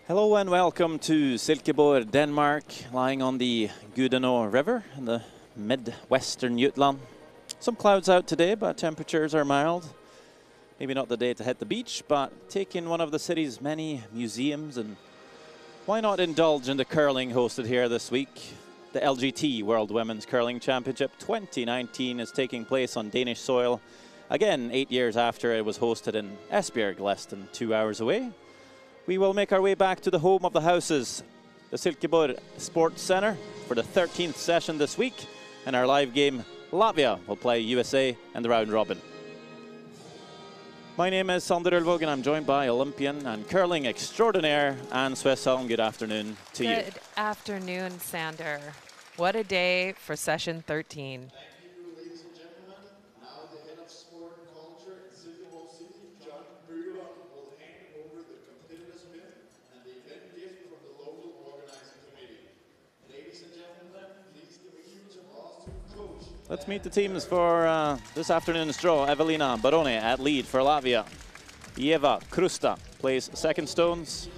Hello and welcome to Silkeborg, Denmark, lying on the Gudeno River in the mid-western Jutland. Some clouds out today, but temperatures are mild. Maybe not the day to hit the beach, but take in one of the city's many museums, and why not indulge in the curling hosted here this week? The LGT World Women's Curling Championship 2019 is taking place on Danish soil, again 8 years after it was hosted in Esbjerg, less than 2 hours away. We will make our way back to the home of the houses, the Silkeborg Sports Center, for the 13th session this week. In our live game, Latvia will play USA in the round robin. My name is Sander Ulvåg and I'm joined by Olympian and curling extraordinaire Anne Swessholm. Good afternoon to you. Good afternoon, Sander. What a day for session 13. Let's meet the teams for this afternoon's draw. Evelina Barone at lead for Latvia. Eva Krusta plays second stones.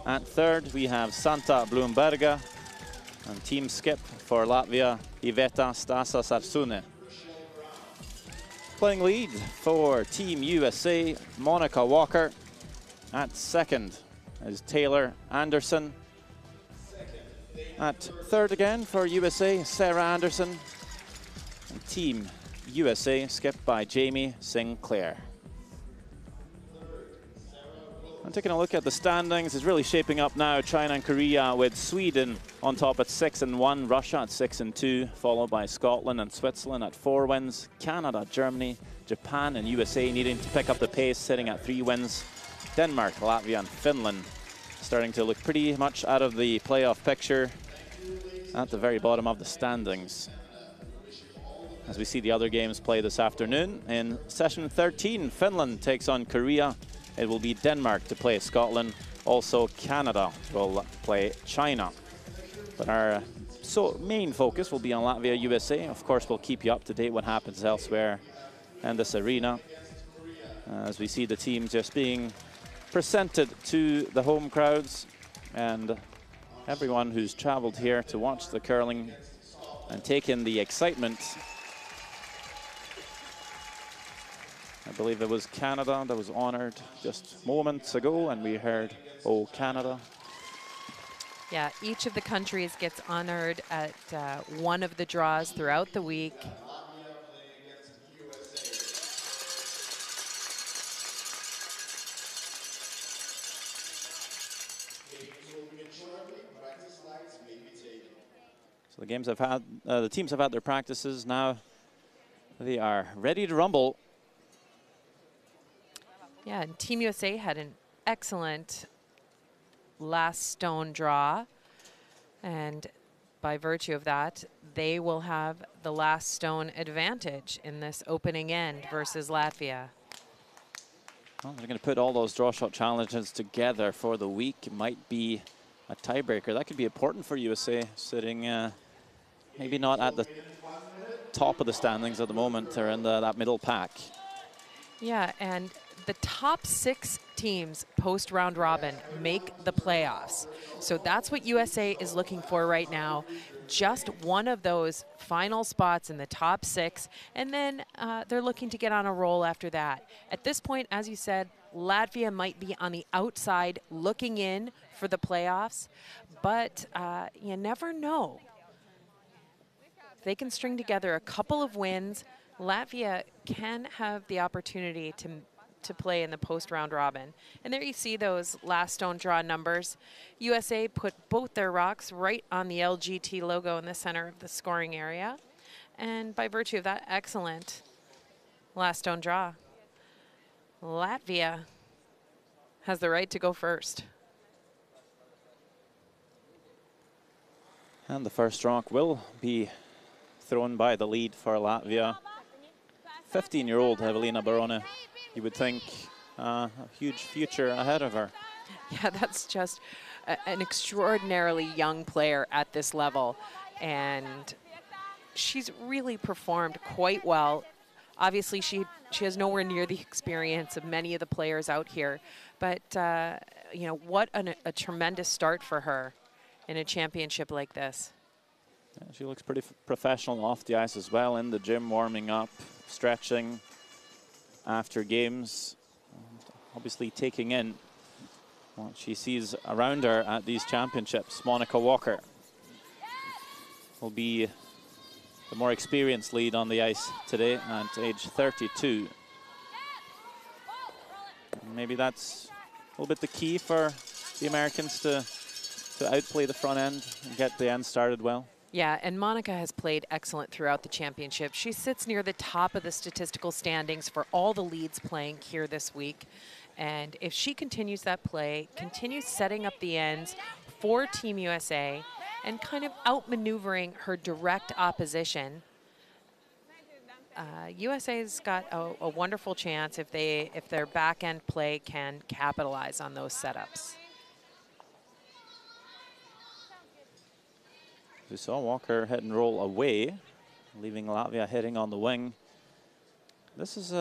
At third, we have Santa Blumberga. And team skip for Latvia, Iveta Stasas Arsune. Playing lead for Team USA, Monica Walker. At second is Taylor Anderson. At third again for USA, Sarah Anderson. And Team USA skipped by Jamie Sinclair. And taking a look at the standings, it's really shaping up now. China and Korea with Sweden on top at 6-1, Russia at 6-2, followed by Scotland and Switzerland at 4 wins, Canada, Germany, Japan and USA needing to pick up the pace, sitting at 3 wins. Denmark, Latvia and Finland starting to look pretty much out of the playoff picture at the very bottom of the standings. As we see the other games play this afternoon, in session 13, Finland takes on Korea. It will be Denmark to play Scotland. Also, Canada will play China. But our main focus will be on Latvia, USA. Of course, we'll keep you up to date what happens elsewhere in this arena. As we see the teams just being presented to the home crowds and everyone who's traveled here to watch the curling and take in the excitement. I believe it was Canada that was honored just moments ago, and we heard, "Oh, Canada." Yeah, each of the countries gets honored at one of the draws throughout the week. So the games have had, the teams have had their practices. Now they are ready to rumble. Yeah, and Team USA had an excellent last stone draw. And by virtue of that, they will have the last stone advantage in this opening end versus Latvia. Well, they're going to put all those draw shot challenges together for the week. It might be a tiebreaker. That could be important for USA, sitting maybe not at the top of the standings at the moment. They're in that middle pack. Yeah, and the top 6 teams post round robin make the playoffs. So that's what USA is looking for right now. Just one of those final spots in the top 6, and then they're looking to get on a roll after that. At this point, as you said, Latvia might be on the outside looking in for the playoffs, but you never know. If they can string together a couple of wins, Latvia can have the opportunity to play in the post-round robin. And there you see those last stone draw numbers. USA put both their rocks right on the LGT logo in the center of the scoring area. And by virtue of that excellent last stone draw, Latvia has the right to go first. And the first rock will be thrown by the lead for Latvia. 15-year-old Evelina Barone. You would think a huge future ahead of her. Yeah, that's just an extraordinarily young player at this level. And she's really performed quite well. Obviously, she has nowhere near the experience of many of the players out here. But you know, what a tremendous start for her in a championship like this. Yeah, she looks pretty professional off the ice as well, in the gym, warming up, stretching after games, obviously taking in what she sees around her at these championships. Monica Walker will be the more experienced lead on the ice today at age 32. Maybe that's a little bit the key for the Americans to outplay the front end and get the end started well. Yeah, and Monica has played excellent throughout the championship. She sits near the top of the statistical standings for all the leads playing here this week. And if she continues that play, continues setting up the ends for Team USA and kind of outmaneuvering her direct opposition, USA's got a wonderful chance if their back end play can capitalize on those setups. We saw Walker hit and roll away, leaving Latvia hitting on the wing. This is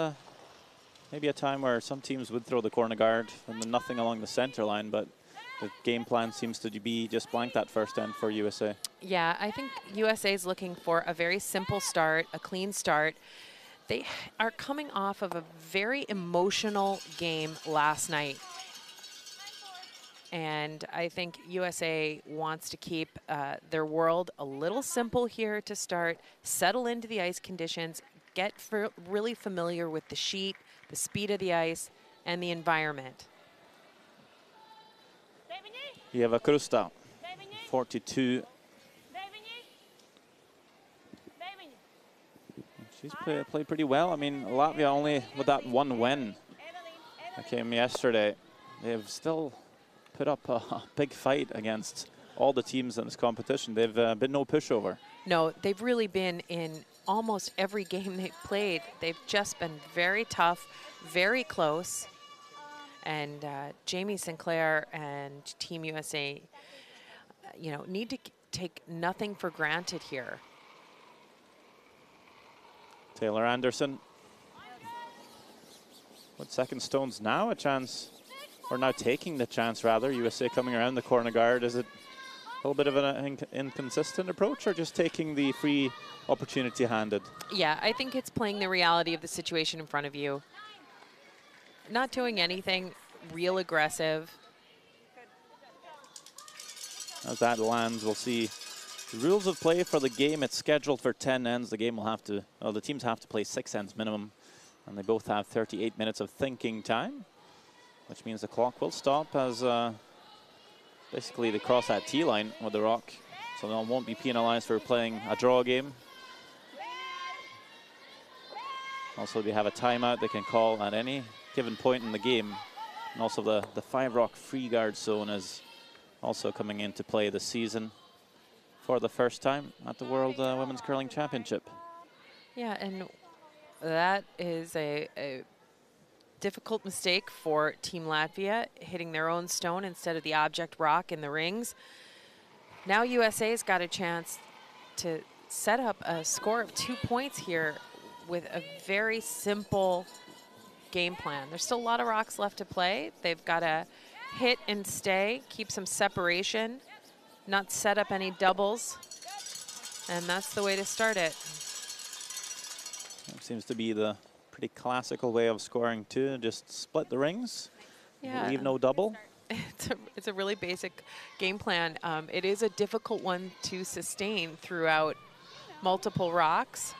maybe a time where some teams would throw the corner guard and then nothing along the center line, but the game plan seems to be just blank that first end for USA. Yeah, I think USA is looking for a very simple start, a clean start. They are coming off of a very emotional game last night. And I think USA wants to keep their world a little simple here to start, settle into the ice conditions, get really familiar with the sheet, the speed of the ice, and the environment. Eva Krusta, 42. She's played pretty well. I mean, Latvia only with that one win that came yesterday. They've still put up a big fight against all the teams in this competition. They've been no pushover. No, they've really been in almost every game they've played. They've just been very tough, very close. And Jamie Sinclair and Team USA, you know, need to take nothing for granted here. Taylor Anderson with second stones now, a chance, or now taking the chance rather. USA coming around the corner guard. Is it a little bit of an inconsistent approach, or just taking the free opportunity handed? Yeah, I think it's playing the reality of the situation in front of you. Not doing anything real aggressive. As that lands, we'll see the rules of play for the game. It's scheduled for 10 ends. The game will have to, well, the teams have to play 6 ends minimum, and they both have 38 minutes of thinking time, which means the clock will stop as basically they cross that tee line with the rock, so they won't be penalized for playing a draw game. Also, they have a timeout they can call at any given point in the game. And also the 5 rock free guard zone is also coming into play this season for the first time at the World Women's Curling Championship. Yeah, and that is a difficult mistake for Team Latvia, hitting their own stone instead of the object rock in the rings. Now USA's got a chance to set up a score of 2 points here with a very simple game plan. There's still a lot of rocks left to play. They've got to hit and stay, keep some separation, not set up any doubles, and that's the way to start it. That seems to be the pretty classical way of scoring too. Just split the rings, leave no double. It's a really basic game plan. It is a difficult one to sustain throughout multiple rocks.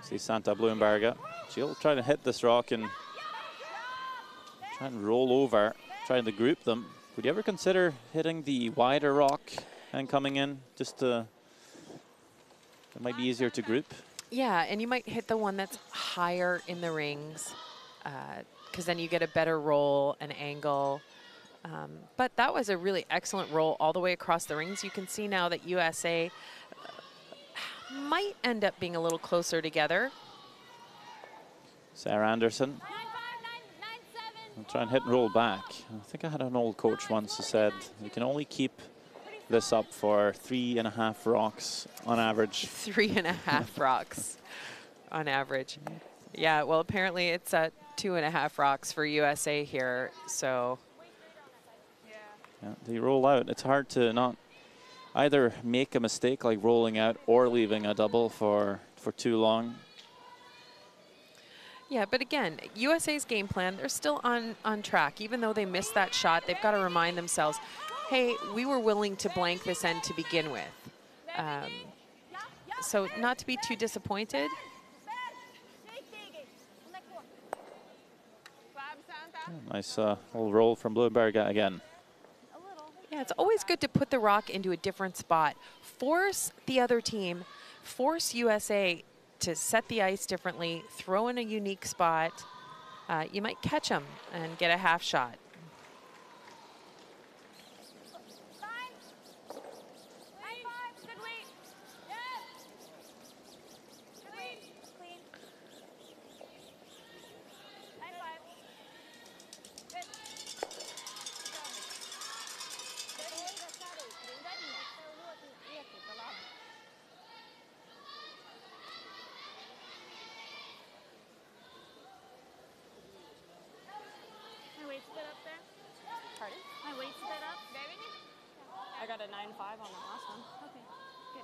See Santa Bloomberger. She'll try to hit this rock and try and roll over, trying to group them. Would you ever consider hitting the wider rock and coming in? Just it might be easier to group. Yeah, and you might hit the one that's higher in the rings, because then you get a better roll and angle. But that was a really excellent roll all the way across the rings. You can see now that USA might end up being a little closer together. Sarah Anderson. I'll try and hit and roll back. I think I had an old coach once who said you can only keep this up for 3.5 rocks on average. 3.5 rocks on average. Yeah, well, apparently it's at 2.5 rocks for USA here. So Yeah, they roll out. It's hard to not either make a mistake like rolling out or leaving a double for too long. Yeah, but again, USA's game plan, they're still on track. Even though they missed that shot, they've got to remind themselves, hey, we were willing to blank this end to begin with. So not to be too disappointed. Nice little roll from Bloomberg again. Yeah, it's always good to put the rock into a different spot. Force the other team, force USA to set the ice differently, throw in a unique spot. You might catch them and get a half shot. I got a 9.5 on the last one. Okay, good.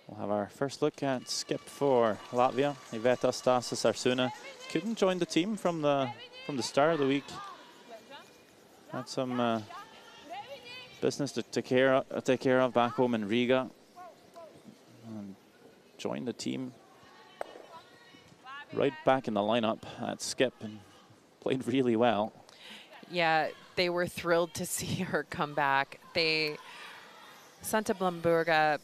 We'll have our first look at skip for Latvia. Iveta Stasas-Arsuna couldn't join the team from the start of the week. Had some business to take care of back home in Riga. And joined the team right back in the lineup at skip and played really well. Yeah, they were thrilled to see her come back. Santa Blamburga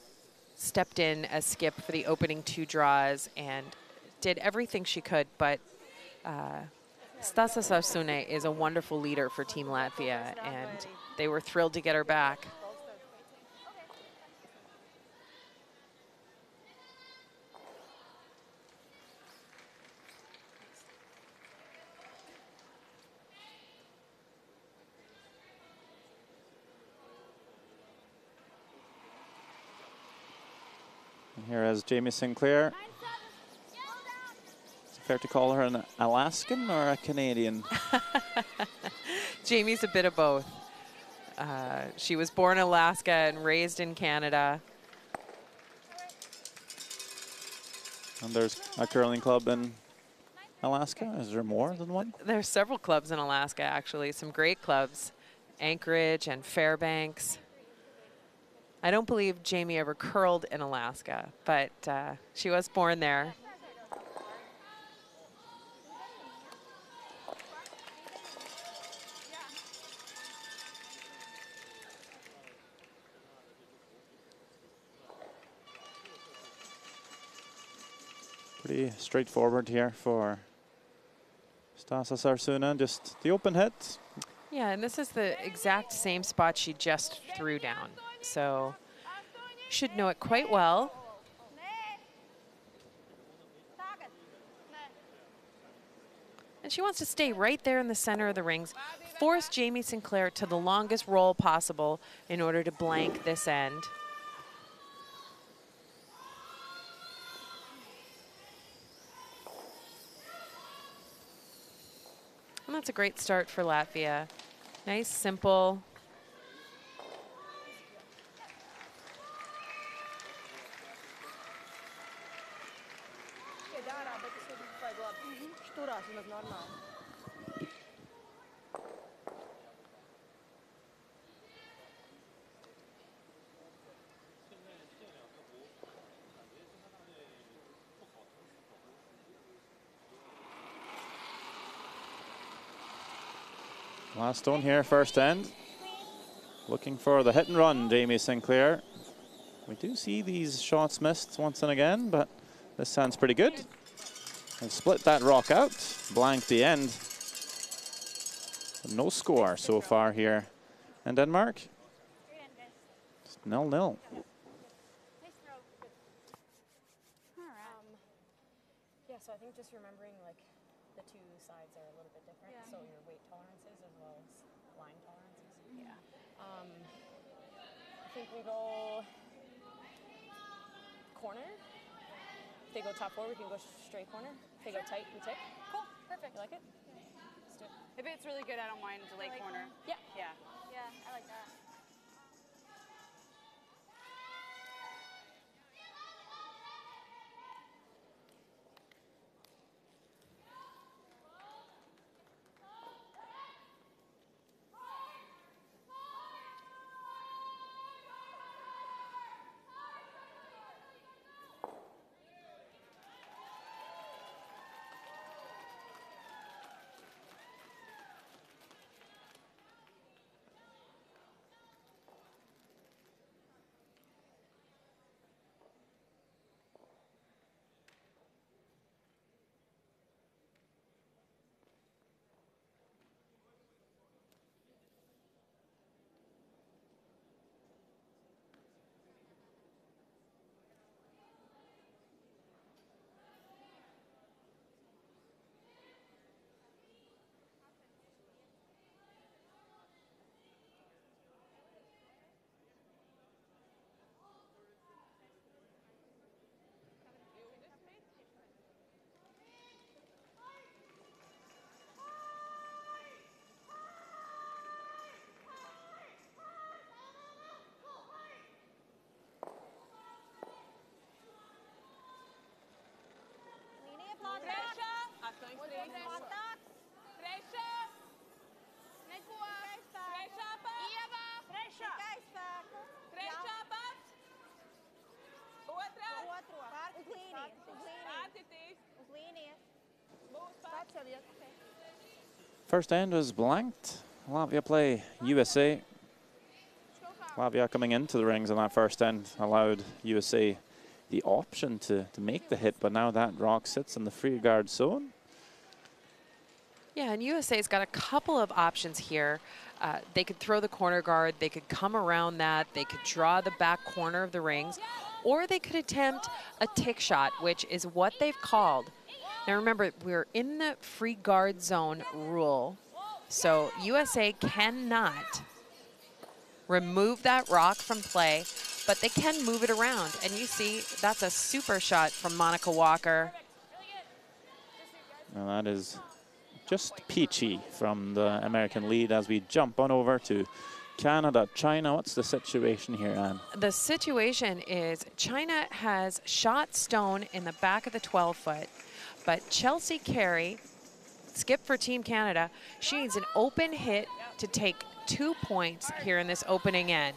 stepped in as skip for the opening 2 draws and did everything she could, but Stasas Arsuna is a wonderful leader for Team Latvia, and they were thrilled to get her back. And here is Jamie Sinclair. Is it fair to call her an Alaskan or a Canadian? Jamie's a bit of both. She was born in Alaska and raised in Canada. And there's a curling club in Alaska. Is there more than one? There's several clubs in Alaska, actually. Some great clubs. Anchorage and Fairbanks. I don't believe Jamie ever curled in Alaska, but she was born there. Pretty straightforward here for Stasas-Arsuna, just the open hit. Yeah, and this is the exact same spot she just threw down. So should know it quite well. And she wants to stay right there in the center of the rings, force Jamie Sinclair to the longest roll possible in order to blank this end. And that's a great start for Latvia. Nice, simple. Milestone here, first end. Looking for the hit and run, Jamie Sinclair. We do see these shots missed once and again, but this sounds pretty good. And split that rock out, blank the end. No score so far here in Denmark. 0-0. Yeah, so I think just remembering like the the two sides are a little bit different, so your weight tolerances as well as line tolerances. Yeah. I think we go corner. If they go top 4, we can go straight corner. If they go tight, we tick. Cool, perfect. You like it? Let's do it. If it's really good, I don't mind delay corner. Yeah. Yeah. Yeah, I like that. First end was blanked. Latvia play USA. Latvia coming into the rings on that first end allowed USA the option to make the hit, but now that rock sits in the free guard zone. Yeah, and USA's got a couple of options here. They could throw the corner guard, they could come around that, they could draw the back corner of the rings, or they could attempt a tick shot, which is what they've called. Now remember, we're in the free guard zone rule, so USA cannot remove that rock from play, but they can move it around. And you see, that's a super shot from Monica Walker. And that is just peachy from the American lead as we jump on over to Canada. China, what's the situation here, Anne? The situation is China has shot stone in the back of the 12-foot, but Chelsea Carey, skip for Team Canada, she needs an open hit to take 2 points here in this opening end.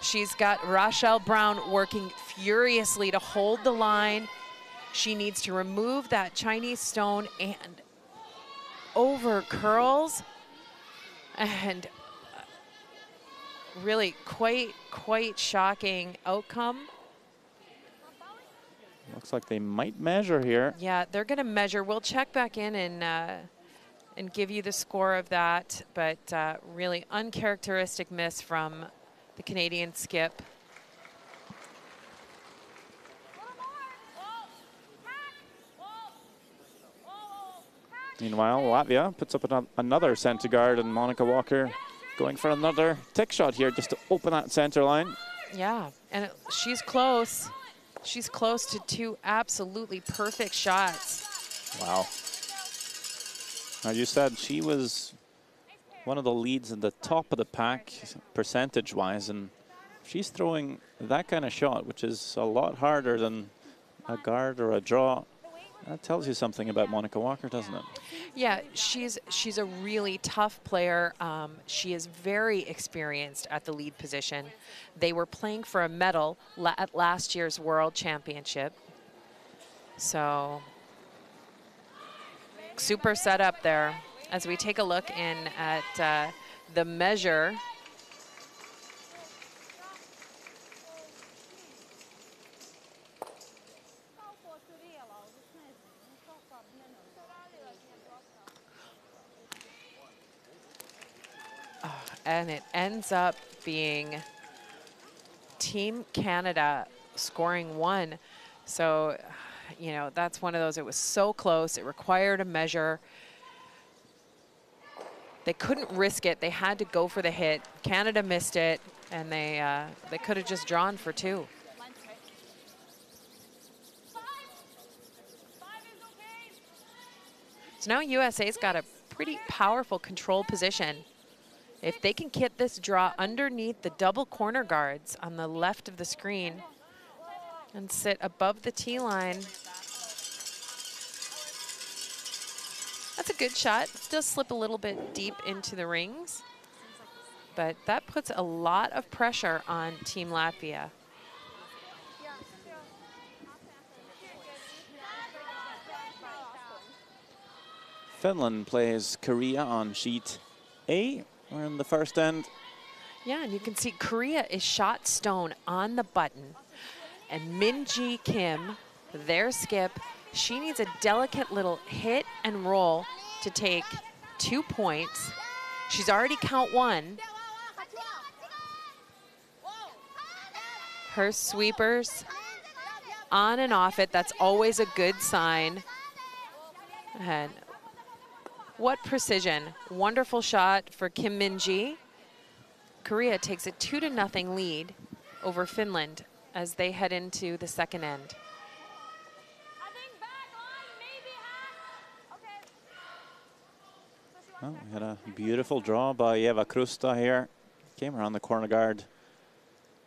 She's got Rochelle Brown working furiously to hold the line. She needs to remove that Chinese stone and over curls. And really quite shocking outcome. Looks like they might measure here. Yeah, they're going to measure. We'll check back in and give you the score of that. But really uncharacteristic miss from the Canadian skip. Meanwhile, Latvia puts up another center guard, and Monica Walker going for another tick shot here just to open that center line. Yeah, and she's close. She's close to 2 absolutely perfect shots. Wow. As you said, she was one of the leads in the top of the pack percentage-wise, and she's throwing that kind of shot, which is a lot harder than a guard or a draw. That tells you something about Monica Walker, doesn't it? Yeah, she's a really tough player. She is very experienced at the lead position. They were playing for a medal at last year's World Championship. So, super setup there. As we take a look in at the measure. And it ends up being Team Canada scoring 1. So you know, that's one of those, it was so close. It required a measure. They couldn't risk it. They had to go for the hit. Canada missed it, and they could have just drawn for 2. So now USA's got a pretty powerful control position. If they can get this draw underneath the double corner guards on the left of the screen and sit above the tee line, that's a good shot. Still slip a little bit deep into the rings, but that puts a lot of pressure on Team Latvia. Finland plays Korea on sheet A. We're in the first end. Yeah, and you can see Korea is shot stone on the button. And Min-ji Kim, their skip, she needs a delicate little hit and roll to take 2 points. She's already count 1. Her sweepers on and off it, that's always a good sign. And what precision. Wonderful shot for Kim Min-ji. Korea takes a 2-0 lead over Finland as they head into the second end. Well, we had a beautiful draw by Eva Krusta here. Came around the corner guard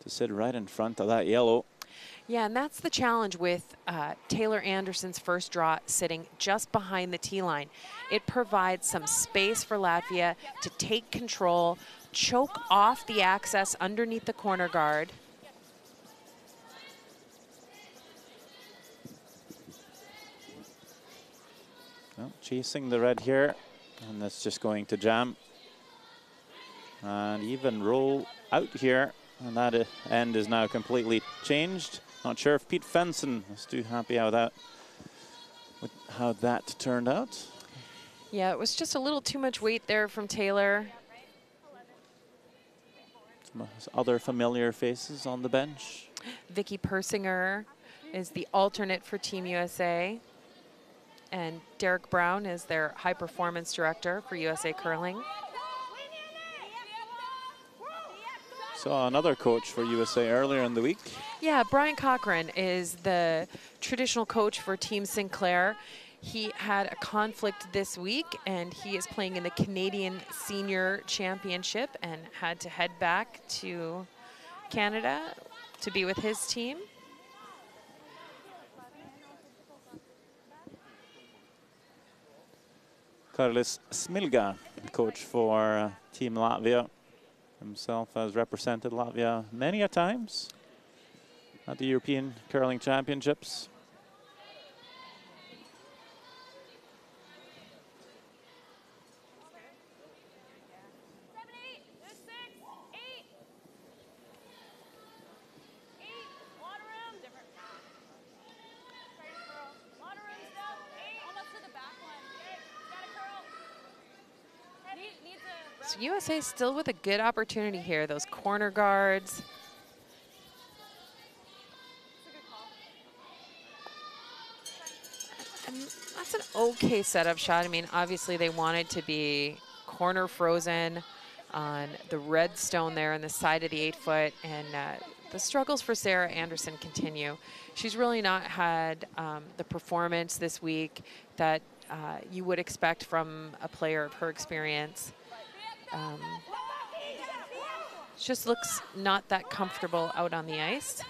to sit right in front of that yellow. Yeah, and that's the challenge with Taylor Anderson's first draw sitting just behind the tee line. It provides some space for Latvia to take control, choke off the access underneath the corner guard. Well, chasing the red here, and that's just going to jam. And even roll out here, and that end is now completely changed. Not sure if Pete Fenson was too happy with how that turned out. Yeah, it was just a little too much weight there from Taylor. Some other familiar faces on the bench. Vicky Persinger is the alternate for Team USA. And Derek Brown is their high performance director for USA Curling. Saw another coach for USA earlier in the week. Yeah, Brian Cochran is the traditional coach for Team Sinclair. He had a conflict this week, and he is playing in the Canadian Senior Championship and had to head back to Canada to be with his team. Karlis Smilga, coach for Team Latvia. Himself has represented Latvia many a times at the European Curling Championships. So USA still with a good opportunity here. Those corner guards. And that's an okay setup shot. I mean, obviously they wanted to be corner frozen on the red stone there on the side of the 8-foot. And the struggles for Sarah Anderson continue. She's really not had the performance this week that you would expect from a player of her experience. Just looks not that comfortable out on the ice.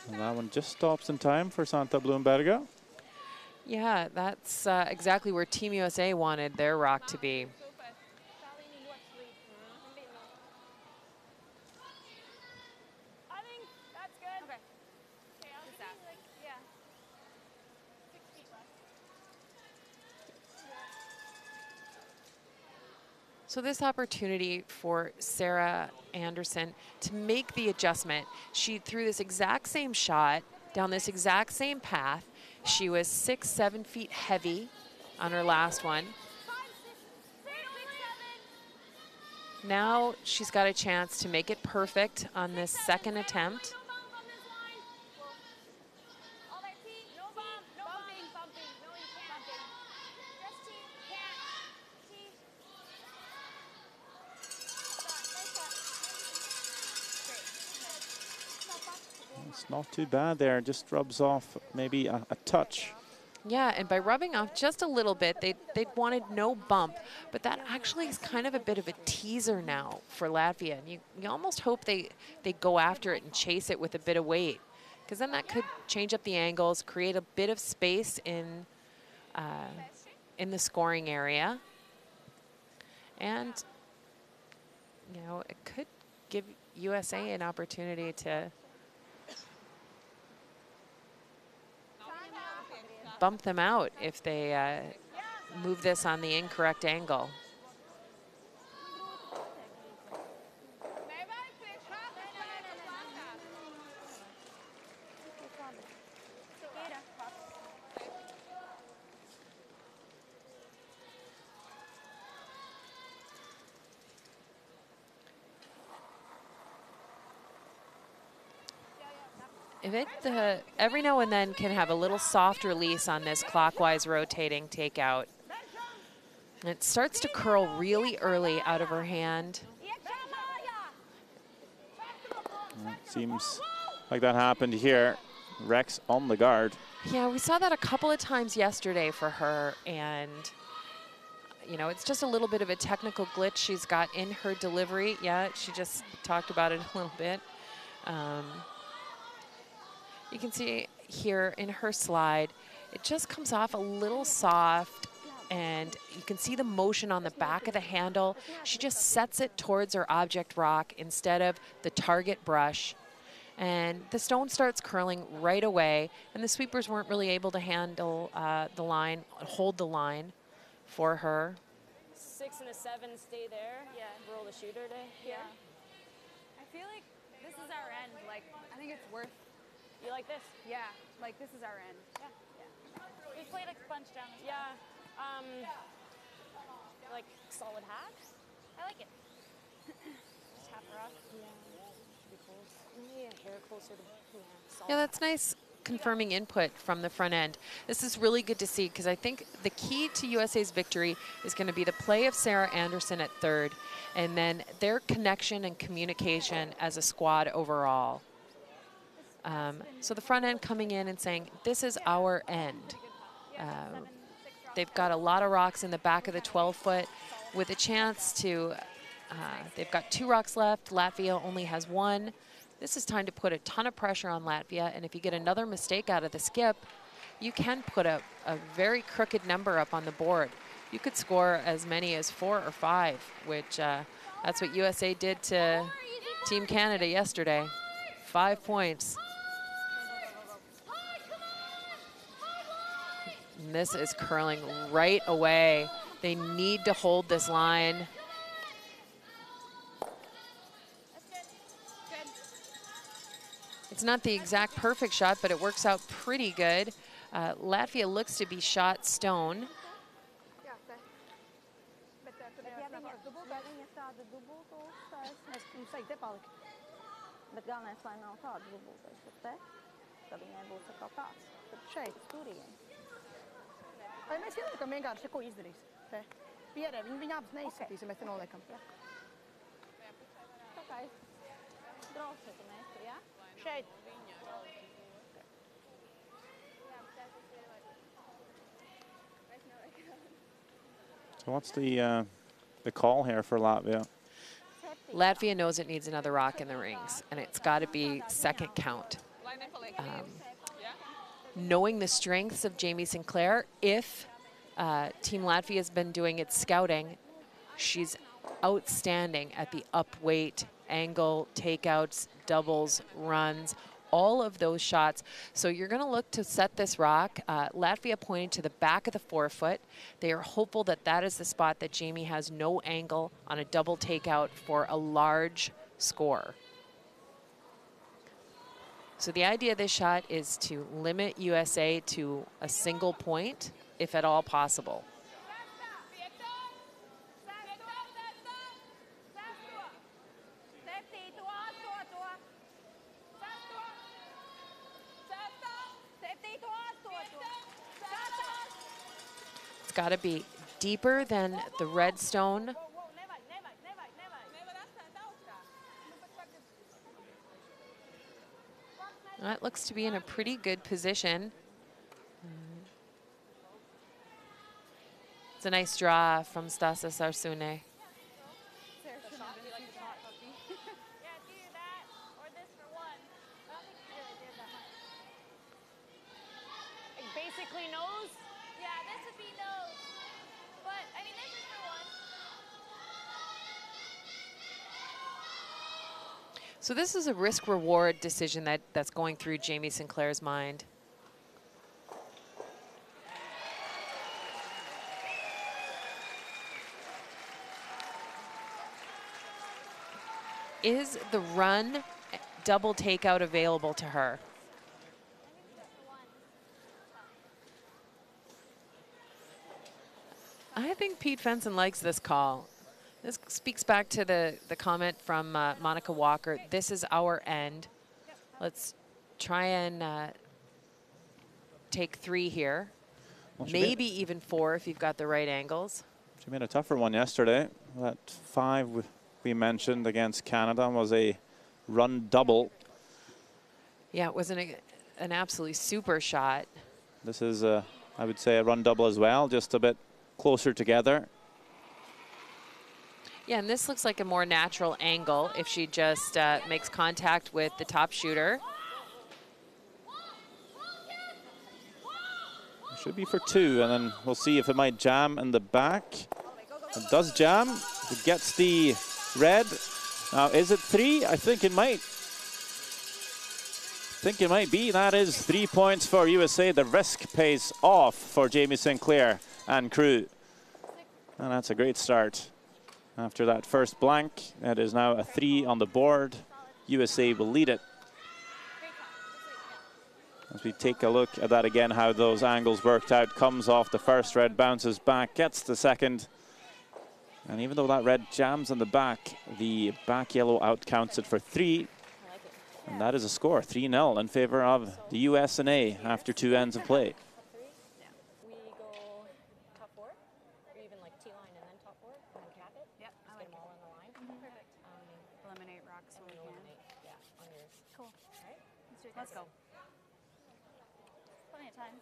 And that one just stops in time for Santa Bloomberga. Yeah, that's exactly where Team USA wanted their rock to be. So this opportunity for Sarah Anderson to make the adjustment. She threw this exact same shot down this exact same path. She was 6, 7 feet heavy on her last one. Now she's got a chance to make it perfect on this second attempt. It's not too bad there, just rubs off maybe a touch. Yeah, and by rubbing off just a little bit, they wanted no bump, but that actually is kind of a bit of a teaser now for Latvia. And you almost hope they go after it and chase it with a bit of weight, because then that could change up the angles, create a bit of space in the scoring area. And, you know, it could give USA an opportunity to bump them out if they move this on the incorrect angle. If it every now and then can have a little soft release on this clockwise rotating takeout. And it starts to curl really early out of her hand. Seems like that happened here. Rex on the guard. Yeah, we saw that a couple of times yesterday for her, and you know, it's just a little bit of a technical glitch she's got in her delivery. Yeah, she just talked about it a little bit. You can see here in her slide, it just comes off a little soft, and you can see the motion on the back of the handle. She just sets it towards her object rock instead of the target brush. And the stone starts curling right away, and the sweepers weren't really able to handle the line, hold the line for her. 6 and a 7 stay there. Yeah. Roll the shooter to here. I feel like this is our end. Like, I think it's worth. You like this? Yeah. Like, this is our end. Yeah. We played a bunch down this Yeah. like solid hat. I like it. Just half rough. Yeah. Should be close. Yeah, hair closer to solid. Yeah, that's nice confirming input from the front end. This is really good to see, because I think the key to USA's victory is going to be the play of Sarah Anderson at third, and then their connection and communication as a squad overall. So the front end coming in and saying, this is our end. They've got a lot of rocks in the back of the 12-foot with a chance to, they've got 2 rocks left. Latvia only has 1. This is time to put a ton of pressure on Latvia, and if you get another mistake out of the skip, you can put a very crooked number up on the board. You could score as many as 4 or 5, which that's what USA did to Team Canada yesterday. 5 points. And this is curling right away. They need to hold this line. It's not the exact perfect shot, but it works out pretty good. Latvia looks to be shot stone. Mēs ieliekam vienkārši, ko izdarīs. Te. Pierē, viņi abas neizskatīsim, mēs te noliekam. Tā kā es draugsētu mēs tur, jā? Šeit. So what's the call here for Latvia? Latvia knows it needs another rock in the rings, and it's got to be second count. Knowing the strengths of Jamie Sinclair, if Team Latvia has been doing its scouting, she's outstanding at the up weight, angle, takeouts, doubles, runs, all of those shots. So you're going to look to set this rock. Latvia pointed to the back of the 4-foot. They are hopeful that that is the spot that Jamie has no angle on a double takeout for a large score. So the idea of this shot is to limit USA to a single point, if at all possible. It's got to be deeper than the red stone. That looks to be in a pretty good position. It's a nice draw from Stasa Sarsune. Basically nose? Yeah, this would be nose. But, I mean, this is for one. So this is a risk-reward decision that's going through Jamie Sinclair's mind. Is the run double takeout available to her? I think Pete Fenson likes this call. This speaks back to the comment from Monica Walker. This is our end. Let's try and take 3 here. Well, maybe even 4 if you've got the right angles. She made a tougher one yesterday. That 5 we mentioned against Canada was a run double. Yeah, it wasn't an absolutely super shot. This is, I would say, a run double as well, just a bit closer together. Yeah, and this looks like a more natural angle if she just makes contact with the top shooter. It should be for 2, and then we'll see if it might jam in the back. It does jam. It gets the red. Now, is it 3? I think it might. Be. That is 3 points for USA. The risk pays off for Jamie Sinclair and crew. And that's a great start. After that first blank, it is now a 3 on the board. USA will lead it. As we take a look at that again, how those angles worked out. Comes off the first red, bounces back, gets the second. And even though that red jams in the back yellow outcounts it for 3. And that is a score, 3-0 in favor of the US&A after 2 ends of play. We go top 4, or even like T-line and then top 4, and then cap it. Yep, I like them all on the line. Perfect. Eliminate rocks when we can. Yeah, on yours. Cool. All right, Let's go. plenty of time.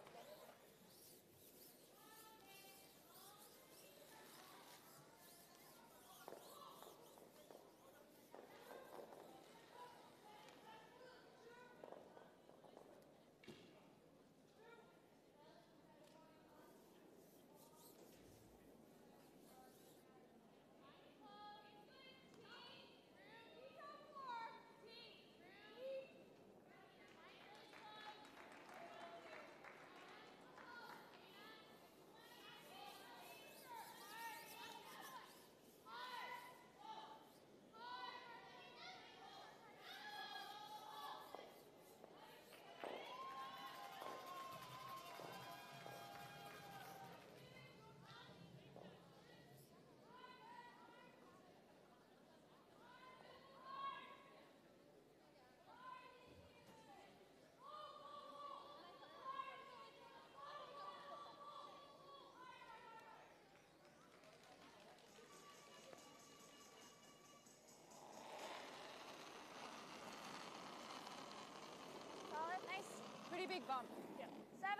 Pretty big bump. Yeah. 7,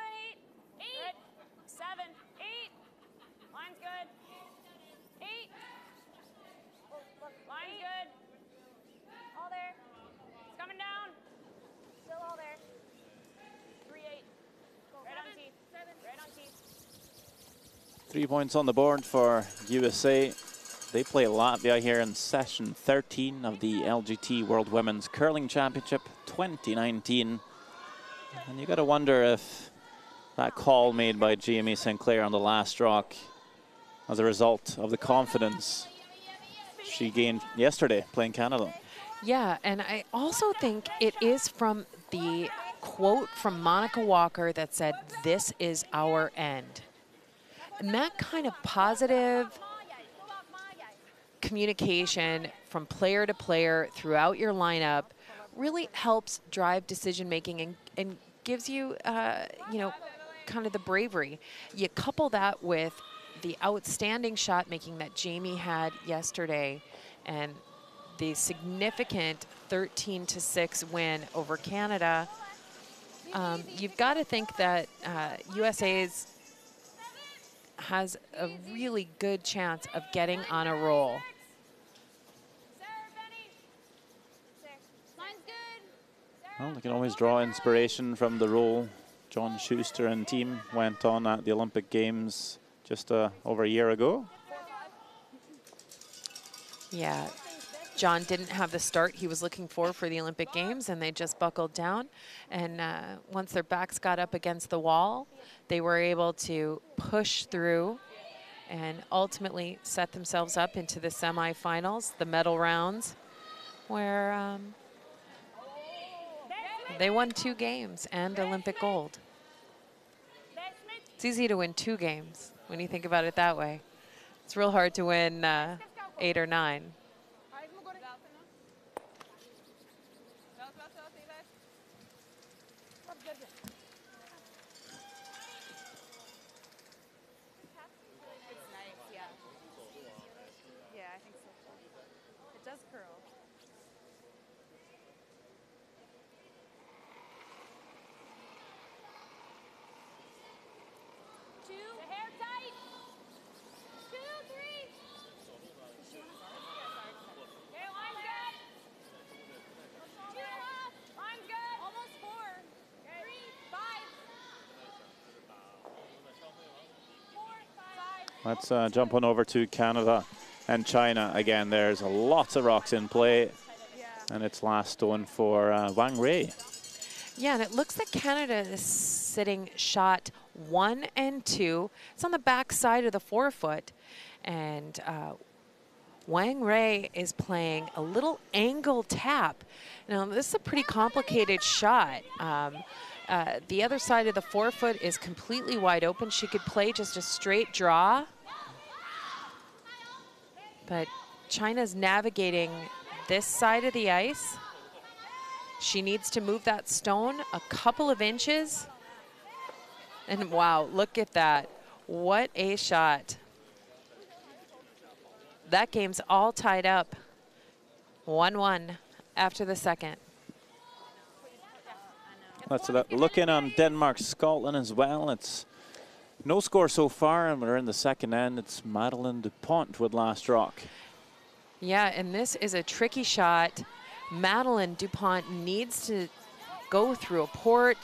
8, 8. Good. 7, 8. Line's good. 8. Line's good. All there. It's coming down. Still all there. 3, 8. Right on teeth. 7. Right on teeth. 3 points on the board for USA. They play Latvia here in session 13 of the LGT World Women's Curling Championship 2019. And you got to wonder if that call made by Jamie Sinclair on the last rock as a result of the confidence she gained yesterday playing Canada. Yeah, and I also think it is from the quote from Monica Walker that said, "This is our end." And that kind of positive communication from player to player throughout your lineup really helps drive decision making and gives you, you know, kind of the bravery. You couple that with the outstanding shot making that Jamie had yesterday and the significant 13-6 win over Canada. You've got to think that USA's has a really good chance of getting on a roll. Well, they can always draw inspiration from the role John Schuster and team went on at the Olympic Games just over a year ago. Yeah, John didn't have the start he was looking for the Olympic Games, and they just buckled down. And once their backs got up against the wall, they were able to push through and ultimately set themselves up into the semifinals, the medal rounds, where they won 2 games and Olympic gold. It's easy to win 2 games when you think about it that way. It's real hard to win 8 or 9. Yeah, I think so. It does curl. Let's jump on over to Canada and China again. There's lots of rocks in play, and it's last stone for Wang Wei. Yeah, and it looks like Canada is sitting shot 1 and 2. It's on the back side of the forefoot, and Wang Wei is playing a little angle tap. Now, this is a pretty complicated shot. The other side of the forefoot is completely wide open. She could play just a straight draw. But China's navigating this side of the ice. She needs to move that stone a couple of inches. And wow, look at that. What a shot. That game's all tied up. 1-1 after the second. Let's look in on Denmark, Scotland as well. It's no score so far, and we're in the second end. It's Madeline DuPont with last rock. Yeah, and this is a tricky shot. Madeline DuPont needs to go through a port,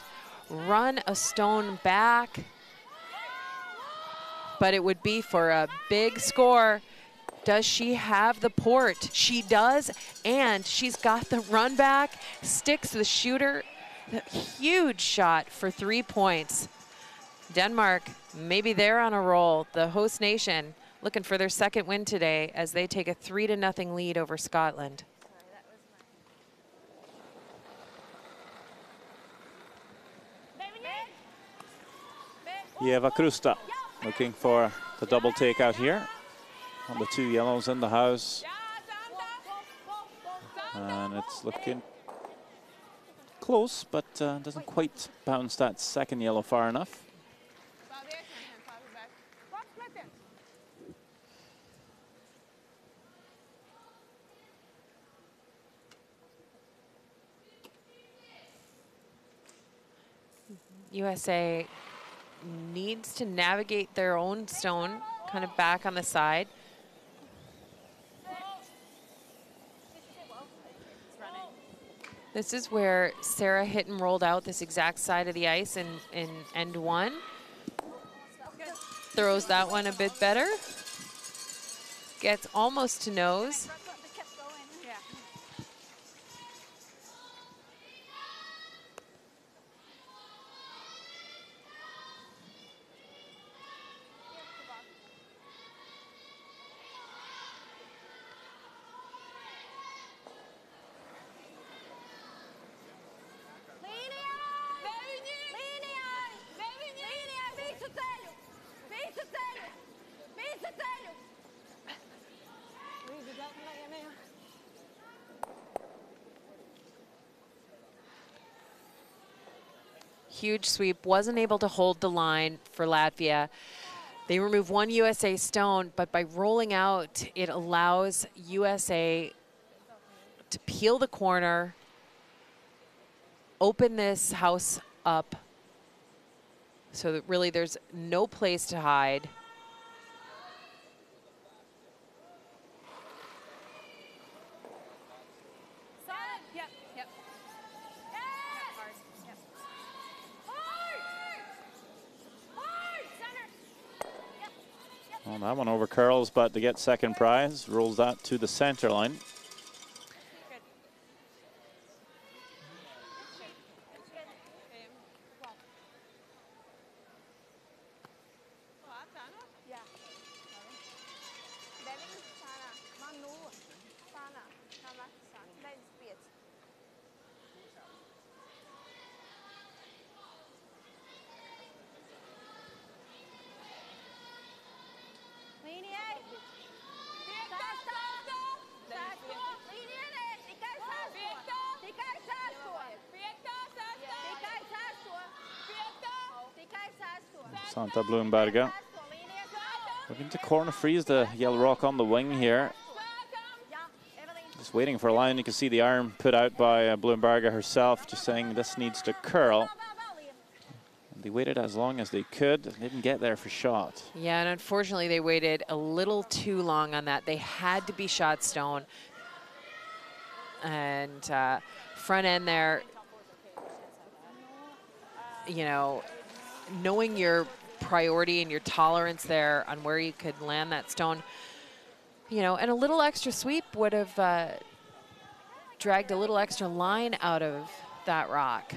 run a stone back, but it would be for a big score. Does she have the port? She does, and she's got the run back, sticks the shooter. Huge shot for 3 points. Denmark, maybe they're on a roll. The host nation looking for their second win today as they take a 3-0 lead over Scotland. Eva Krusta looking for the double takeout here on the 2 yellows in the house. And it's looking close, but doesn't quite bounce that second yellow far enough. USA needs to navigate their own stone kind of back on the side. This is where Sarah hit and rolled out this exact side of the ice in end 1. Throws that one a bit better. Gets almost to nose. Huge sweep, wasn't able to hold the line for Latvia. They remove one USA stone, but by rolling out, it allows USA to peel the corner, open this house up so that really there's no place to hide. Yep, yep. Hard. Yep. Well, that one over curls, but to get second prize, rolls that to the center line. Santa Blumberger looking to corner freeze the yellow rock on the wing here. Just waiting for a line. You can see the arm put out by Blumberger herself, just saying this needs to curl. And they waited as long as they could. Didn't get there for shot. Yeah, and unfortunately they waited a little too long on that. They had to be shot stone. And front end there, you know, knowing your priority and your tolerance there on where you could land that stone, you know, and a little extra sweep would have dragged a little extra line out of that rock.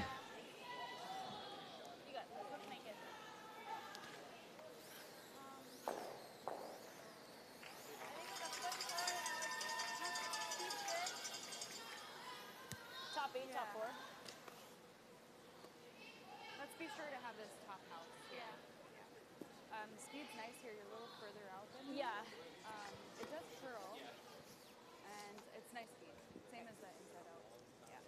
Top 8, top 4. Let's be sure to have this top house. Yeah. Speed's nice here. You're a little further out than me. Yeah. It does curl, and it's nice speed. Same as the inside out. Yeah.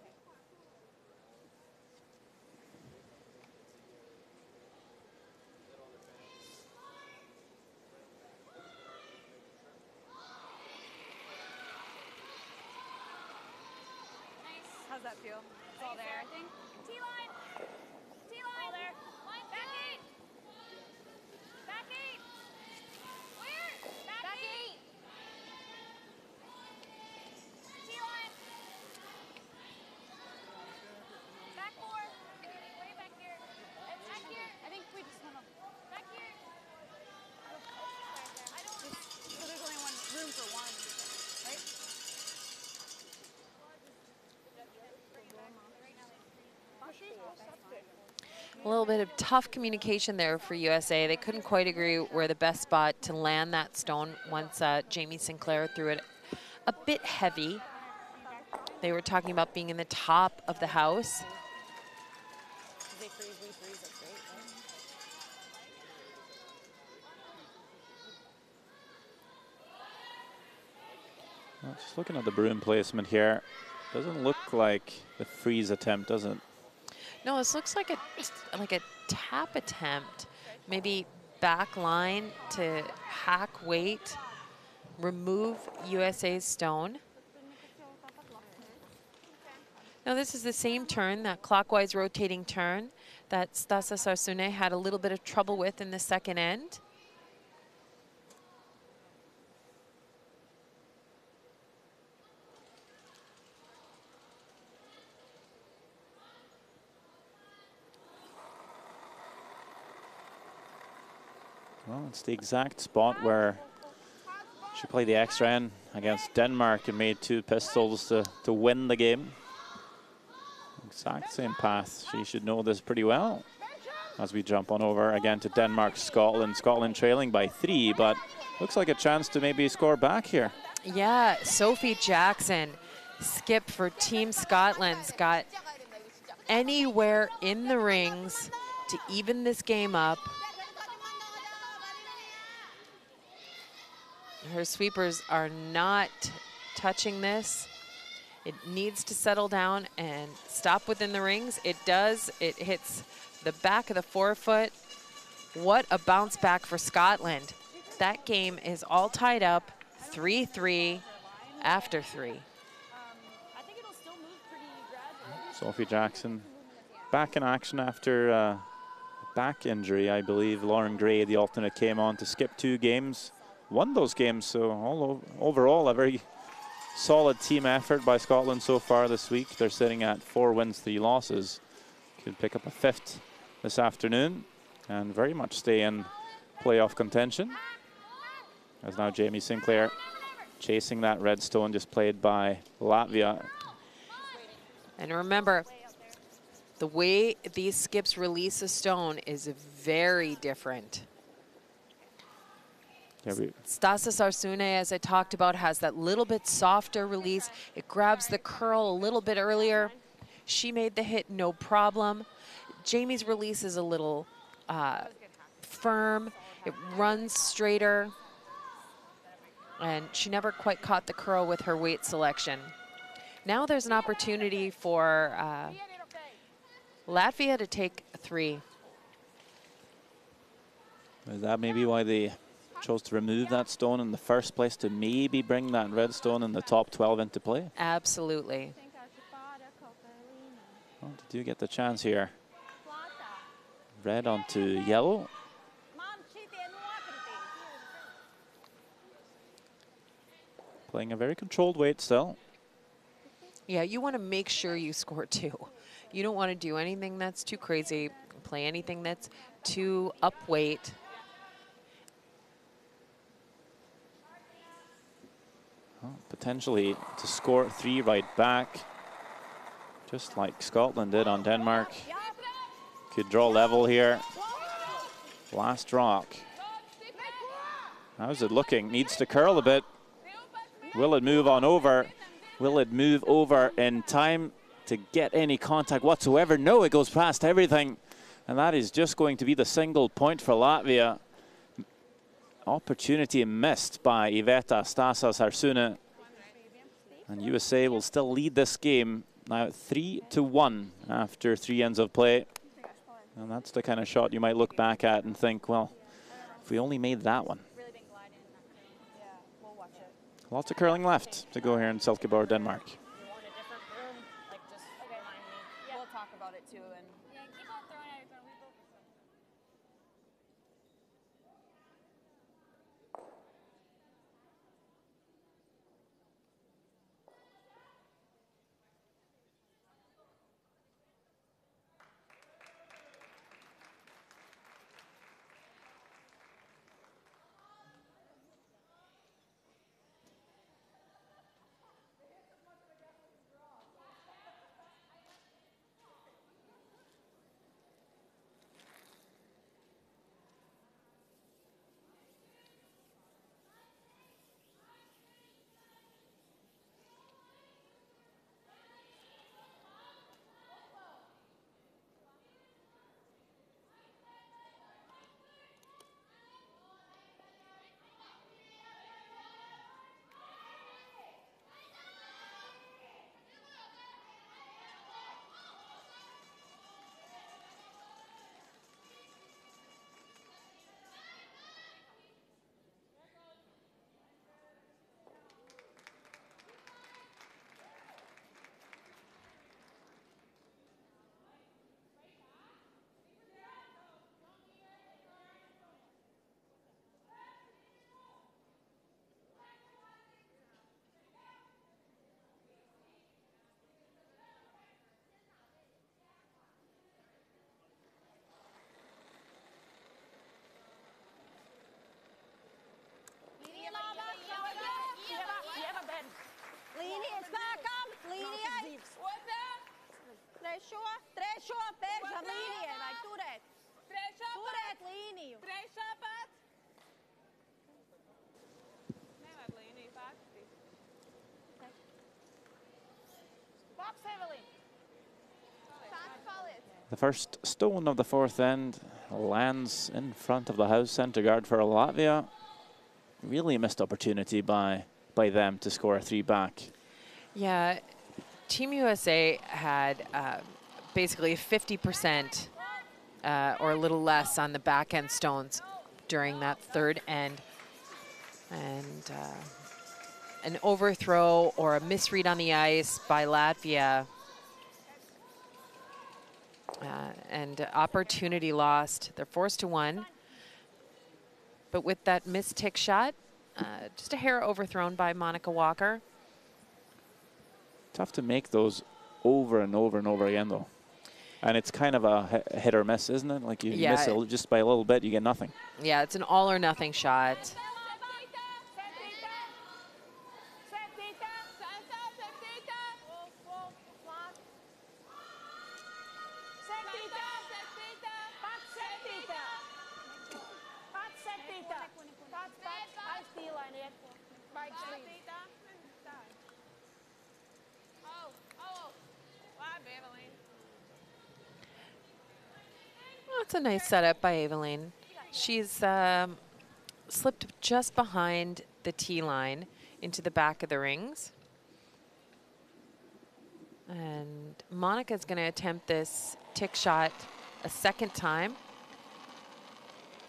Nice. How's that feel? It's all there, I think. T-line. T-line. All there. Line back 8. Back 8. Where? Back 8. T-line. Back 4. Way back here. And back here. I think we just want to. Back here. I don't want So there's only room for one, right? A little bit of tough communication there for USA. They couldn't quite agree where the best spot to land that stone once Jamie Sinclair threw it a bit heavy. They were talking about being in the top of the house. They freeze, we freeze, that's great, right? Well, just looking at the broom placement here, doesn't look like the freeze attempt, does it? No, this looks like a tap attempt. Maybe back line to hack weight, remove USA's stone. Now this is the same turn, that clockwise rotating turn that Stasa Sarsune had a little bit of trouble with in the second end. Well, it's the exact spot where she played the extra end against Denmark and made 2 pistols to win the game. Exact same path. She should know this pretty well. As we jump on over again to Denmark, Scotland. Scotland trailing by 3, but looks like a chance to maybe score back here. Yeah, Sophie Jackson, skip for Team Scotland's got anywhere in the rings to even this game up. Her sweepers are not touching this. It needs to settle down and stop within the rings. It does. It hits the back of the forefoot. What a bounce back for Scotland. That game is all tied up, 3-3 after 3. I think it'll still move pretty gradually. Sophie Jackson back in action after a back injury, I believe. Lauren Gray, the alternate, came on to skip 2 games, won those games. So overall, a very solid team effort by Scotland so far this week. They're sitting at 4 wins, 3 losses. Could pick up a 5th this afternoon and very much stay in playoff contention. As now Jamie Sinclair chasing that red stone just played by Latvia. And remember, the way these skips release a stone is very different. Yeah, Stasas Arsune, as I talked about, has that little bit softer release. It grabs the curl a little bit earlier. She made the hit, no problem. Jamie's release is a little firm. It runs straighter. And she never quite caught the curl with her weight selection. Now there's an opportunity for Latvia to take 3. Is that maybe why they chose to remove that stone in the first place, to maybe bring that red stone in the top 12 into play? Absolutely. Well, they do get the chance here. Red onto yellow. Playing a very controlled weight still. Yeah, you want to make sure you score 2. You don't want to do anything that's too crazy, play anything that's too up weight. Well, potentially to score 3 right back, just like Scotland did on Denmark. Could draw level here. Last rock. How's it looking? Needs to curl a bit. Will it move on over? Will it move over in time to get any contact whatsoever? No, it goes past everything. And that is just going to be the single point for Latvia. Opportunity missed by Iveta Stasas Arsune. And USA will still lead this game now 3-1 after 3 ends of play. And that's the kind of shot you might look back at and think, well, if we only made that one. Lots of curling left to go here in Silkeborg, Denmark. We'll talk about it too. And Trešo pēkšņam līnijai vajag turēt. Turēt līniju. Trešā pats. Nevajag līniju pārskatīt. Box Evelyn. Pats paliec. The first stone of the 4th end lands in front of the house center guard for Latvia. Really missed opportunity by them to score a 3 back. Yeah, Team USA had basically 50% or a little less on the back end stones during that third end. And an overthrow or a misread on the ice by Latvia. And opportunity lost. They're forced to one. But with that missed tick shot, just a hair overthrown by Monica Walker. Tough to make those over and over and over again, though. And it's kind of a hit or miss, isn't it? Like you miss it just by a little bit, you get nothing. Yeah, it's an all or nothing shot. That's a nice setup by Eveline. She's slipped just behind the tee line into the back of the rings. And Monica's going to attempt this tick shot a second time.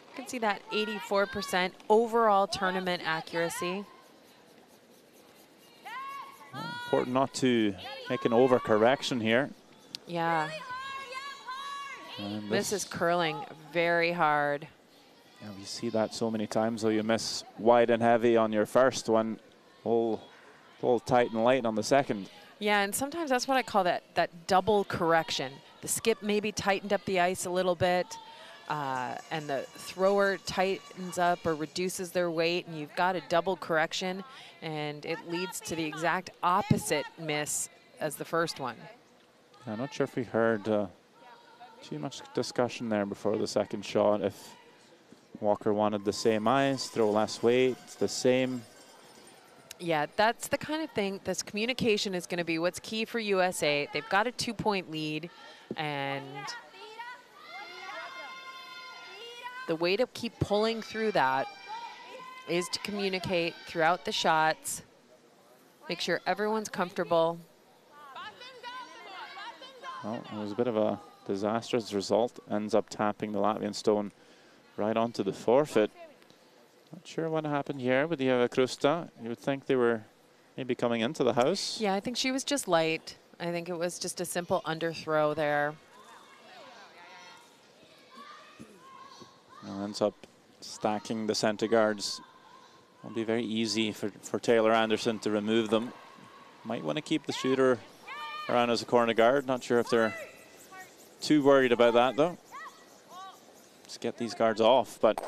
You can see that 84% overall tournament accuracy. Well, important not to make an overcorrection here. Yeah. And this is curling very hard. Yeah, we see that so many times, though. You miss wide and heavy on your first one, all tight and light on the second. Yeah, and sometimes that's what I call that double correction. The skip maybe tightened up the ice a little bit, and the thrower tightens up or reduces their weight, and you've got a double correction, and it leads to the exact opposite miss as the first one. I'm not sure if we heard too much discussion there before the second shot. If Walker wanted the same ice, throw less weight, it's the same. Yeah, that's the kind of thing. This communication is going to be what's key for USA. They've got a 2-point lead, and the way to keep pulling through that is to communicate throughout the shots, make sure everyone's comfortable. Well, it was a bit of a disastrous result. Ends up tapping the Latvian stone right onto the forefoot. Not sure what happened here with the Krusta. You would think they were maybe coming into the house. Yeah, I think she was just light. I think it was just a simple underthrow there. And ends up stacking the center guards. It'll be very easy for Taylor Anderson to remove them. Might want to keep the shooter around as a corner guard. Not sure if they're too worried about that, though. Just get these guards off, but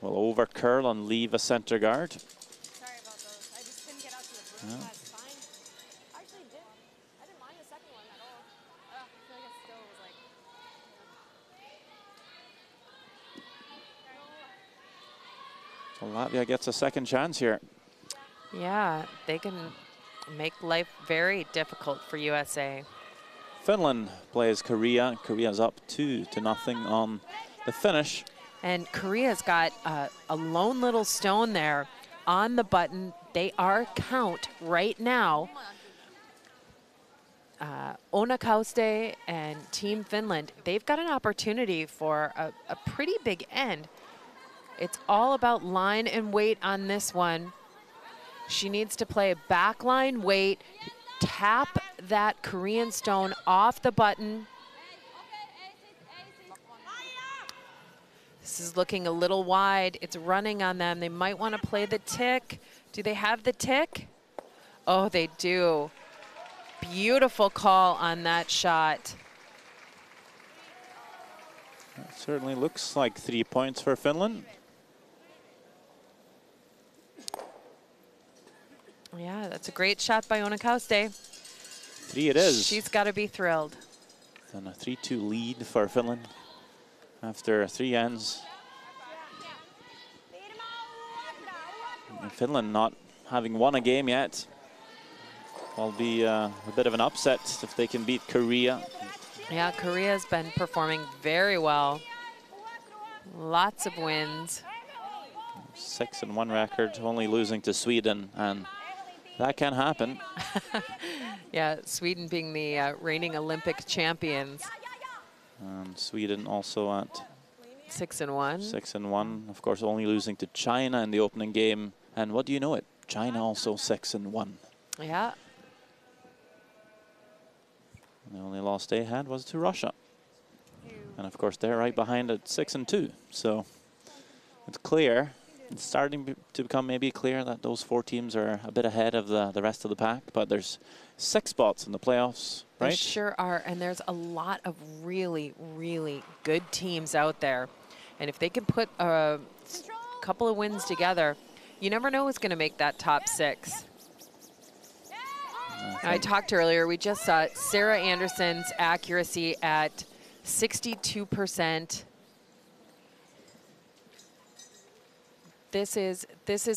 we'll over curl and leave a center guard. Sorry about those. I just couldn't get out to the broom. That's fine. I actually didn't mind the second one at all. I feel like it still was like. So Latvia gets a second chance here. Yeah, they can make life very difficult for USA. Finland plays Korea. Korea's up 2-0 on the finish. And Korea's got a lone little stone there on the button. They are count right now. Onakauste and Team Finland, they've got an opportunity for a pretty big end. It's all about line and weight on this one. She needs to play a backline weight, tap that Korean stone off the button. This is looking a little wide. It's running on them. They might want to play the tick. Do they have the tick? Oh, they do. Beautiful call on that shot. It certainly looks like 3 points for Finland. Yeah, that's a great shot by Onakauste. 3 it is. She's got to be thrilled. And a 3-2 lead for Finland after 3 ends. And Finland not having won a game yet. Will be a bit of an upset if they can beat Korea. Yeah, Korea's been performing very well. Lots of wins. 6-1 record, only losing to Sweden, and that can happen. Yeah, Sweden being the reigning Olympic champions. Sweden also at 6-1. 6-1. Of course, only losing to China in the opening game. And what do you know it? China also 6-1. Yeah. The only loss they had was to Russia. And of course, they're right behind at 6-2. So it's clear. It's starting to become maybe clear that those 4 teams are a bit ahead of the rest of the pack. But there's 6 spots in the playoffs, right? There sure are. And there's a lot of really, really good teams out there. And if they can put a couple of wins together, you never know who's going to make that top 6. I talked earlier, we just saw Sarah Anderson's accuracy at 62%. This is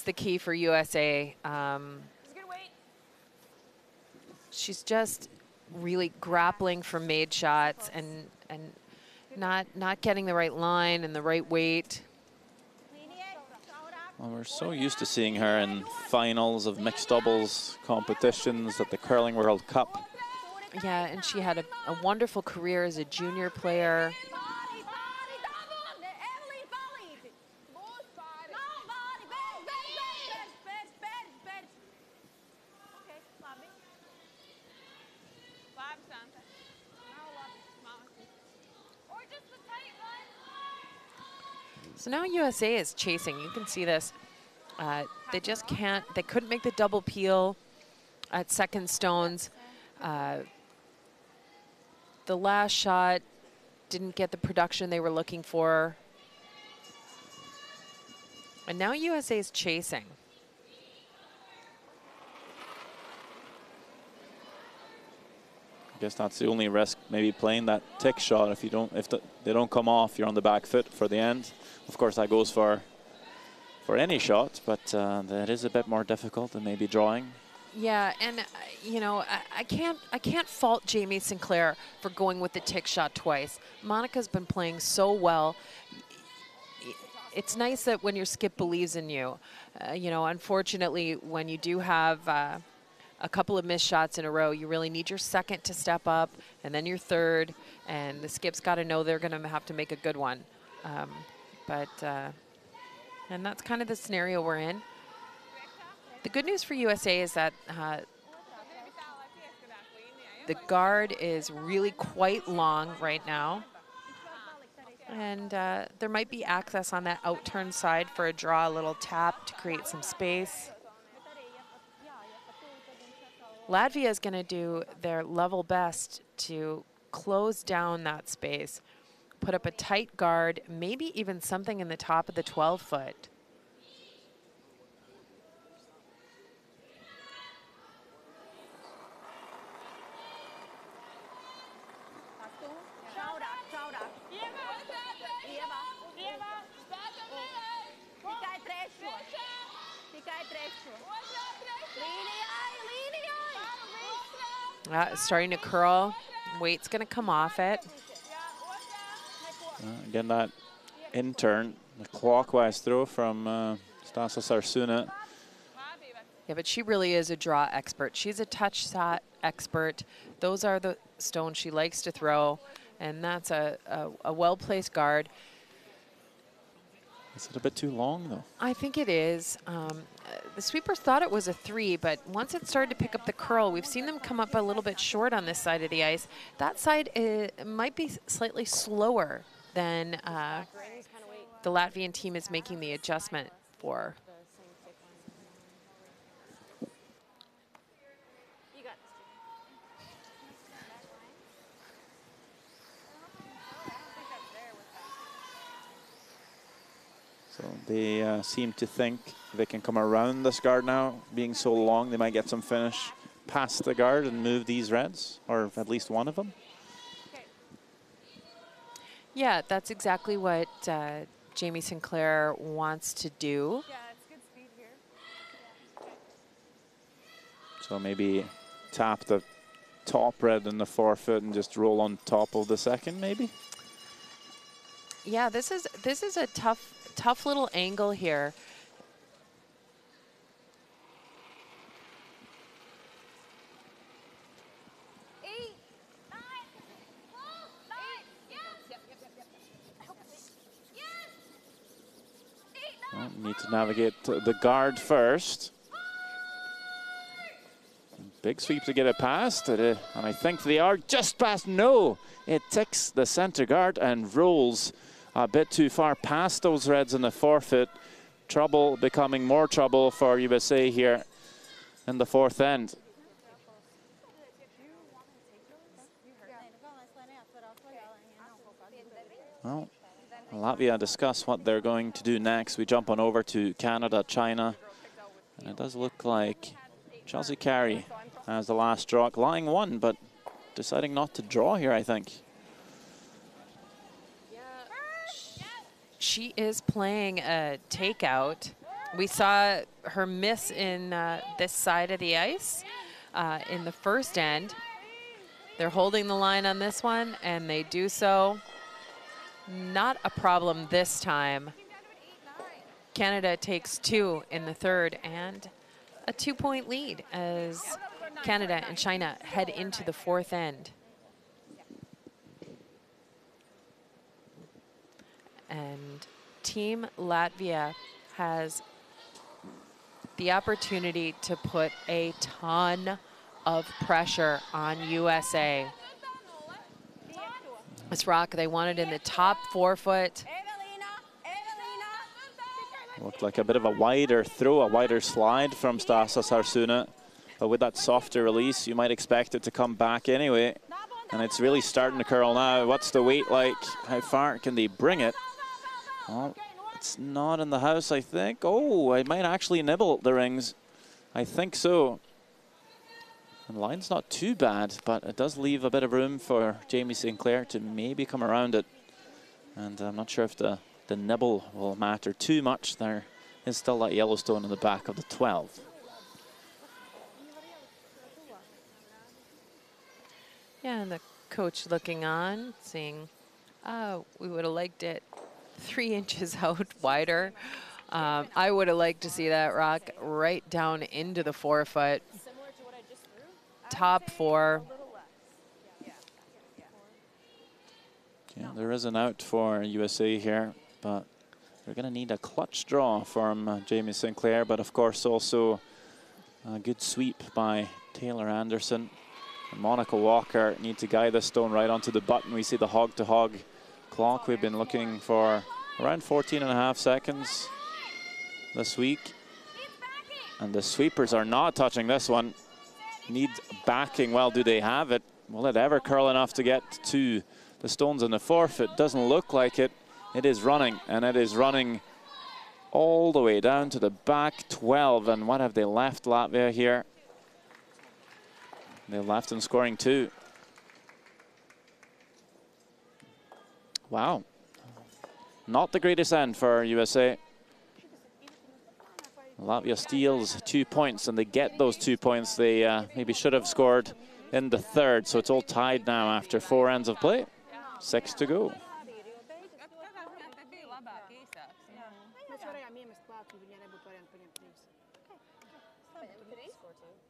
the key for USA. She's just really grappling for made shots and not getting the right line and the right weight. Well, we're so used to seeing her in finals of mixed doubles competitions at the Curling World Cup. Yeah, and she had a wonderful career as a junior player. So now USA is chasing. You can see this. They just can't. They couldn't make the double peel at second stones. The last shot didn't get the production they were looking for. And now USA is chasing. I guess that's the only risk, maybe playing that tick shot. If they don't come off, you're on the back foot for the end. Of course, that goes for any shot, but that is a bit more difficult than maybe drawing. Yeah, and you know, I can't fault Jamie Sinclair for going with the tick shot twice. Monica's been playing so well. It's nice that when your skip believes in you. You know, unfortunately, when you do have a couple of missed shots in a row, you really need your second to step up, and then your third, and the skip's got to know they're going to have to make a good one. And that's kind of the scenario we're in. The good news for USA is that the guard is really quite long right now. And there might be access on that out-turn side for a draw, a little tap to create some space. Latvia is going to do their level best to close down that space, put up a tight guard, maybe even something in the top of the 12-foot. Starting to curl. Weight's going to come off it. Again, that in turn, the clockwise throw from Stasa Sarsuna. Yeah, but she really is a draw expert. She's a touch shot expert. Those are the stones she likes to throw, and that's a well-placed guard. Is it a bit too long, though? I think it is. The sweepers thought it was a 3, but once it started to pick up the curl, we've seen them come up a little bit short on this side of the ice. That side might be slightly slower than the Latvian team is making the adjustment for. So they seem to think they can come around this guard now. Being so long, they might get some finish past the guard and move these reds, or at least one of them. Yeah, that's exactly what Jamie Sinclair wants to do. Yeah, it's good speed here. So maybe tap the top red in the forefoot and just roll on top of the second, maybe? Yeah, this is a tough little angle here. Need to navigate the guard first. Big sweep to get it past, and I think they are just past. No, it ticks the center guard and rolls a bit too far past those reds in the forfeit. Trouble becoming more trouble for USA here in the fourth end. Well, Latvia discuss what they're going to do next. We jump on over to Canada, China, and it does look like Chelsea Carey has the last draw, line one, but deciding not to draw here, I think. She is playing a takeout. We saw her miss in this side of the ice in the first end. They're holding the line on this one, and they do so. Not a problem this time. Canada takes 2 in the third and a 2-point lead as Canada and China head into the fourth end. And Team Latvia has the opportunity to put a ton of pressure on USA. This rock, they wanted in the top forefoot. Looked like a bit of a wider throw, a wider slide from Stasa Sarsuna. But with that softer release, you might expect it to come back anyway. And it's really starting to curl now. What's the weight like? How far can they bring it? Well, it's not in the house, I think. Oh, it might actually nibble the rings. I think so. And the line's not too bad, but it does leave a bit of room for Jamie Sinclair to maybe come around it. And I'm not sure if the nibble will matter too much. There is still that Yellowstone in the back of the 12. Yeah, and the coach looking on, saying, we would have liked it 3 inches out wider. I would have liked to see that rock right down into the forefoot. Top 4. Yeah, there is an out for USA here, but they're going to need a clutch draw from Jamie Sinclair, but of course also a good sweep by Taylor Anderson. And Monica Walker need to guide the stone right onto the button. We see the hog-to-hog clock. We've been looking for around 14.5 seconds this week. And the sweepers are not touching this one. Need backing. Well, do they have it? Will it ever curl enough to get to the stones in the forfeit? Doesn't look like it. It is running, and it is running all the way down to the back 12. And what have they left, Latvia, here? They left them scoring 2. Wow. Not the greatest end for USA. Latvia steals 2 points, and they get those 2 points. They maybe should have scored in the third. So it's all tied now after 4 ends of play. 6 to go.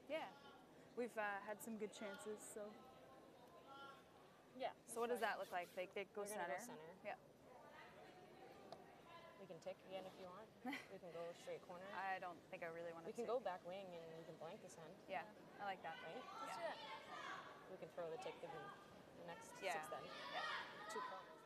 Yeah, we've had some good chances, so. Yeah. So what does that look like? They go center? Yeah. We can tick again if you want. We can go straight corner. I don't think I really want to. We can go back wing and we can blank this end. Yeah, I like that. Right? Let's do that. We can throw the tick to the next 6 then. Yeah. 2 corners.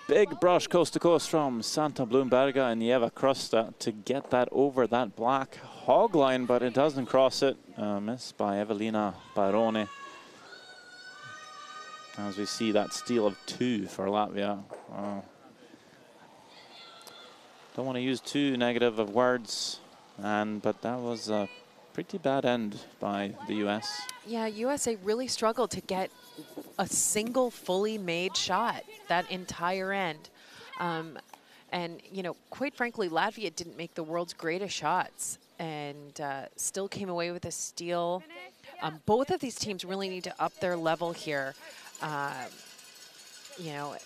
Big brush coast to coast from Santa Bloomberga and Eva Krusta to get that over that black hog line, but it doesn't cross it. Missed by Evelina Barone. As we see that steal of 2 for Latvia. Don't want to use too negative of words, but that was a pretty bad end by the US. Yeah, USA really struggled to get a single fully made shot that entire end. And, you know, quite frankly, Latvia didn't make the world's greatest shots and still came away with a steal. Both of these teams really need to up their level here. You know,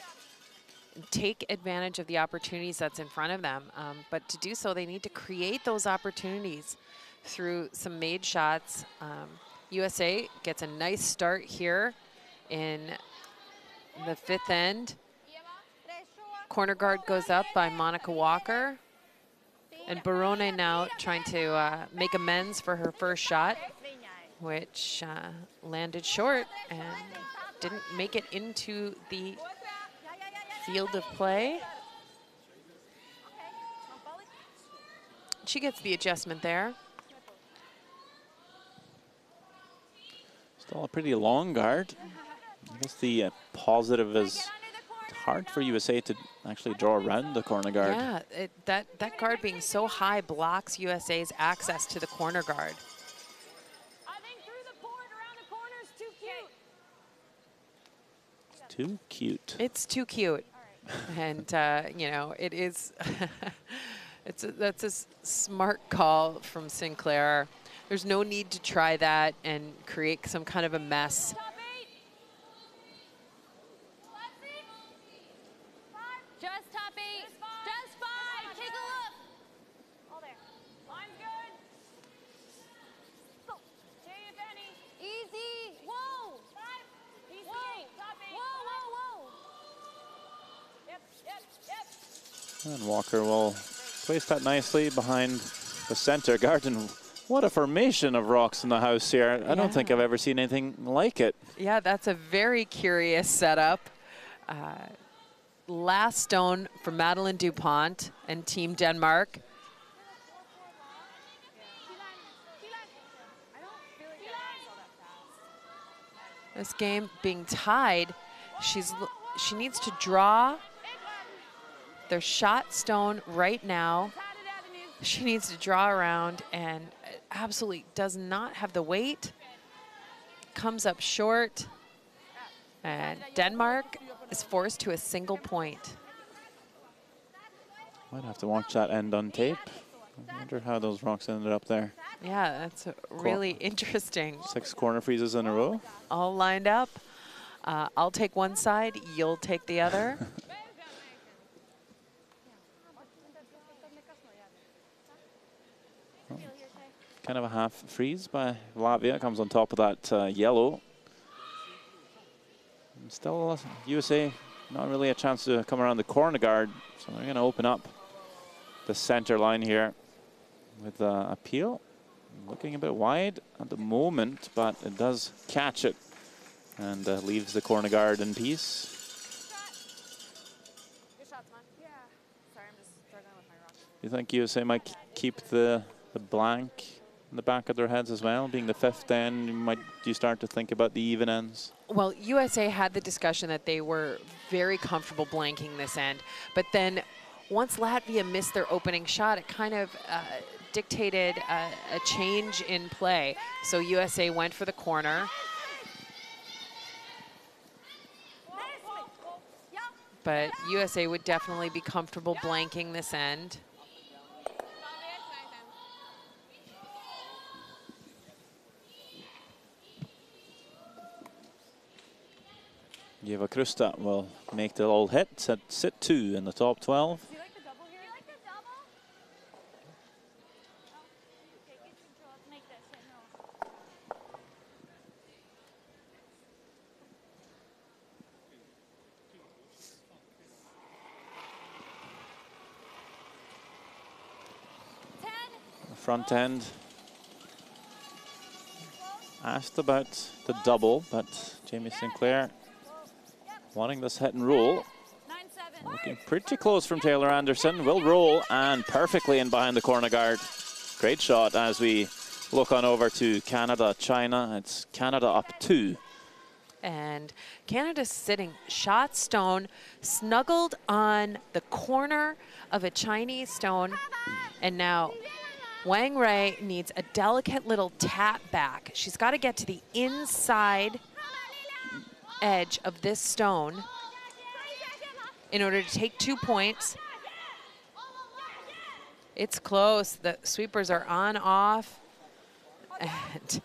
take advantage of the opportunities that's in front of them. But to do so, they need to create those opportunities through some made shots. USA gets a nice start here in the 5th end. Corner guard goes up by Monica Walker. And Barone now trying to make amends for her first shot, which landed short and didn't make it into the field of play. She gets the adjustment there. Still a pretty long guard. I guess the positive is it's hard for USA to actually draw around the corner guard. Yeah, that guard being so high blocks USA's access to the corner guard. I think through the board around the corner is too cute. Too cute. It's too cute. And, you know, it is, that's a smart call from Sinclair. There's no need to try that and create some kind of a mess. Just top 8. Just 5. Take a look. All there. Line's good. Go. Jay, if any. Easy. Whoa. 5. Easy. Whoa. Top 8. Whoa, whoa, whoa. Yep, yep, yep. And Walker will place that nicely behind the center guard. And what a formation of rocks in the house here. I don't think I've ever seen anything like it. Yeah, that's a very curious setup. Last stone for Madeline DuPont and Team Denmark. This game being tied, she needs to draw their shot stone right now. She needs to draw around and absolutely does not have the weight. Comes up short. And Denmark is forced to a single point. Might have to watch that end on tape. I wonder how those rocks ended up there. Yeah, that's really interesting. 6 corner freezes in a row. All lined up. I'll take one side, you'll take the other. Kind of a half freeze by Latvia. Comes on top of that yellow. And still, USA not really a chance to come around the corner guard. So they're going to open up the center line here with a peel. Looking a bit wide at the moment, but it does catch it and leaves the corner guard in peace. Good shots, man. Yeah. Sorry, I'm just struggling with my rock. Do you think USA might keep the blank in the back of their heads as well? Being the 5th end, do you start to think about the even ends? Well, USA had the discussion that they were very comfortable blanking this end, but then once Latvia missed their opening shot, it kind of dictated a change in play. So USA went for the corner. But USA would definitely be comfortable blanking this end. Eva Krusta will make the old hit, sit 2 in the top 12. Do you like the double here? You like the double? Okay, get control. Let's make this. The front end asked about the double, but Jamie Sinclair wanting this hit and roll. Looking pretty close from Taylor Anderson. Will roll and perfectly in behind the corner guard. Great shot as we look on over to Canada, China. It's Canada up 2. And Canada's sitting shot stone, snuggled on the corner of a Chinese stone. And now Wang Rui needs a delicate little tap back. She's got to get to the inside edge of this stone in order to take 2 points. It's close. The sweepers are on, off, and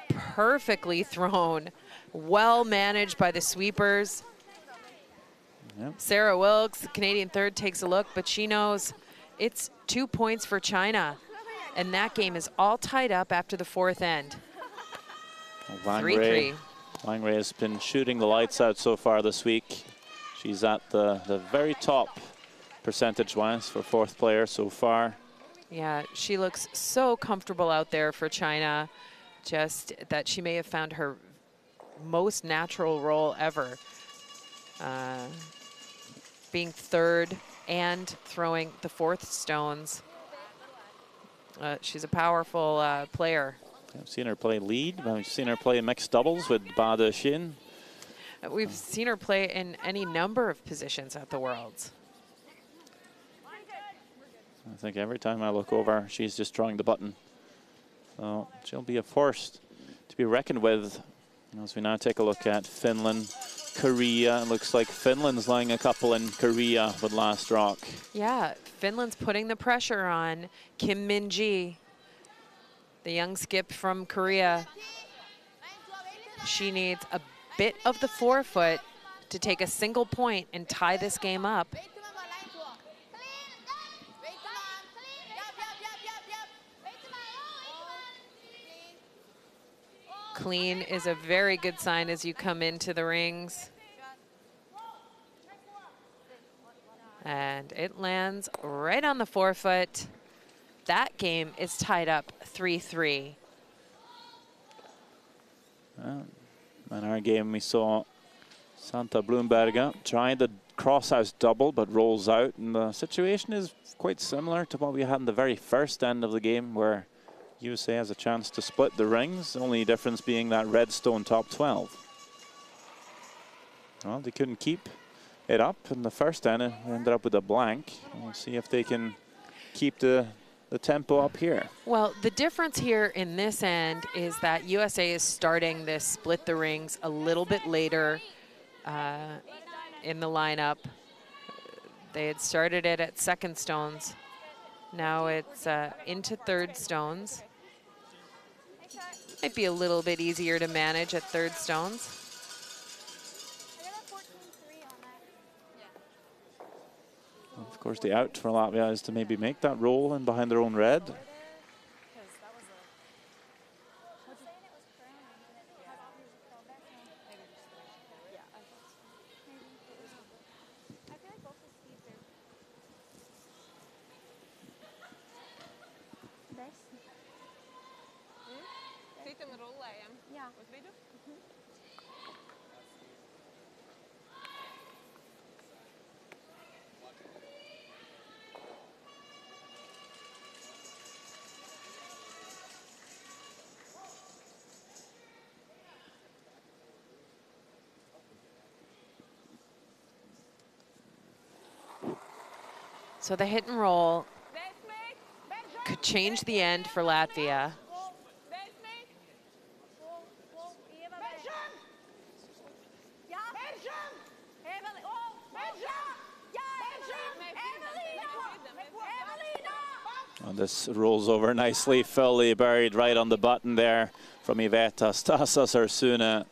perfectly thrown. Well managed by the sweepers. Yep. Sarah Wilkes, Canadian third, takes a look, but she knows it's 2 points for China. And that game is all tied up after the 4th end. 3-3. Wang Rui has been shooting the lights out so far this week. She's at the very top percentage-wise for 4th player so far. Yeah, she looks so comfortable out there for China. Just that she may have found her most natural role ever. Being third and throwing the 4th stones. She's a powerful player. I've seen her play lead. I've seen her play mixed doubles with Ba De Shin. We've seen her play in any number of positions at the Worlds. I think every time I look over, she's just drawing the button. So she'll be a force to be reckoned with. As we now take a look at Finland, Korea. It looks like Finland's laying a couple in Korea with last rock. Yeah, Finland's putting the pressure on Kim Min-ji, the young skip from Korea. She needs a bit of the forefoot to take a single point and tie this game up. Clean is a very good sign as you come into the rings. And it lands right on the forefoot. That game is tied up 3-3. Well, in our game, we saw Santa Blumberga try the crosshouse double, but rolls out. And the situation is quite similar to what we had in the very first end of the game, where USA has a chance to split the rings, the only difference being that red stone top 12. Well, they couldn't keep it up in the first end. It ended up with a blank. We'll see if they can keep the tempo up here. Well, the difference here in this end is that USA is starting this split the rings a little bit later in the lineup. They had started it at 2nd stones. Now it's into 3rd stones. Might be a little bit easier to manage at 3rd stones. Of course, the out for Latvia is to maybe make that roll in behind their own red. So the hit and roll could change the end for Latvia. And this rolls over nicely, fully buried right on the button there from Iveta Stasas Arsuna.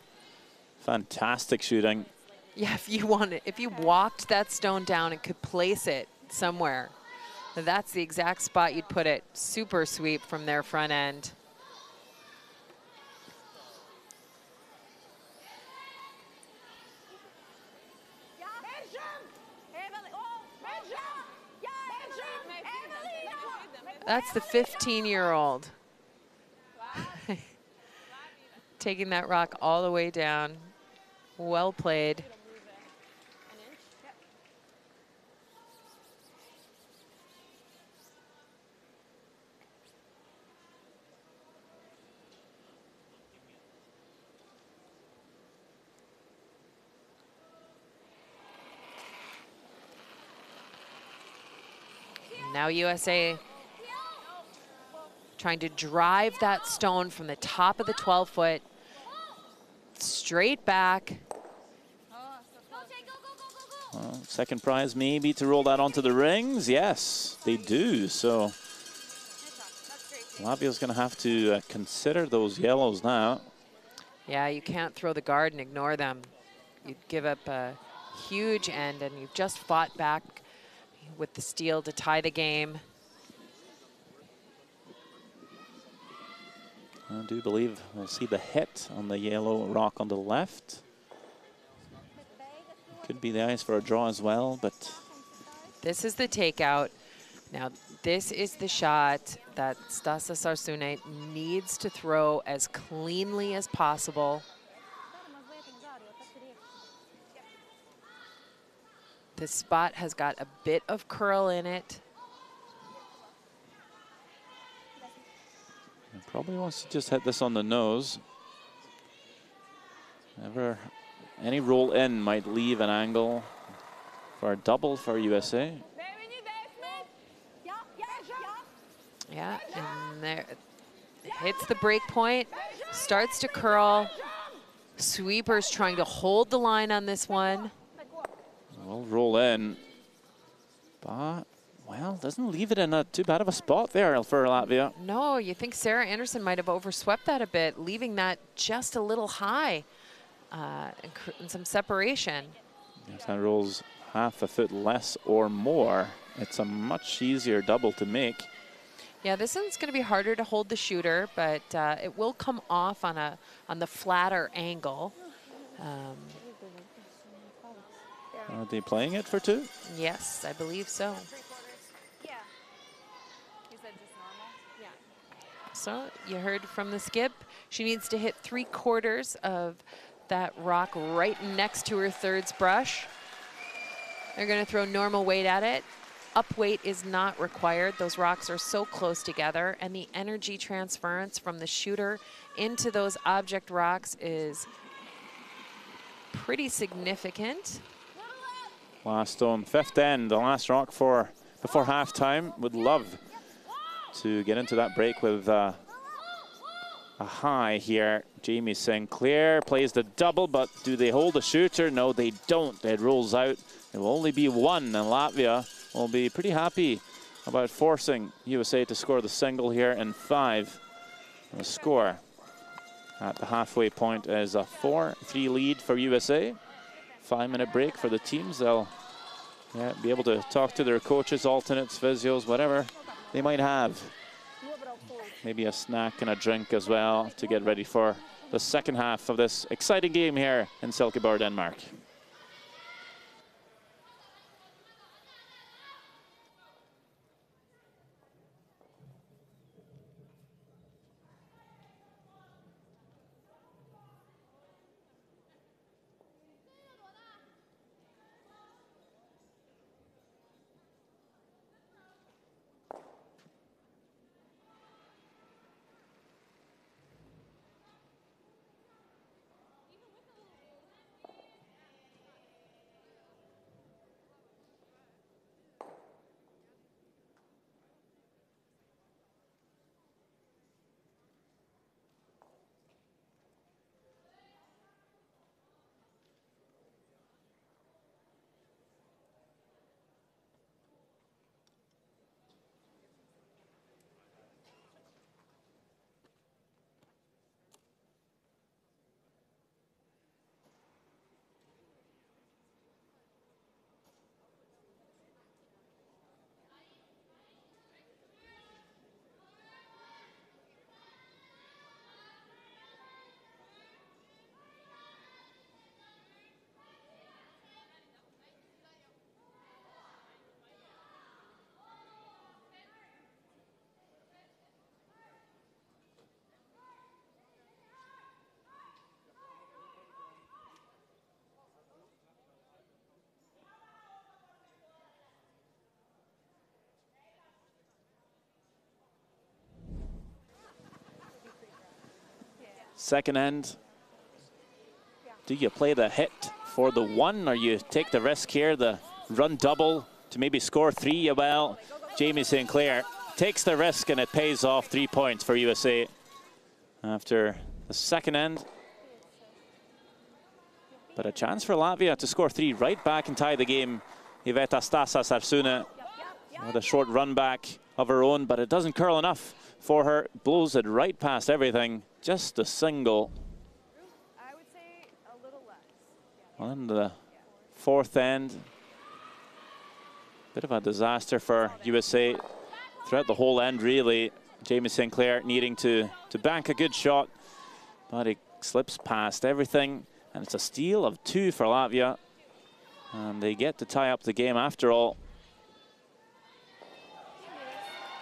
Fantastic shooting. Yeah, if you walked that stone down and could place it somewhere, that's the exact spot you'd put it. Super sweep from their front end. That's the 15-year-old. Taking that rock all the way down. Well played. Now USA trying to drive that stone from the top of the 12-foot straight back. Well, second prize maybe to roll that onto the rings. Yes, they do. So Latvia's going to have to consider those yellows now. Yeah, you can't throw the guard and ignore them. You'd give up a huge end, and you've just fought back with the steal to tie the game. I do believe we'll see the hit on the yellow rock on the left. Could be the ice for a draw as well, but... This is the takeout. Now, this is the shot that Stasas Arsune needs to throw as cleanly as possible. This spot has got a bit of curl in it. He probably wants to just hit this on the nose. Any roll in might leave an angle for a double for USA. Yeah, and there, hits the break point, starts to curl. Sweeper's trying to hold the line on this one. We'll roll in, but, well, doesn't leave it in too bad of a spot there for Latvia. No, you think Sarah Anderson might have overswept that a bit, leaving that just a little high and some separation. If that rolls half a foot less or more, it's a much easier double to make. Yeah, this one's going to be harder to hold the shooter, but it will come off on the flatter angle. Are they playing it for two? Yes, I believe so. Yeah. He said just normal? Yeah. So you heard from the skip. She needs to hit 3/4 of that rock right next to her thirds brush. They're going to throw normal weight at it. Up weight is not required. Those rocks are so close together, and the energy transference from the shooter into those object rocks is pretty significant. Last stone, fifth end, the last rock before halftime. Would love to get into that break with a high here. Jamie Sinclair plays the double, but do they hold the shooter? No, they don't. It rolls out. It will only be one, and Latvia will be pretty happy about forcing USA to score the single here in 5. And the score at the halfway point is a 4-3 lead for USA. 5-minute break for the teams. They'll be able to talk to their coaches, alternates, physios, whatever they might have. Maybe a snack and a drink as well to get ready for the second half of this exciting game here in Silkeborg, Denmark. Second end. Do you play the hit for the one, or you take the risk here, the run double to maybe score 3? Well, Jamie Sinclair takes the risk, and it pays off. 3 points for USA after the second end. But a chance for Latvia to score 3 right back and tie the game. Iveta Stasa Sarsuna with a short run back of her own, but it doesn't curl enough for her. Blows it right past everything. Just a single. I would say a little less. On the fourth end. Bit of a disaster for USA throughout the whole end, really. Jamie Sinclair needing to bank a good shot, but it slips past everything, and it's a steal of 2 for Latvia, and they get to tie up the game after all.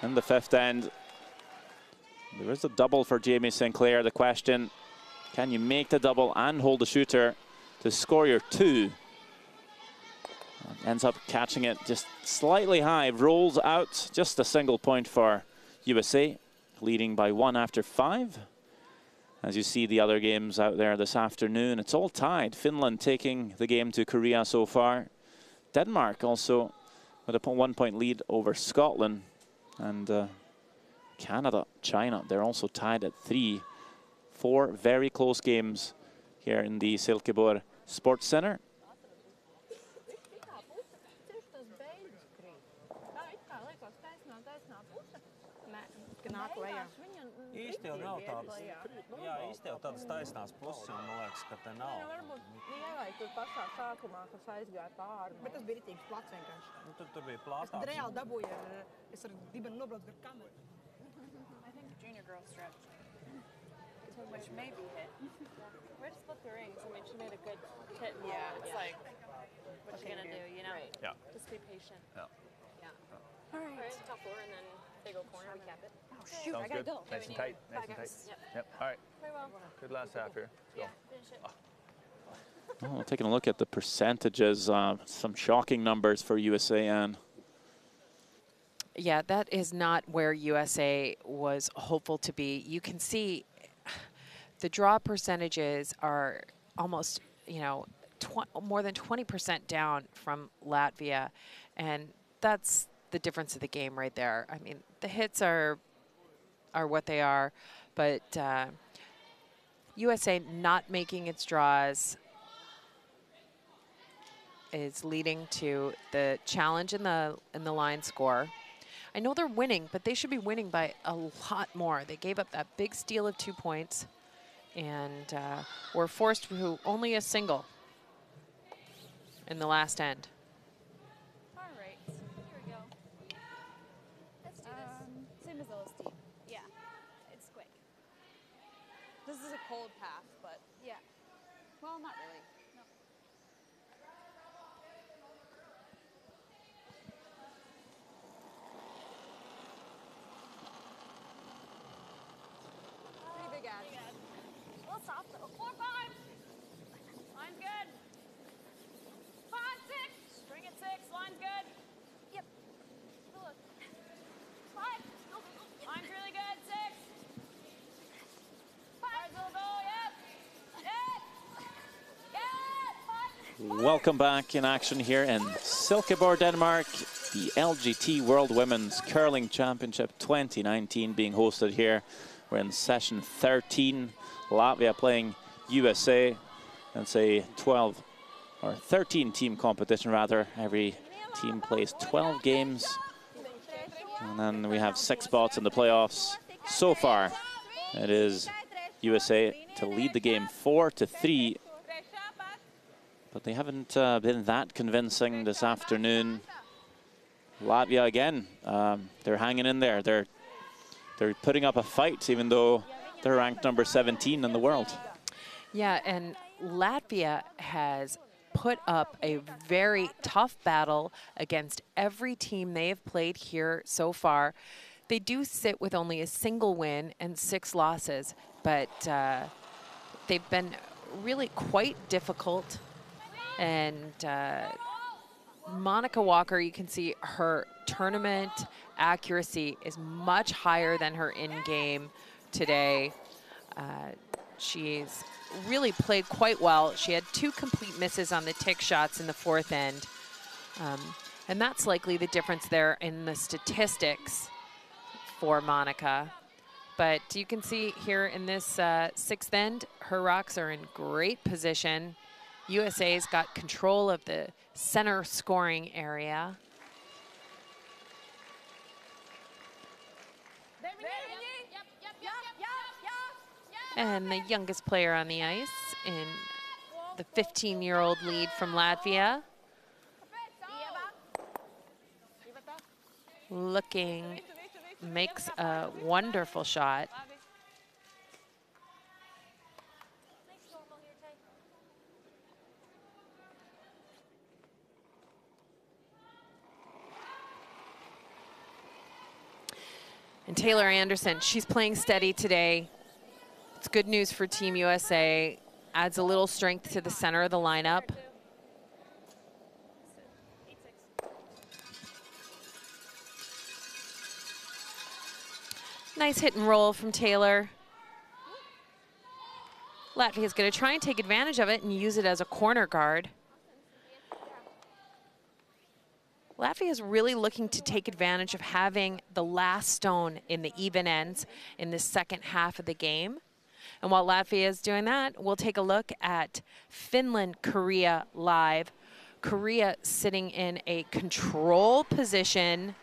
In the fifth end, there is a double for Jamie Sinclair. The question, can you make the double and hold the shooter to score your 2? Ends up catching it just slightly high, rolls out. Just a single point for USA, leading by 1 after 5. As you see the other games out there this afternoon, it's all tied. Finland taking the game to Korea so far. Denmark also with a 1-point lead over Scotland. And Canada, China, they're also tied at 3. 4 very close games here in the Silkeborg Sports Center. Īsti jau nav tādas, jā, īsti jau tādas taisnās puses, un man liekas, ka te nav. Varbūt ievajag tur pašā sākumā, kas aizgāja pāri. Bet tas bija ritīgs plats vienkārši. Nu, tur bija plātāks. Es reāli dabūju, es ar dibenu nobraucu gar kameru. I think junior girl stretch, which may be hit. Way to split the rings. I mean, she made a good hit. Yeah, it's like, what you gonna do, you know? Right. Yeah. Just be patient. Yeah. All right. Top 4, and then they go corner, we cap it. Oh, shoot, Sounds I gotta good. go. Nice and tight, nice and tight. Yep. All right. Very well. Good last half here. Yeah, finish it. Well, taking a look at the percentages, some shocking numbers for USA, and yeah, that is not where USA was hopeful to be. You can see the draw percentages are almost, you know, more than 20% down from Latvia, and that's the difference of the game right there. I mean, the hits are what they are, but USA not making its draws is leading to the challenge in the line score. I know they're winning, but they should be winning by a lot more. They gave up that big steal of 2 points, and were forced to only a single in the last end. All right, here we go. Let's do this. Same as LSD. Yeah, it's quick. This is a cold path, but Yeah. well, not really. No. Pretty big ad. A little soft though. 4, 5. Line's good. 5, 6. String at 6. Line's good. Yep. Look. 5. Line's really good. 6. 5. Little goal. Yep. Yep. 5. welcome back in action here in Silkeborg, Denmark. The LGT World Women's Curling Championship 2019 being hosted here. We're in session 13. Latvia playing USA. That's a 12 or 13 team competition rather. Every team plays 12 games. And then we have 6 spots in the playoffs. So far, it is USA to lead the game 4-3. But they haven't been that convincing this afternoon. Latvia again, they're hanging in there. They're putting up a fight, even though they're ranked number 17 in the world. Yeah, and Latvia has put up a very tough battle against every team they have played here so far. They do sit with only a single win and 6 losses, but they've been really quite difficult. And Monica Walker, you can see her tournament accuracy is much higher than her in-game today. She's really played quite well. She had 2 complete misses on the tick shots in the 4th end. And that's likely the difference there in the statistics for Monica. But you can see here in this sixth end, her rocks are in great position. USA's got control of the center scoring area. And the youngest player on the ice in the 15-year-old lead from Latvia. Looking, makes a wonderful shot. And Taylor Anderson, she's playing steady today. It's good news for Team USA. Adds a little strength to the center of the lineup. Nice hit and roll from Taylor. Latvia's going to try and take advantage of it and use it as a corner guard. Latvia is really looking to take advantage of having the last stone in the even ends in the second half of the game. And while Latvia is doing that, we'll take a look at Finland-Korea live. Korea sitting in a control position.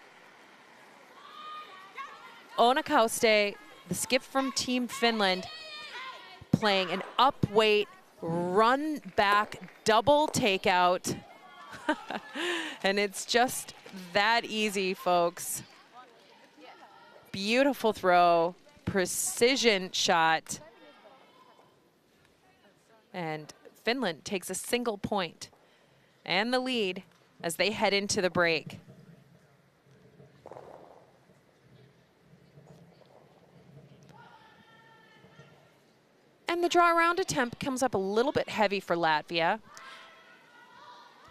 Ona Kauste, the skip from Team Finland, playing an up-weight, run-back double takeout. And it's just that easy, folks. Beautiful throw, precision shot. And Finland takes a single point and the lead as they head into the break. And the draw around attempt comes up a little bit heavy for Latvia.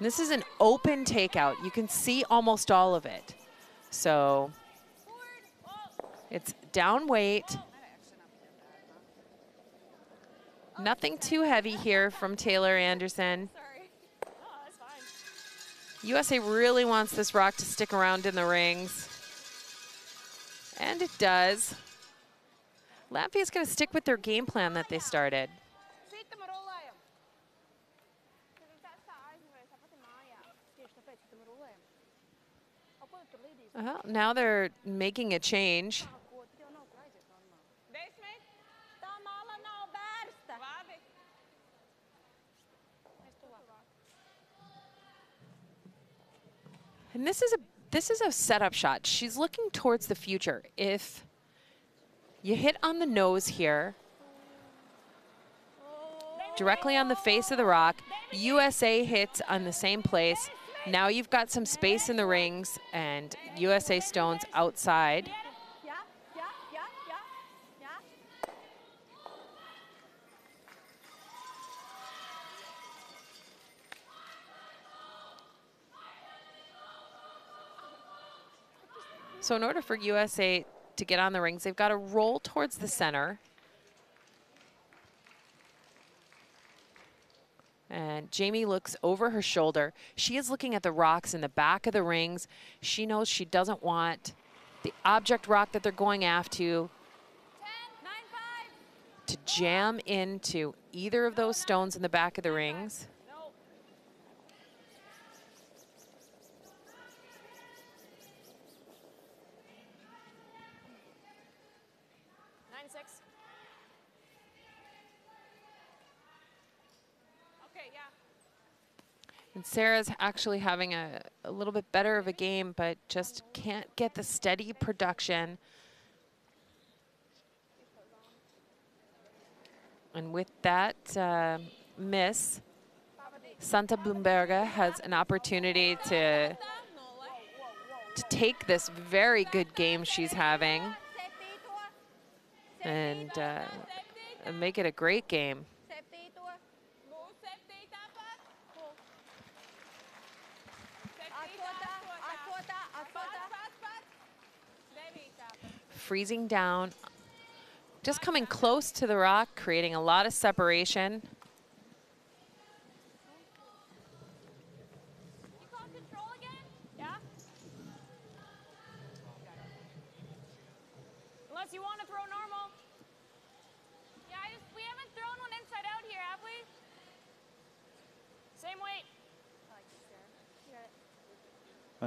This is an open takeout. You can see almost all of it. So it's down weight. Nothing too heavy here from Taylor Anderson. USA really wants this rock to stick around in the rings. And it does. Latvia's going to stick with their game plan that they started. Now they're making a change. And this is a setup shot. She's looking towards the future. If you hit on the nose here, directly on the face of the rock, USA hits on the same place. Now you've got some space in the rings and USA stones outside. So in order for USA to get on the rings, they've got to roll towards the center. And Jamie looks over her shoulder. She is looking at the rocks in the back of the rings. She knows she doesn't want the object rock that they're going after to jam into either of those stones in the back of the rings. And Sarah's actually having a little bit better of a game, but just can't get the steady production. And with that miss, Santa Bloomberga has an opportunity to take this very good game she's having and make it a great game. Freezing down, just coming close to the rock, creating a lot of separation. You call control again? Yeah.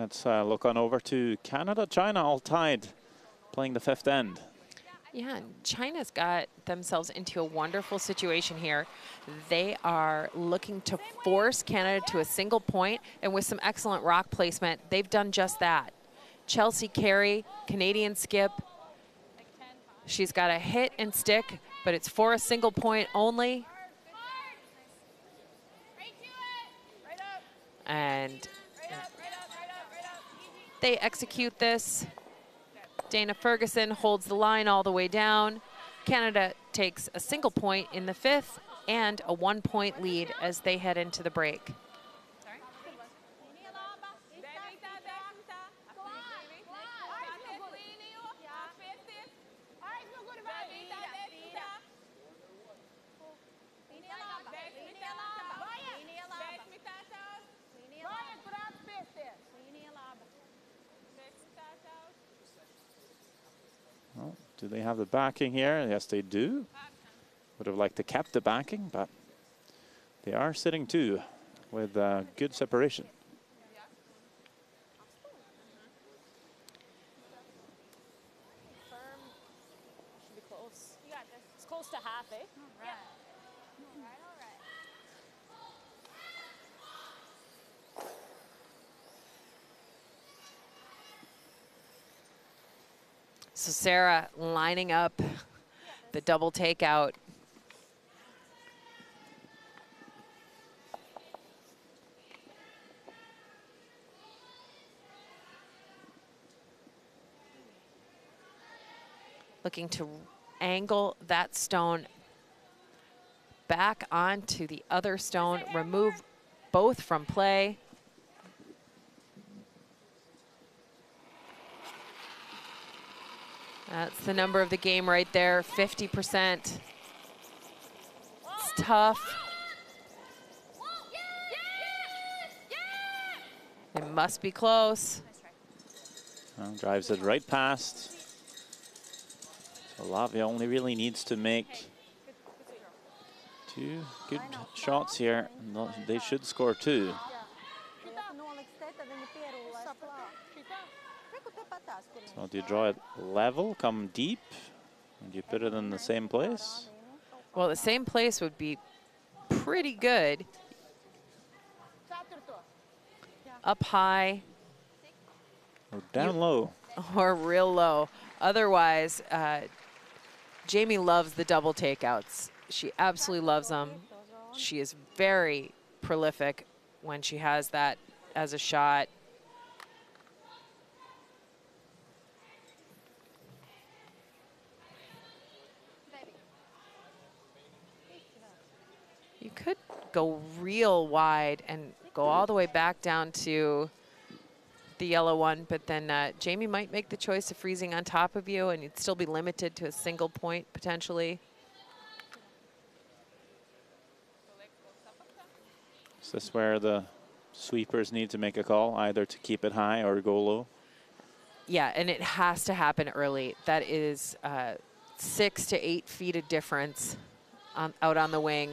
Let's look on over to Canada. China all tied, playing the 5th end. Yeah, and China's got themselves into a wonderful situation here. They are looking to force Canada to a single point, and with some excellent rock placement, they've done just that. Chelsea Carey, Canadian skip. She's got a hit and stick, but it's for a single point only. And they execute this. Dana Ferguson holds the line all the way down. Canada takes a single point in the 5th and a 1-point lead as they head into the break. Well, do they have the backing here? Yes, they do. Would have liked to kept the backing, but they are sitting 2 with good separation. Should be close. You got this. It's close to half, eh? All right. So Sarah lining up the double takeout. Looking to angle that stone back onto the other stone, remove both from play. That's the number of the game right there, 50%. It's tough. It must be close. Well, drives it right past. So Latvia only really needs to make 2 good shots here. They should score 2. So do you draw it level, come deep, and you put it in the same place? Well, the same place would be pretty good. Up high. Or down low. Or real low. Otherwise, Jamie loves the double takeouts. She absolutely loves them. She is very prolific when she has that as a shot. You could go real wide and go all the way back down to the yellow one, but then Jamie might make the choice of freezing on top of you, and you'd still be limited to a single point potentially. Is this where the sweepers need to make a call, either to keep it high or go low? Yeah, and it has to happen early. That is 6 to 8 feet of difference out on the wing.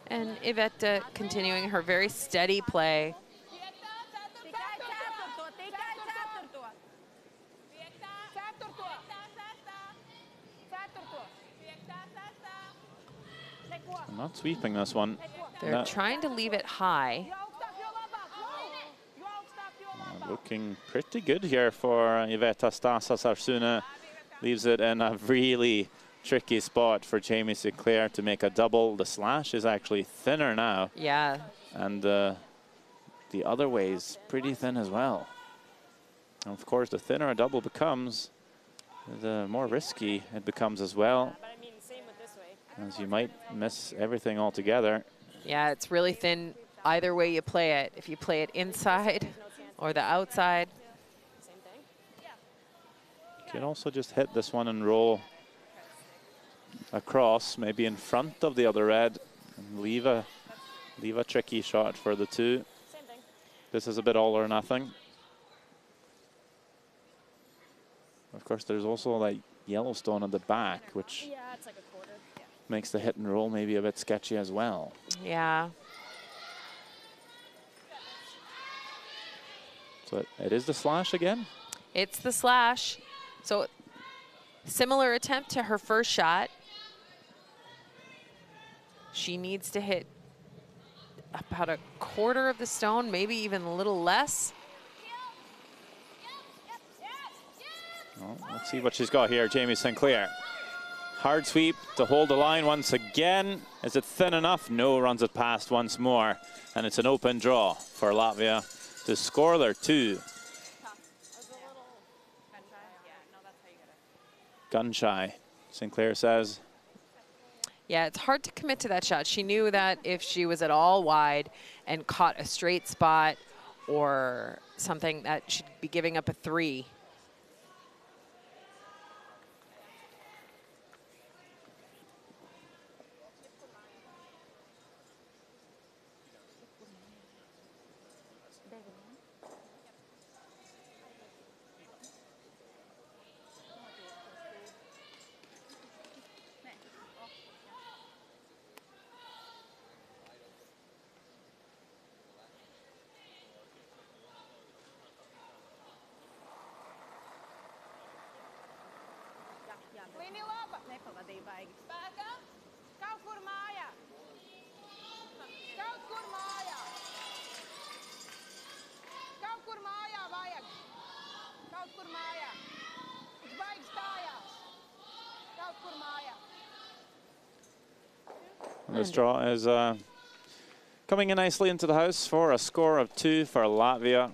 And Yvette continuing her very steady play. I'm not sweeping this one. They're trying to leave it high. Looking pretty good here for Yvette Stasas. Arsuna leaves it in a really tricky spot for Jamie Sinclair to make a double. The slash is actually thinner now. Yeah. And the other way is pretty thin as well. And of course, the thinner a double becomes, the more risky it becomes as well, as you might miss everything altogether. Yeah, it's really thin either way you play it. If you play it inside or the outside. You can also just hit this one and roll across, maybe in front of the other red, and leave a tricky shot for the 2. This is a bit all or nothing. Of course, there's also that yellow stone at the back, which Yeah, it's like a quarter. makes the hit and roll maybe a bit sketchy as well. Yeah. But it is the slash again. It's the slash. So similar attempt to her first shot. She needs to hit about a quarter of the stone, maybe even a little less. Well, let's see what she's got here, Jamie Sinclair. Hard sweep to hold the line once again. Is it thin enough? No, runs it past once more. And it's an open draw for Latvia to score their 2. Gun shy, Sinclair says. Yeah, it's hard to commit to that shot. She knew that if she was at all wide and caught a straight spot or something, that she'd be giving up a 3. Līnija laba. Nepavadīja baigi. Spēkā. Kaut kur mājā. Kaut kur mājā. Kaut kur mājā vajag. Kaut kur mājā. Viņš baigi stājās. Kaut kur mājā. This draw is coming in nicely into the house for a score of 2 for Latvia.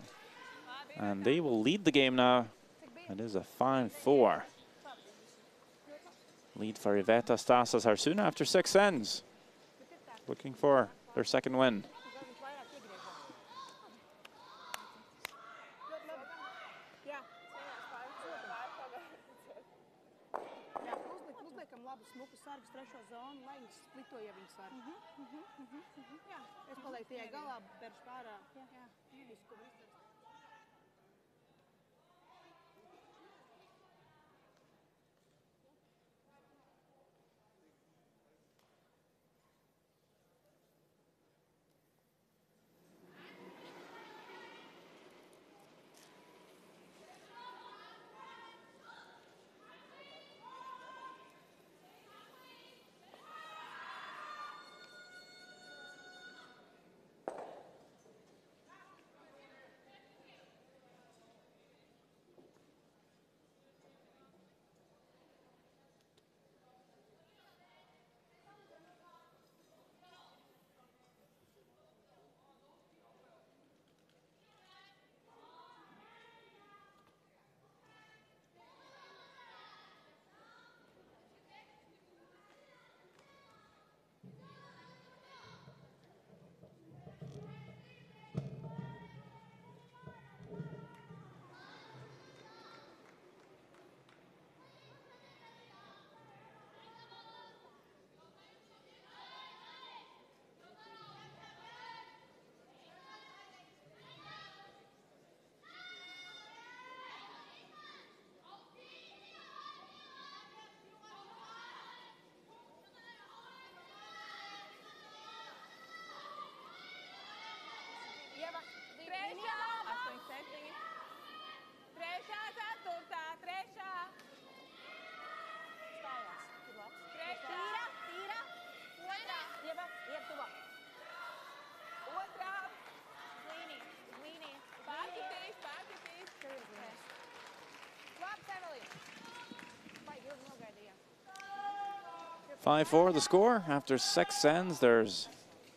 And they will lead the game now. It is a 5-4. Lead for Iveta Stasas are soon after 6 ends. Looking for their second win. Uzliekam labu smuku sargu trešo zonu, lai viņas splito, ja viņas var. Jā, es palieku tajā galā, beršu pārā. Jā, visu, ko var izdarīt. 5-4 the score. After 6 ends, there's,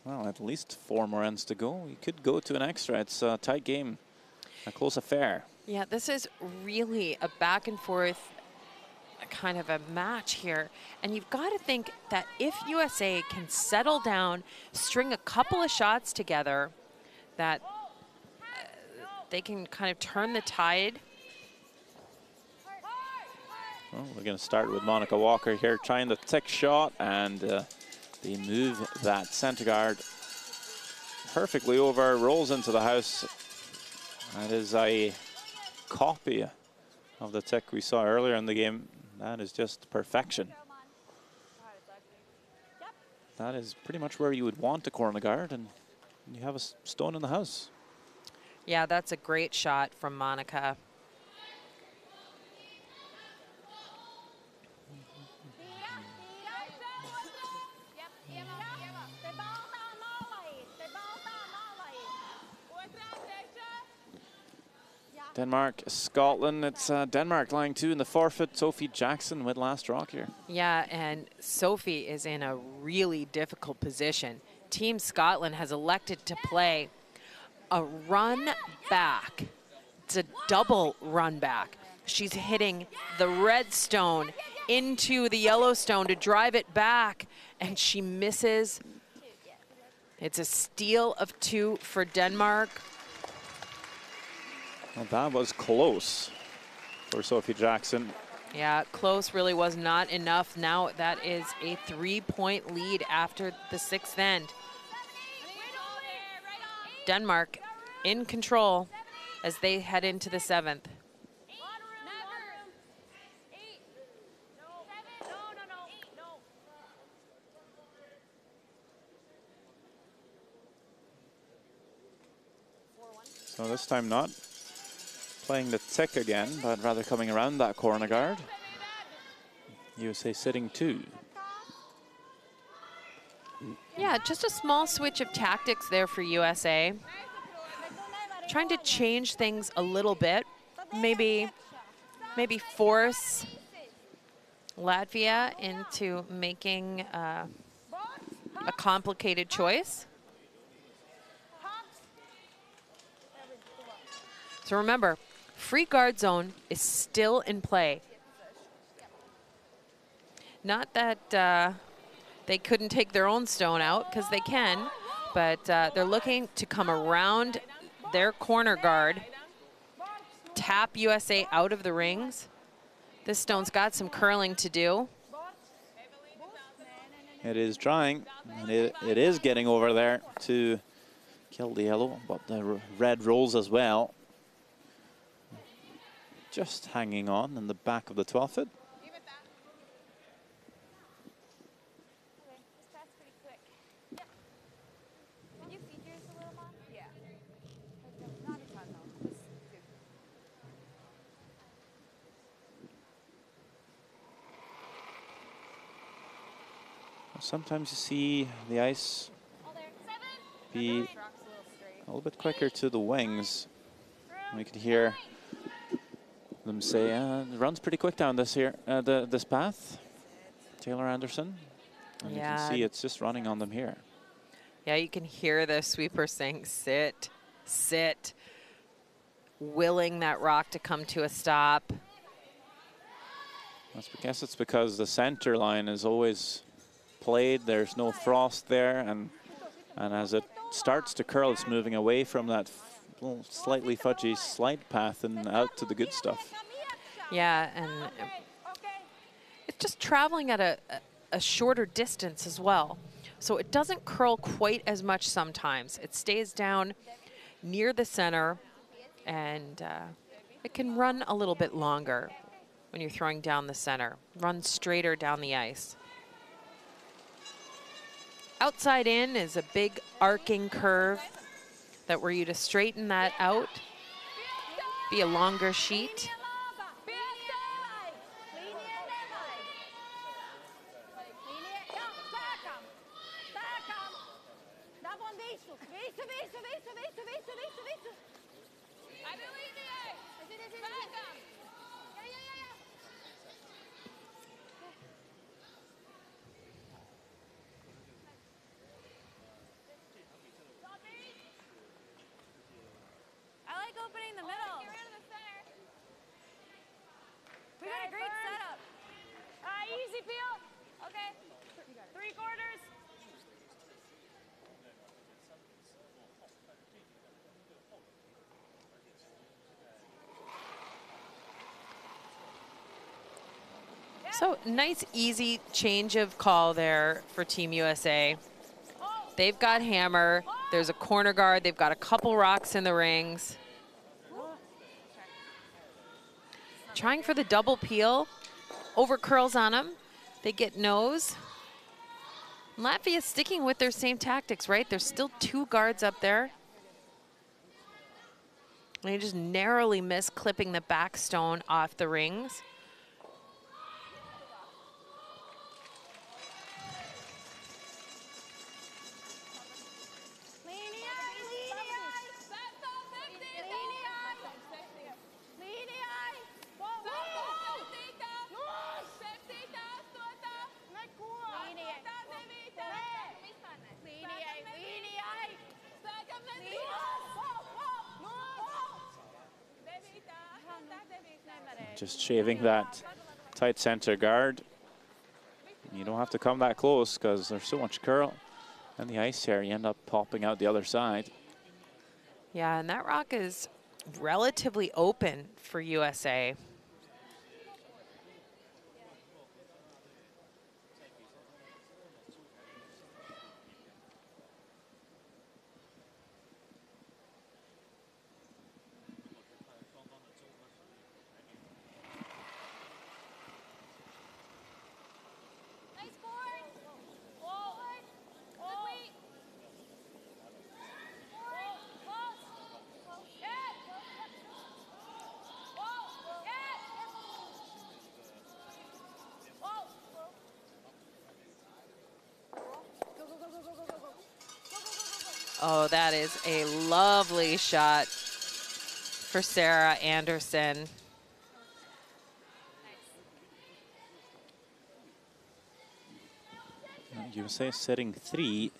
well, at least 4 more ends to go. You could go to an extra. It's a tight game, a close affair. Yeah, this is really a back and forth kind of a match here. And you've got to think that if USA can settle down, string a couple of shots together, that they can kind of turn the tide. Well, we're going to start with Monica Walker here, trying the thick shot, and they move that center guard perfectly over, rolls into the house. That is a copy of the tick we saw earlier in the game. That is just perfection. That is pretty much where you would want a corner guard, and you have a stone in the house. Yeah, that's a great shot from Monica. Denmark, Scotland. It's Denmark lying 2 in the forfeit. Sophie Jackson with last rock here. Yeah, and Sophie is in a really difficult position. Team Scotland has elected to play a run back. It's a double run back. She's hitting the red stone into the yellow stone to drive it back, and she misses. It's a steal of 2 for Denmark. Well, that was close for Sophie Jackson. Yeah, close really was not enough. Now that is a 3-point lead after the 6th end. Denmark in control as they head into the 7th. So this time not playing the tick again, but rather coming around that corner guard. USA sitting 2. Yeah, just a small switch of tactics there for USA. Trying to change things a little bit. Maybe force Latvia into making a complicated choice. So remember, free guard zone is still in play. Not that they couldn't take their own stone out, because they can, but they're looking to come around their corner guard, tap USA out of the rings. This stone's got some curling to do. It is trying, and it is getting over there to kill the yellow, but the red rolls as well. Just hanging on in the back of the 12 foot. Sometimes you see the ice be a little bit quicker to the wings. We could hear them say, it runs pretty quick down this here, this path. Taylor Anderson. And Yeah. You can see it's just running on them here. Yeah, you can hear the sweeper saying, sit, sit, willing that rock to come to a stop. I guess it's because the center line is always played. There's no frost there, and as it starts to curl, it's moving away from that little slightly fudgy slide path and out to the good stuff. Yeah, and it's just traveling at a shorter distance as well. So it doesn't curl quite as much sometimes. It stays down near the center, and it can run a little bit longer when you're throwing down the center. Run straighter down the ice. Outside in is a big arcing curve that were you to straighten that out, be a longer sheet. Opening the middle. Get rid of the center. We got a great setup. Easy peel. Okay. 3/4. So nice, easy change of call there for Team USA. They've got hammer. There's a corner guard. They've got a couple rocks in the rings. Trying for the double peel. Over curls on them. They get nose. Latvia sticking with their same tactics, right? There's still 2 guards up there. And he just narrowly missed clipping the back stone off the rings. Just shaving that tight center guard. You don't have to come that close because there's so much curl in the ice here. You end up popping out the other side. Yeah, and that rock is relatively open for USA. Oh, that is a lovely shot for Sarah Anderson. USA setting 3.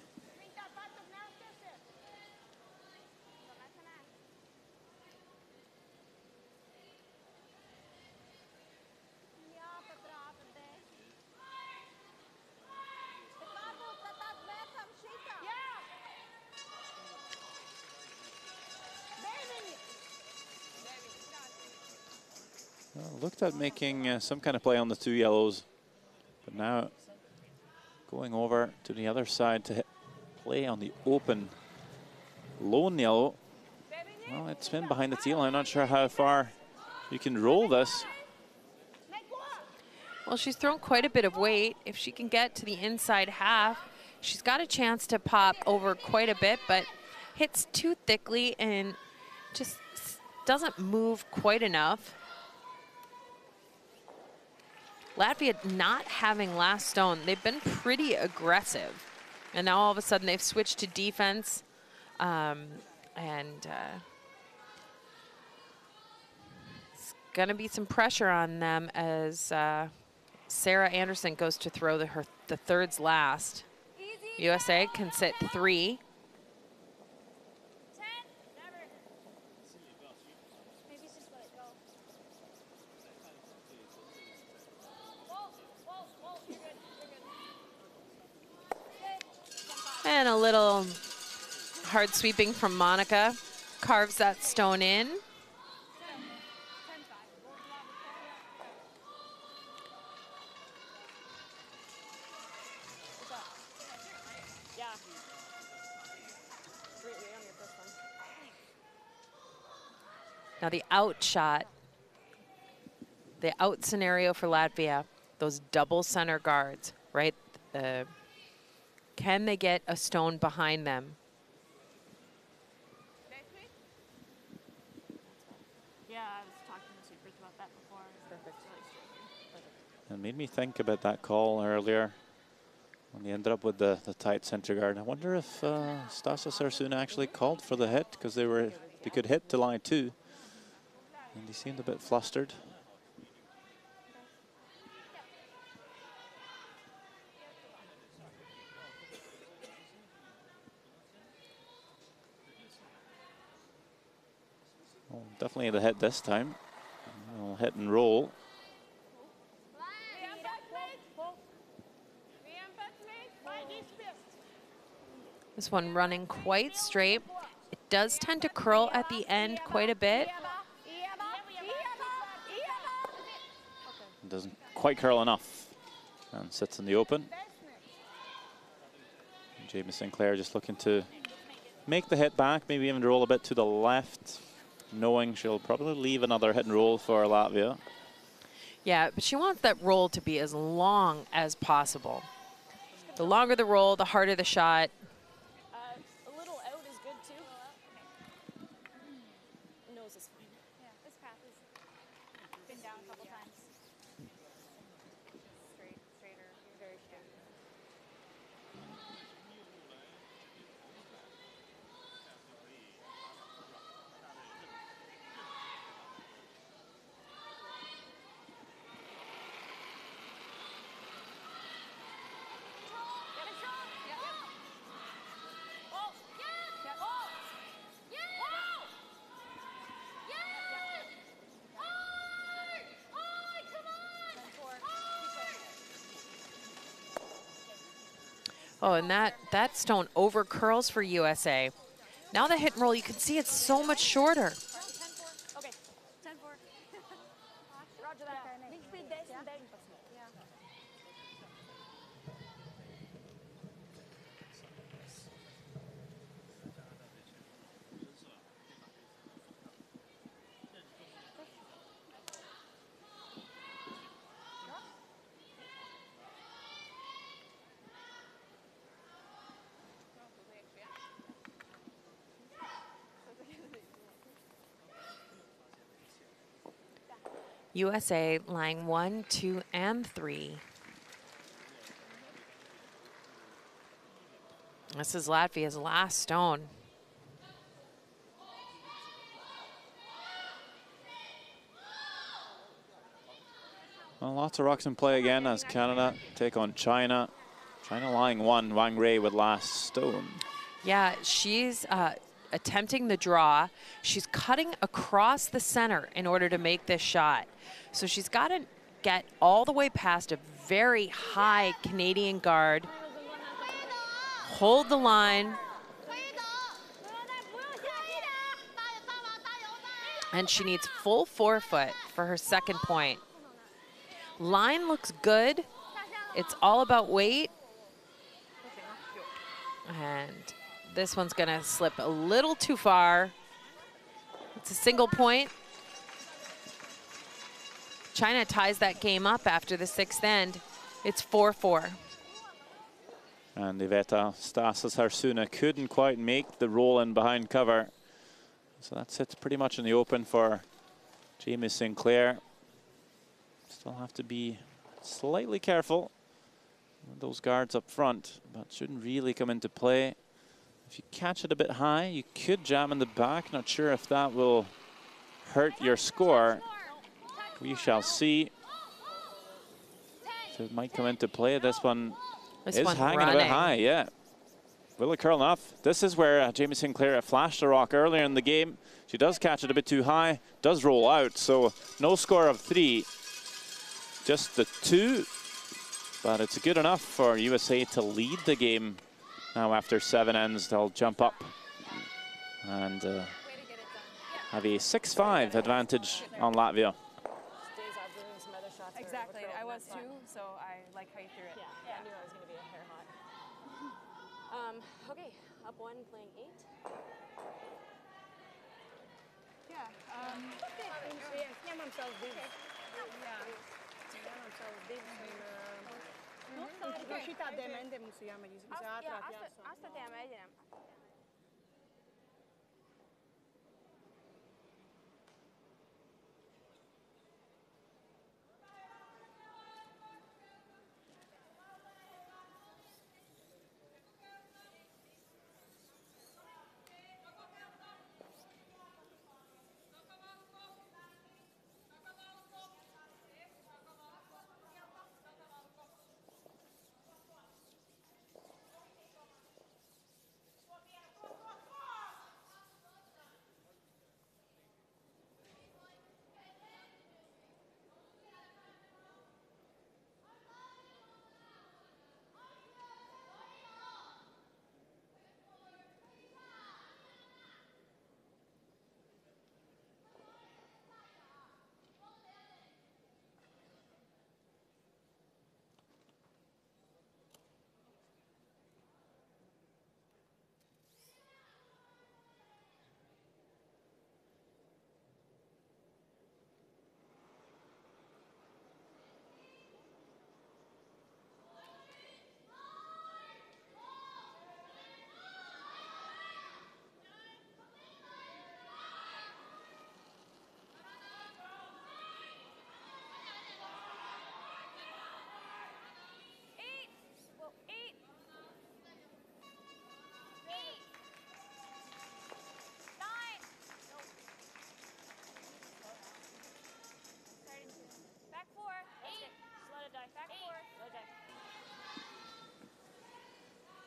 Looked at making some kind of play on the 2 yellows, but now going over to the other side to play on the open lone yellow. Well, it's been behind the teal. I'm not sure how far you can roll this. Well, she's thrown quite a bit of weight. If she can get to the inside half, she's got a chance to pop over quite a bit, but hits too thickly and just doesn't move quite enough. Latvia not having last stone. They've been pretty aggressive. And now all of a sudden they've switched to defense. It's going to be some pressure on them as Sarah Anderson goes to throw the thirds last. USA can sit 3. And a little hard sweeping from Monica carves that stone in. Now the out shot, the out scenario for Latvia, those double center guards, right? Can they get a stone behind them? Yeah, I was talking to Supers about that before. Perfect. It made me think about that call earlier when they ended up with the tight center guard. I wonder if Stasa Sarsuna actually called for the hit because they could hit to line 2. And he seemed a bit flustered. Well, definitely the hit this time. We'll hit and roll. This one running quite straight. It does tend to curl at the end quite a bit. It doesn't quite curl enough and sits in the open. Jamie Sinclair just looking to make the hit back, maybe even roll a bit to the left, knowing she'll probably leave another hit and roll for Latvia. Yeah, but she wants that roll to be as long as possible. The longer the roll, the harder the shot. A little out is good too. Nose is Oh, and that stone over curls for USA. Now the hit and roll, you can see it's so much shorter. 10-4. Okay, 10-4. Roger that. Needs to be this and then. Yeah. USA lying 1, 2, and 3. This is Latvia's last stone. Well, lots of rocks in play again as Canada take on China. China lying 1, Wang Rei with last stone. Yeah, she's attempting the draw. She's cutting across the center in order to make this shot. So she's got to get all the way past a very high Canadian guard, hold the line, and she needs full forefoot for her second point. Line looks good. It's all about weight. And this one's gonna slip a little too far. It's a single point. China ties that game up after the 6th end. It's 4-4. And Iveta Stasas Harsuna couldn't quite make the roll in behind cover. So that sits pretty much in the open for Jamie Sinclair. Still have to be slightly careful with those guards up front, but shouldn't really come into play. If you catch it a bit high, you could jam in the back. Not sure if that will hurt your score. We shall see. So it might come into play. This one is hanging a bit high, yeah. Will it curl enough? This is where Jamie Sinclair flashed a rock earlier in the game. She does catch it a bit too high, does roll out. So no score of 3, just the 2. But it's good enough for USA to lead the game. Now after 7 ends, they'll jump up and have a 6-5 advantage on Latvia. Exactly. I was too, so I like how you threw it. Yeah. I knew I was going to be a hair hot. Okay, up 1, playing 8. Yeah. Nie mam savus divas. Jā. Ņemam savus divus un no šitā demende mums ir jāmēģina ātrāk jāsāk. 8. mēģinām.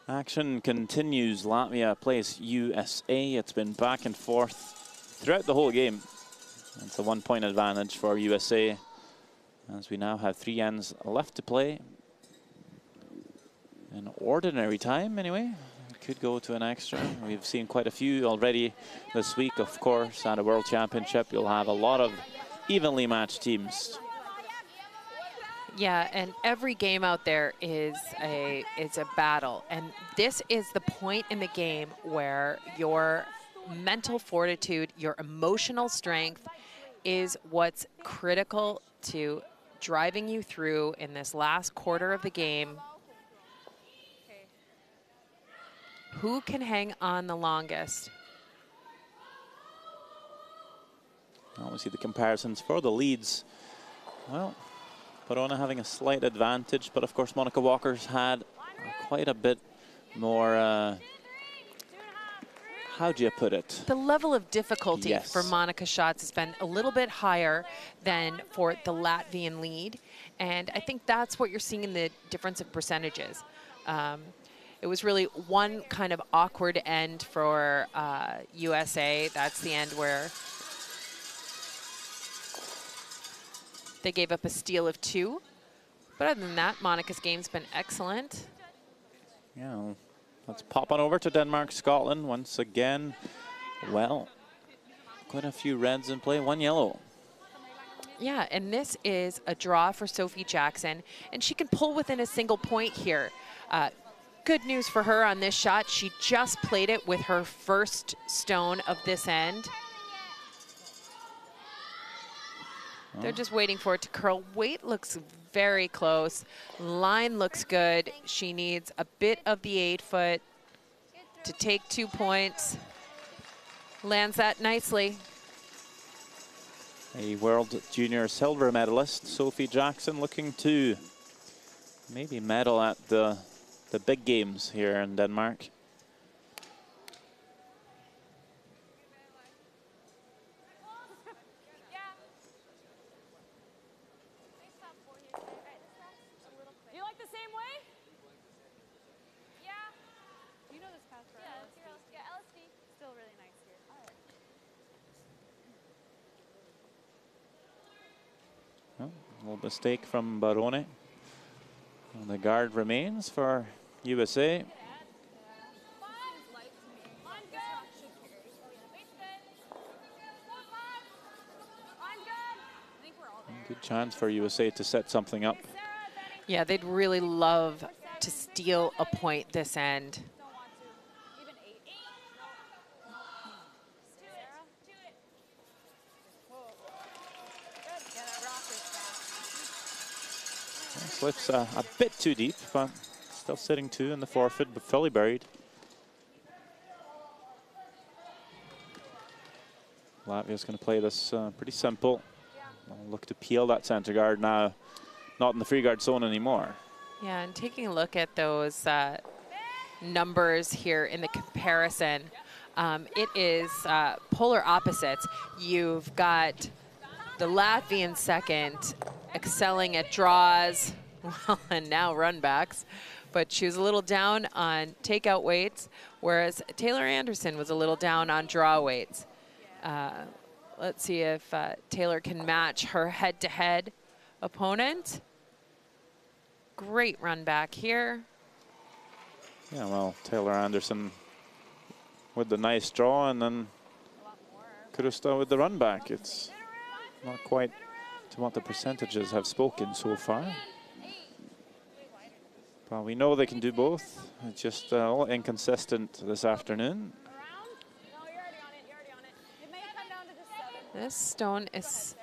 Action continues. Latvia plays USA. It's been back and forth throughout the whole game. It's a 1-point advantage for USA as we now have 3 ends left to play in ordinary time anyway. It could go to an extra. We've seen quite a few already this week. Of course, at a World Championship, you'll have a lot of evenly matched teams. Yeah, and every game out there is a battle. And this is the point in the game where your mental fortitude, your emotional strength is what's critical to driving you through in this last quarter of the game. Who can hang on the longest? Well, we see the comparisons for the leads. Well, Verona having a slight advantage, but of course Monica Walker's had quite a bit more, how do you put it? The level of difficulty Yes. for Monica's shots has been a little bit higher than for the Latvian lead. And I think that's what you're seeing in the difference of percentages. It was really one kind of awkward end for USA. That's the end where they gave up a steal of 2. But other than that, Monica's game's been excellent. Yeah, let's pop on over to Denmark, Scotland once again. Well, quite a few reds in play, 1 yellow. Yeah, and this is a draw for Sophie Jackson, and she can pull within a single point here. Good news for her on this shot. She just played it with her first stone of this end. They're just waiting for it to curl. Weight looks very close. Line looks good. She needs a bit of the 8-foot to take 2 points. Lands that nicely. A World Junior silver medalist, Sophie Jackson, looking to maybe medal at the big games here in Denmark. You like the same way? Yeah. You know this path for LSD. Yeah, LSD. Still really nice here. Well, a little mistake from Barone. And the guard remains for USA. Good chance for USA to set something up. Yeah, they'd really love to steal a point this end. Slips a bit too deep, but still sitting 2 in the forfeit, but fully buried. Latvia's going to play this pretty simple. I'll look to peel that center guard now, not in the free guard zone anymore. Yeah, and taking a look at those numbers here in the comparison, it is polar opposites. You've got the Latvian second excelling at draws, well, and now runbacks, but she was a little down on takeout weights, whereas Taylor Anderson was a little down on draw weights. Let's see if Taylor can match her head-to-head opponent. Great run back here. Yeah, well, Taylor Anderson with the nice draw, and then Krusta with the run back. It's not quite to what the percentages have spoken so far. But we know they can do both. It's just a little inconsistent this afternoon. This stone is,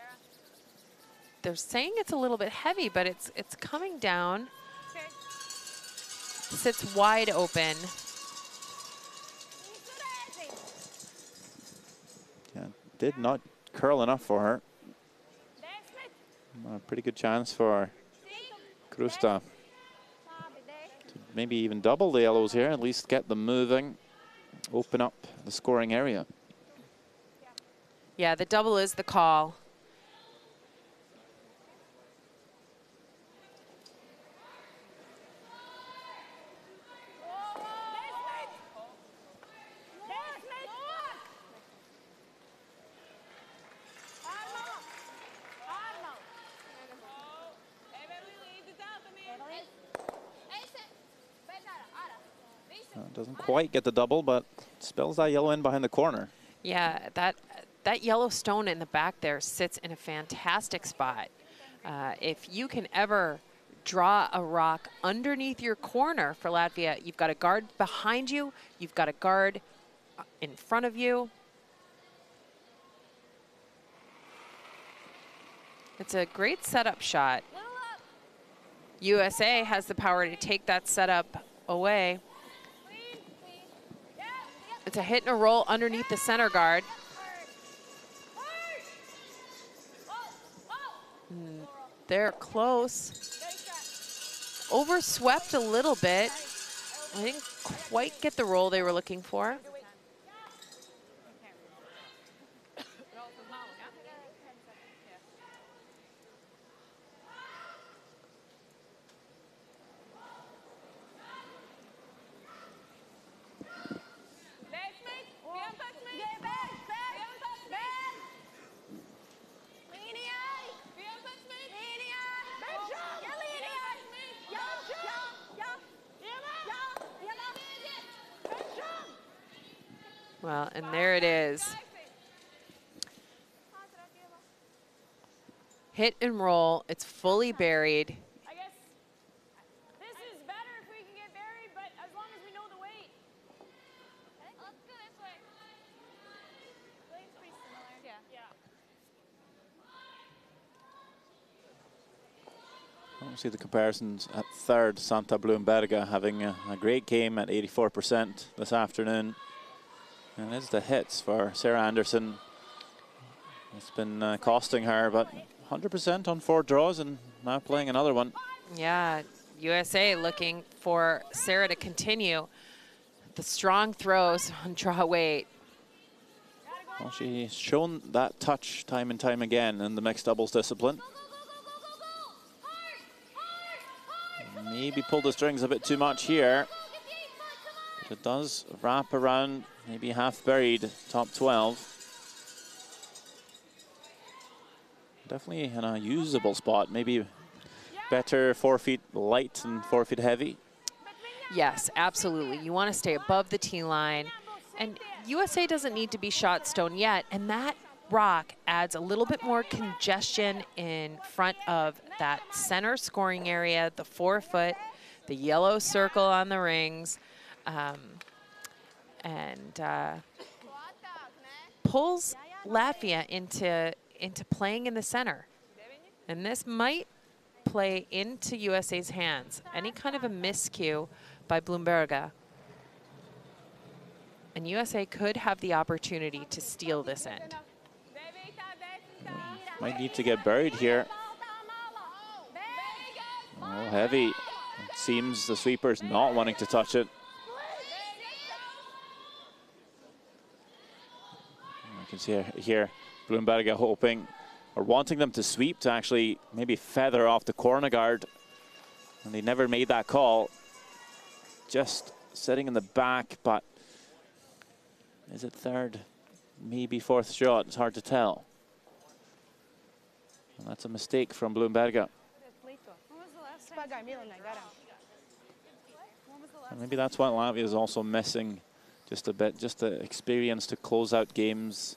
they're saying it's a little bit heavy, but it's coming down. Sits wide open. Yeah, did not curl enough for her. A pretty good chance for Krusta to maybe even double the yellows here, at least get them moving, open up the scoring area. Yeah, the double is the call. Doesn't quite get the double, but spills that yellow in behind the corner. Yeah, that yellow stone in the back there sits in a fantastic spot. If you can ever draw a rock underneath your corner for Latvia, you've got a guard behind you, you've got a guard in front of you. It's a great setup shot. USA has the power to take that setup away. It's a hit and a roll underneath the center guard. They're close. Overswept a little bit. I didn't quite get the roll they were looking for. Well, and there it is. Hit and roll. It's fully buried. I guess this is better if we can get buried, but as long as we know the weight. Let's go this way. Weight's pretty similar. Yeah. We'll see the comparisons at third. Santa Bloemberga having a great game at 84% this afternoon. And it's the hits for Sarah Anderson. It's been costing her, but 100% on 4 draws and now playing another one. Yeah, USA looking for Sarah to continue the strong throws on draw weight. Well, she's shown that touch time and time again in the mixed doubles discipline. Maybe pulled the strings a bit too much here. But it does wrap around, maybe half buried, top 12. Definitely in a usable spot. Maybe better 4 feet light and 4 feet heavy. Yes, absolutely. You want to stay above the tee line. And USA doesn't need to be shot stone yet. And that rock adds a little bit more congestion in front of that center scoring area, the 4 foot, the yellow circle on the rings. Pulls Latvia into playing in the center. And this might play into USA's hands. Any kind of a miscue by Bloemberga. And USA could have the opportunity to steal this end. Might need to get buried here. Oh, heavy. It seems the sweeper's not wanting to touch it. I can see here Bloemberga hoping or wanting them to sweep to actually maybe feather off the corner guard. And they never made that call. Just sitting in the back, but is it third? Maybe fourth shot, it's hard to tell. And that's a mistake from Bloemberga. And maybe that's what Latvia is also missing just a bit, just the experience to close out games.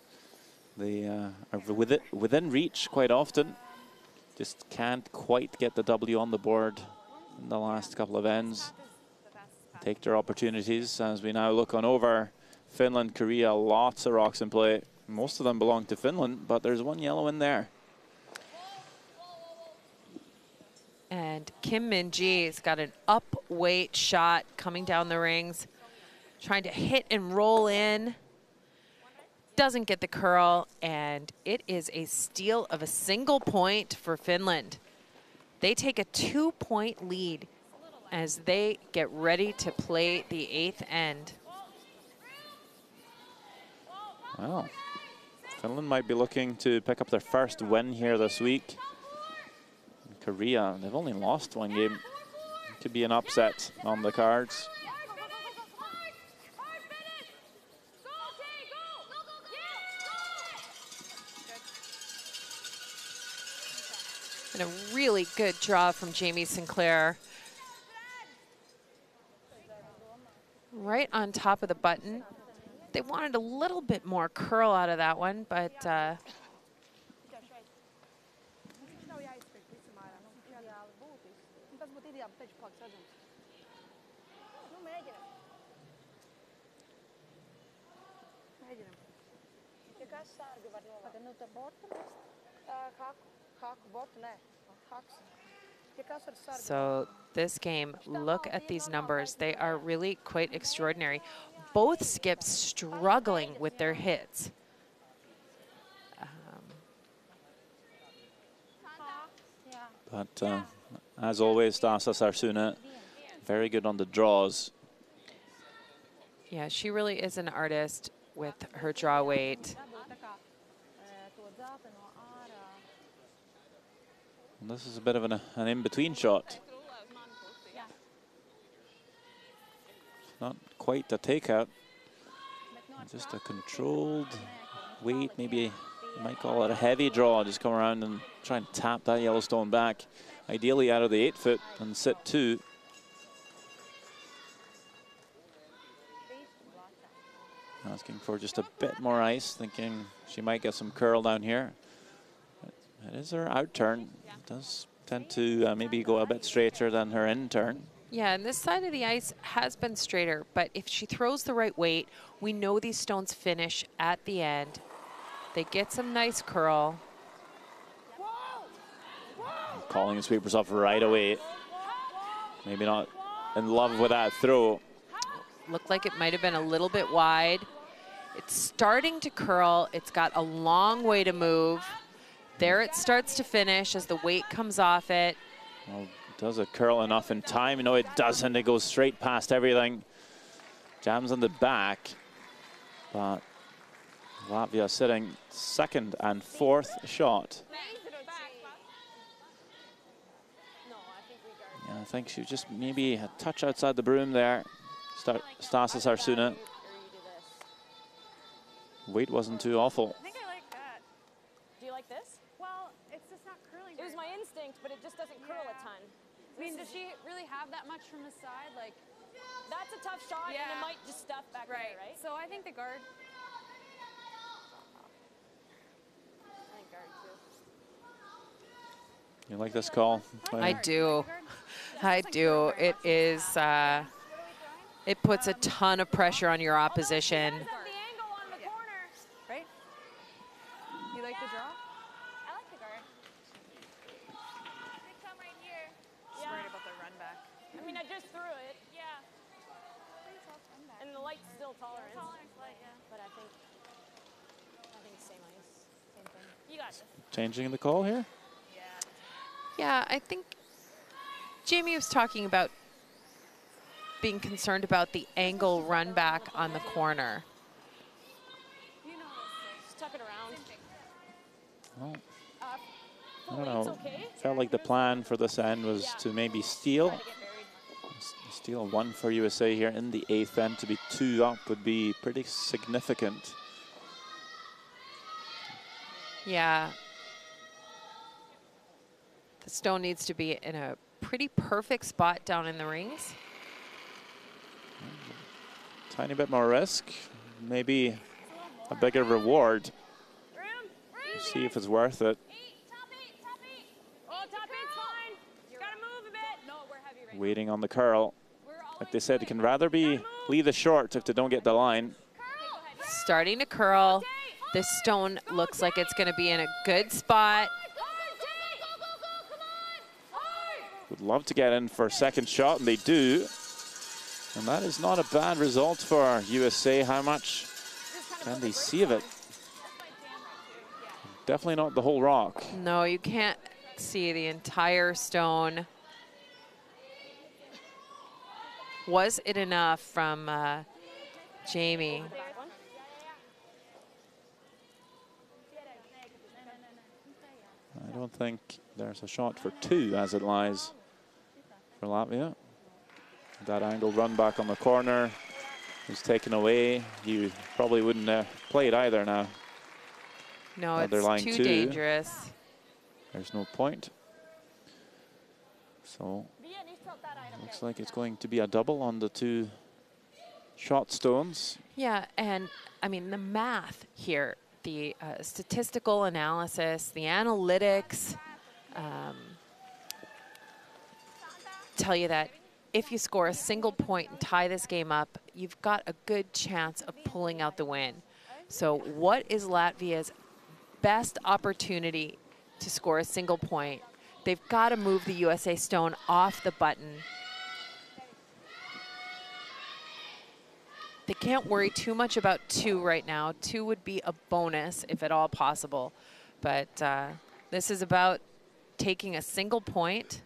They are within reach quite often, just can't quite get the W on the board in the last couple of ends. Take their opportunities as we now look on over Finland, Korea, lots of rocks in play. Most of them belong to Finland, but there's one yellow in there. And Kim Min-ji's got an up weight shot coming down the rings, trying to hit and roll in. Doesn't get the curl, and it is a steal of a single point for Finland. They take a 2-point lead as they get ready to play the 8th end. Wow. Finland might be looking to pick up their first win here this week. Korea, they've only lost 1 game. Could be an upset on the cards. And a really good draw from Jamie Sinclair. right on top of the button. They wanted a little bit more curl out of that one, but so this game, look at these numbers. They are really quite extraordinary. Both skips struggling with their hits. But as always, Stasas Arsuna, very good on the draws. Yeah, she really is an artist with her draw weight. And this is a bit of an in-between shot. Not quite a takeout, just a controlled weight. Maybe you might call it a heavy draw. Just come around and try and tap that Yellowstone back, ideally out of the 8-foot and sit 2. Asking for just a bit more ice, thinking she might get some curl down here. It is her out turn. It does tend to maybe go a bit straighter than her in turn. Yeah, and this side of the ice has been straighter, but if she throws the right weight, we know these stones finish at the end. They get some nice curl. Calling the sweepers off right away. Maybe not in love with that throw. Looked like it might have been a little bit wide. It's starting to curl. It's got a long way to move. There it starts to finish as the weight comes off it. Well, does it curl enough in time? No, it doesn't. It goes straight past everything. Jams on the back. But Latvia sitting 2nd and 4th shot. Yeah, I think she was just maybe a touch outside the broom there. Stasas Arsuna. Weight wasn't too awful. I think I like that. Do you like this? Well, it's just not curling. It was my instinct, but it just doesn't curl a ton. I mean, does she really have that much from the side? Like, that's a tough shot, and it might just stuff back there, right? So I think the guard. I think guard too. You like this call? I do. I do. It is, it puts a ton of pressure on your opposition. Right? You like the draw? I like the guard. They come right here. Just worried about the run back. I mean, I just threw it. Yeah. And the light's still tolerance. Light, yeah. But I think same ice, same thing. You got this. Changing the call here? Yeah, I think Jamie was talking about being concerned about the angle run back on the corner. Just tuck it around. Well, I don't know. Felt like the plan for this end was to maybe steal. Steal 1 for USA here in the 8th end. To be 2 up would be pretty significant. Yeah. The stone needs to be in a pretty perfect spot down in the rings. Tiny bit more risk, maybe a bigger reward. See if it's worth it. Waiting on the curl. Like they said, it can rather be leave the short if they don't get the line. Starting to curl. This stone looks like it's going to be in a good spot. Would love to get in for a second shot, and they do. And that is not a bad result for USA. How much can they see of it? Definitely not the whole rock. No, you can't see the entire stone. Was it enough from Jamie? I don't think there's a shot for 2 as it lies for Latvia. That angle run back on the corner is taken away. You probably wouldn't play it either now. No, it's too dangerous. There's no point. So looks like it's going to be a double on the 2 shot stones. Yeah, and I mean, the math here, the statistical analysis, the analytics tell you that if you score a single point and tie this game up, you've got a good chance of pulling out the win. So what is Latvia's best opportunity to score a single point? They've got to move the USA stone off the button. They can't worry too much about 2 right now. 2 would be a bonus, if at all possible. But this is about taking a single point.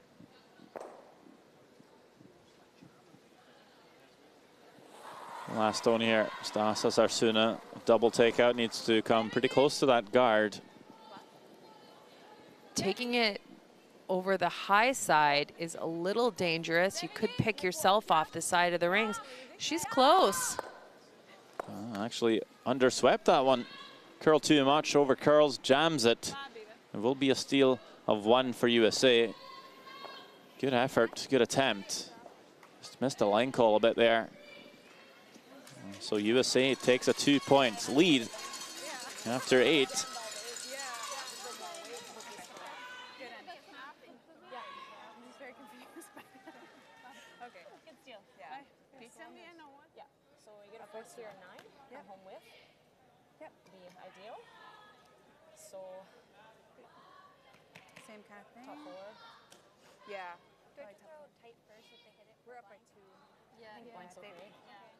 Last stone here, Stasas Arsuna, double takeout, needs to come pretty close to that guard. Taking it over the high side is a little dangerous. You could pick yourself off the side of the rings. She's close. Actually underswept that one. Curl too much, over curls, jams it. It will be a steal of 1 for USA. Good effort, good attempt. Just missed the line call a bit there. So USA takes a 2 points lead after 8. First here 9, yep. Home with. Yep. Be ideal. So. Same kind of thing. Top 4. Yeah. Do I throw tight first if they hit it? We're up by 2. Yeah. I think points okay. Yeah.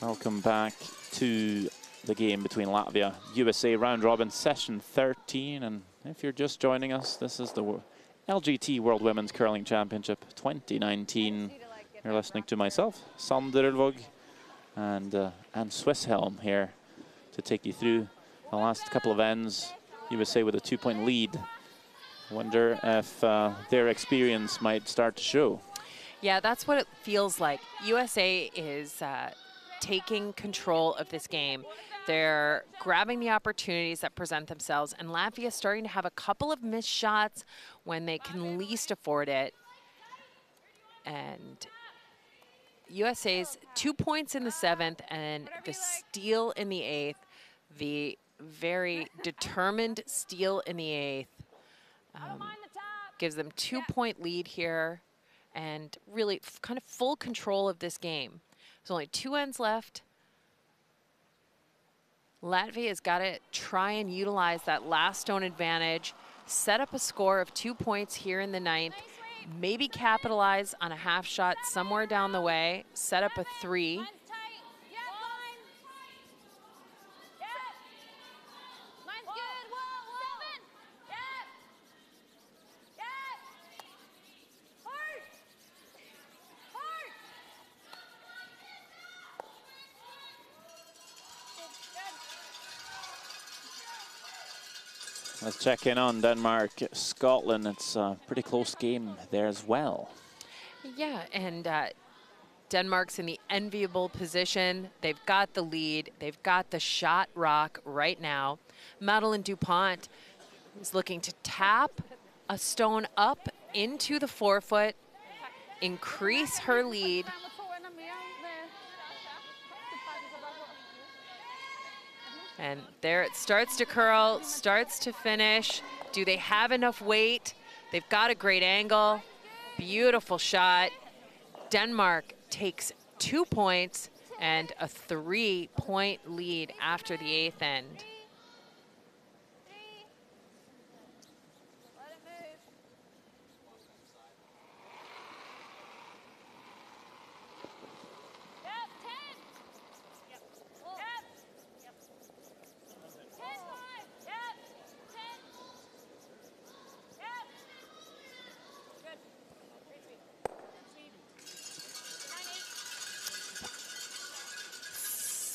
Welcome back to the game between Latvia, USA, round robin session 13. And if you're just joining us, this is the LGT World Women's Curling Championship 2019. You're listening to myself, Sander Ulvåg, and Swisshelm here to take you through the last couple of ends. USA with a 2-point lead. Wonder if their experience might start to show. Yeah, that's what it feels like. USA is taking control of this game. They're grabbing the opportunities that present themselves, and Latvia is starting to have a couple of missed shots when they can least afford it. And USA's 2 points in the 7th and the steal in the 8th, the very determined steal in the 8th, gives them 2-point lead here and really kind of full control of this game. There's only 2 ends left. Latvia has got to try and utilize that last stone advantage, set up a score of 2 points here in the 9th, maybe capitalize on a half shot somewhere down the way, set up a 3. Let's check in on Denmark, Scotland. It's a pretty close game there as well. Yeah, and Denmark's in the enviable position. They've got the lead. They've got the shot rock right now. Madeline Dupont is looking to tap a stone up into the forefoot, increase her lead. And there it starts to curl, starts to finish. Do they have enough weight? They've got a great angle. Beautiful shot. Denmark takes 2 points and a 3-point lead after the 8th end.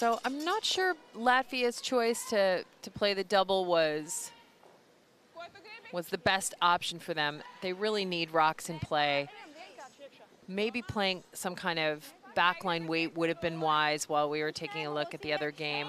So I'm not sure Latvia's choice to play the double was the best option for them. They really need rocks in play. Maybe playing some kind of backline weight would have been wise while we were taking a look at the other game.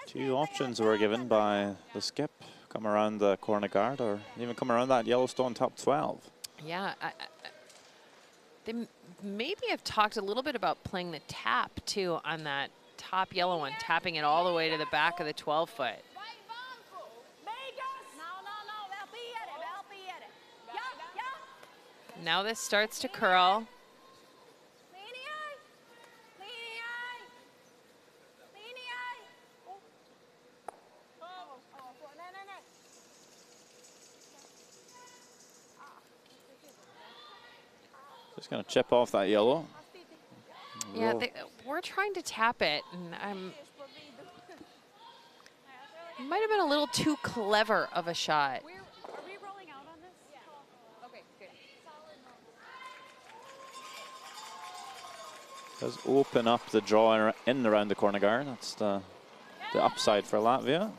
Two options were given by the skip. Come around the corner guard or even come around that Yellowstone top 12. Yeah, they maybe have talked a little bit about playing the tap too on that top yellow one, tapping it all the way to the back of the 12-foot. Now this starts to curl. Just going to chip off that yellow. Yeah, we're trying to tap it, and it might have been a little too clever of a shot. Are we rolling out on this? Yeah. Okay, good. Does open up the draw in and around the corner guard. That's the upside for Latvia.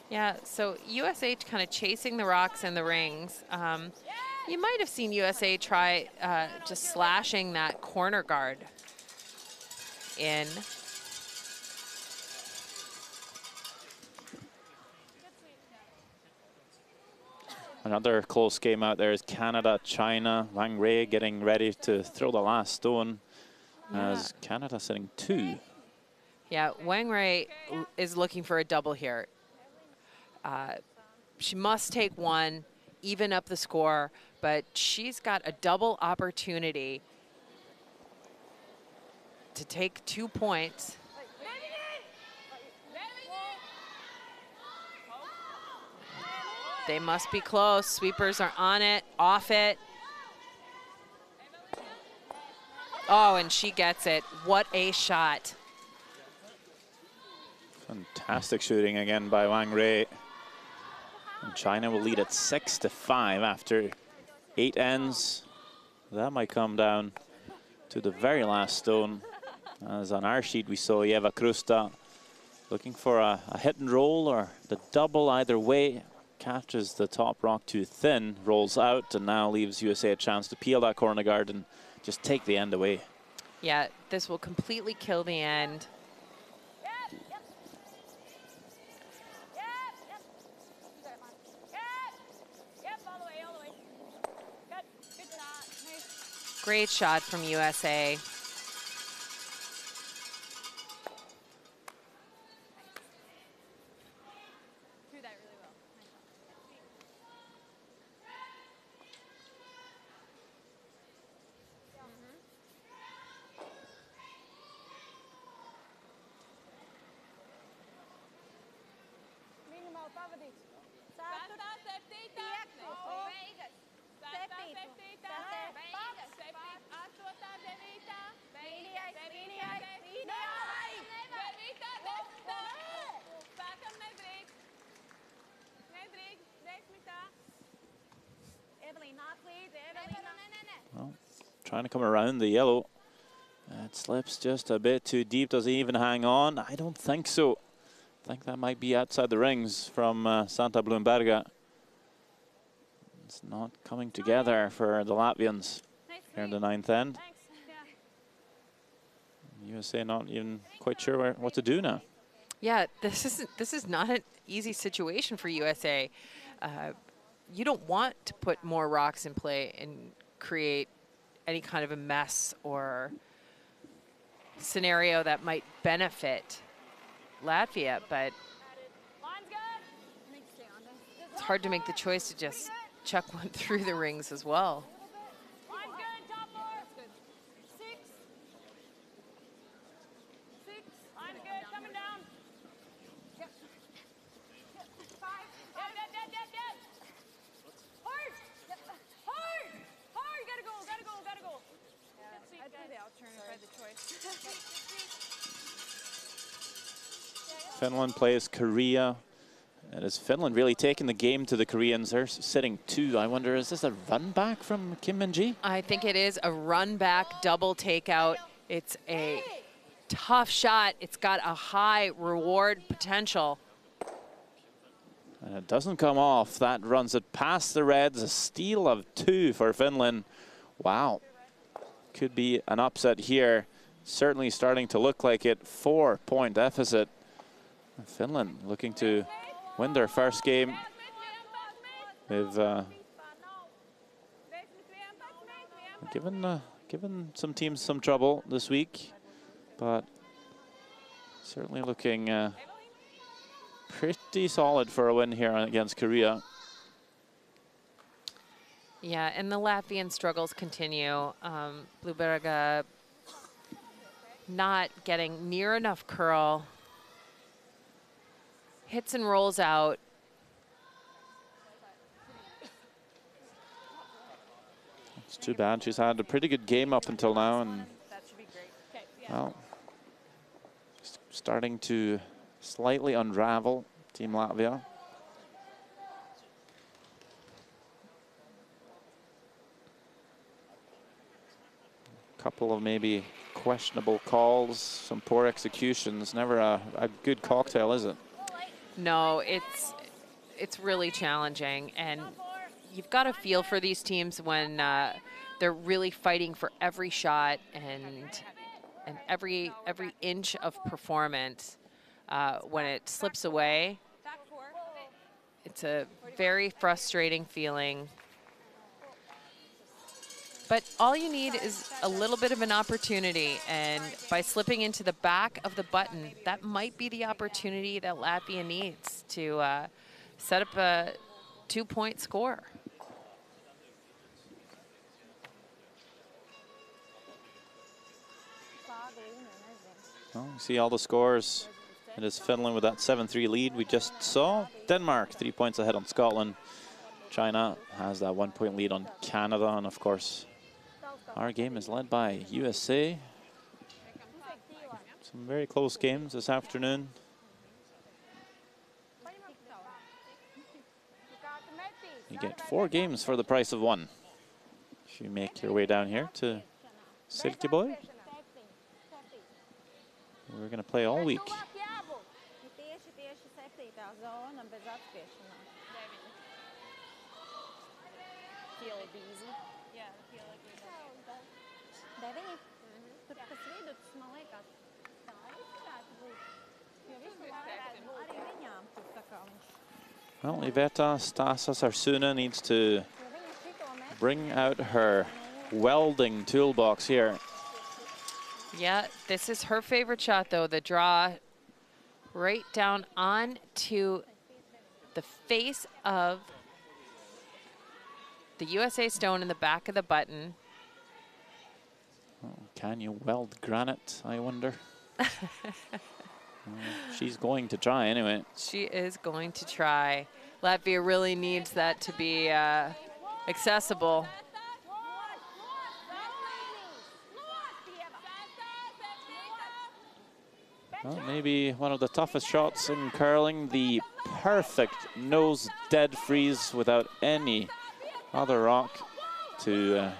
Yeah, so USH kind of chasing the rocks and the rings. You might have seen USA try just slashing that corner guard in. Another close game out there is Canada, China. Wang Rei getting ready to throw the last stone as Canada sitting 2. Yeah, Wang Rei is looking for a double here. She must take 1, even up the score, but she's got a double opportunity to take 2 points. They must be close. Sweepers are on it, off it. Oh, and she gets it. What a shot. Fantastic shooting again by Wang Rei. And China will lead at 6-5 after 8 ends. That might come down to the very last stone. As on our sheet we saw Eva Krusta looking for a hit and roll or the double either way. Catches the top rock too thin, rolls out, and now leaves USA a chance to peel that corner guard and just take the end away. Yeah, this will completely kill the end. Great shot from USA. Beigas. 7. 8. trying to come around the yellow. It slips just a bit too deep. Does he even hang on? I don't think so. I think that might be outside the rings from Santa Bloemberga. It's not coming together for the Latvians here in the 9th end. USA not even quite sure what to do now. Yeah, this is not an easy situation for USA. You don't want to put more rocks in play and create any kind of a mess or scenario that might benefit Latvia, but it's hard to make the choice to just chuck one through the rings as well. Finland plays Korea. And is Finland really taking the game to the Koreans? They're sitting 2. I wonder, is this a run back from Kim Min-ji? I think it is a run back double takeout. It's a tough shot. It's got a high reward potential. And it doesn't come off. That runs it past the Reds. A steal of 2 for Finland. Wow. Could be an upset here. Certainly starting to look like it. 4-point deficit. Finland looking to win their first game. They've given some teams some trouble this week, but certainly looking pretty solid for a win here against Korea. Yeah, and the Latvian struggles continue. Bloemberga not getting near enough curl. Hits and rolls out. It's too bad. She's had a pretty good game up until now, and well, starting to slightly unravel Team Latvia. A couple of maybe questionable calls, some poor executions. Never a good cocktail, is it? No, it's really challenging, and you've got to feel for these teams when they're really fighting for every shot and every inch of performance. When it slips away, it's a very frustrating feeling. But all you need is a little bit of an opportunity, and by slipping into the back of the button, that might be the opportunity that Latvia needs to set up a 2-point score. Well, you see all the scores. It is Finland with that 7-3 lead we just saw. Denmark 3 points ahead on Scotland. China has that 1-point lead on Canada, and of course, our game is led by USA. Some very close games this afternoon. You get 4 games for the price of 1. If you make your way down here to Silkeborg, we're going to play all week. Well, Iveta Stasas Arsuna needs to bring out her welding toolbox here. Yeah, this is her favorite shot, though. The draw right down onto the face of the USA stone in the back of the button. Oh, can you weld granite, I wonder? She's going to try anyway. She is going to try. Latvia really needs that to be accessible. Well, maybe one of the toughest shots in curling, the perfect nose dead freeze without any other rock to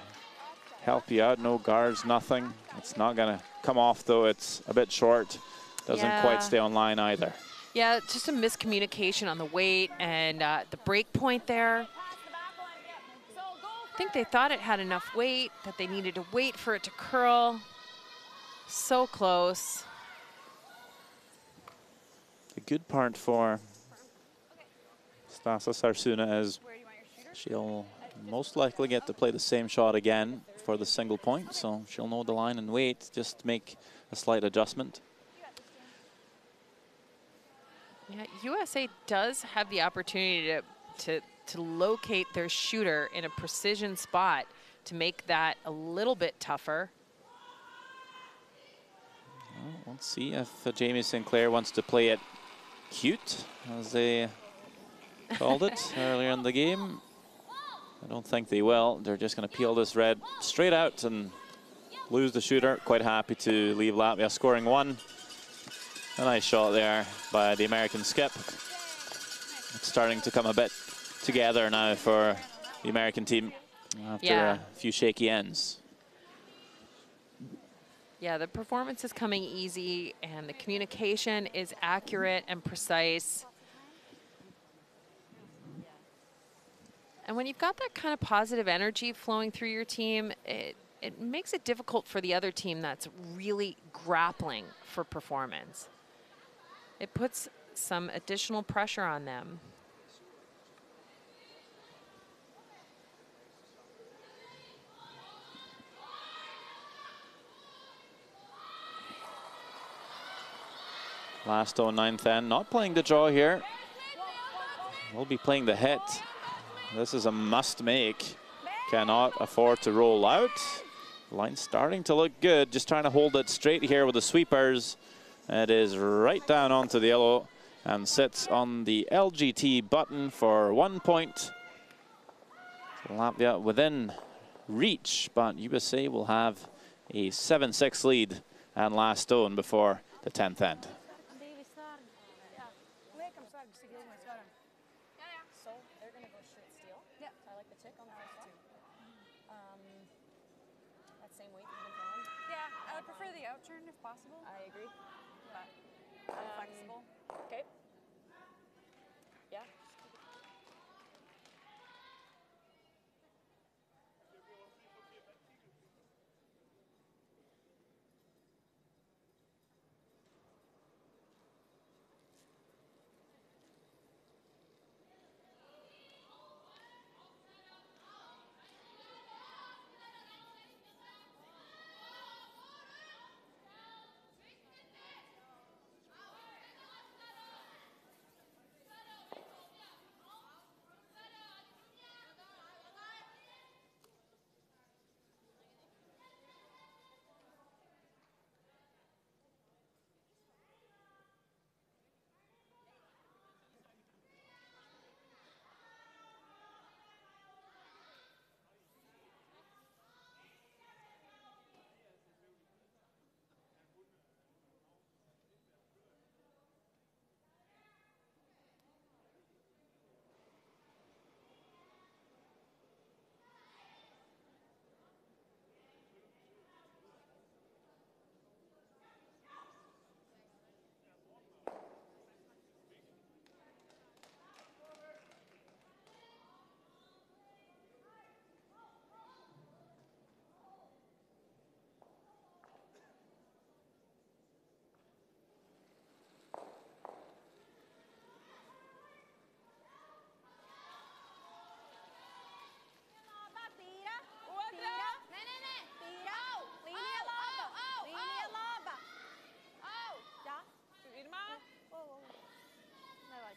help you out. No guards, nothing. It's not going to come off, though. It's a bit short. Doesn't quite stay on line either. Yeah, just a miscommunication on the weight and the break point there. I think they thought it had enough weight, that they needed to wait for it to curl. So close. The good part for Stasa Sarsuna is she'll most likely get to play the same shot again for the single point, so she'll know the line and wait, just make a slight adjustment. Yeah, USA does have the opportunity to locate their shooter in a precision spot to make that a little bit tougher. Well, let's see if Jamie Sinclair wants to play it cute, as they called it earlier in the game. I don't think they will. They're just going to peel this red straight out and lose the shooter. Quite happy to leave Latvia scoring one. A nice shot there by the American skip. It's starting to come a bit together now for the American team after a few shaky ends. Yeah, the performance is coming easy and the communication is accurate and precise. And when you've got that kind of positive energy flowing through your team, it makes it difficult for the other team that's really grappling for performance. It puts some additional pressure on them. Milestone 9th end, not playing the draw here. We'll be playing the hit. This is a must make. Cannot afford to roll out. Line starting to look good. Just trying to hold it straight here with the sweepers. It is right down onto the yellow and sits on the LGT button for 1 point. So Latvia within reach, but USA will have a 7-6 lead and last stone before the 10th end. So they're going to go shoot steel. Yeah. I like the tick on the first two. That same weight you've been throwing. Yeah, I would prefer the out turn if possible. I agree. But I'm flexible. Okay. Yeah.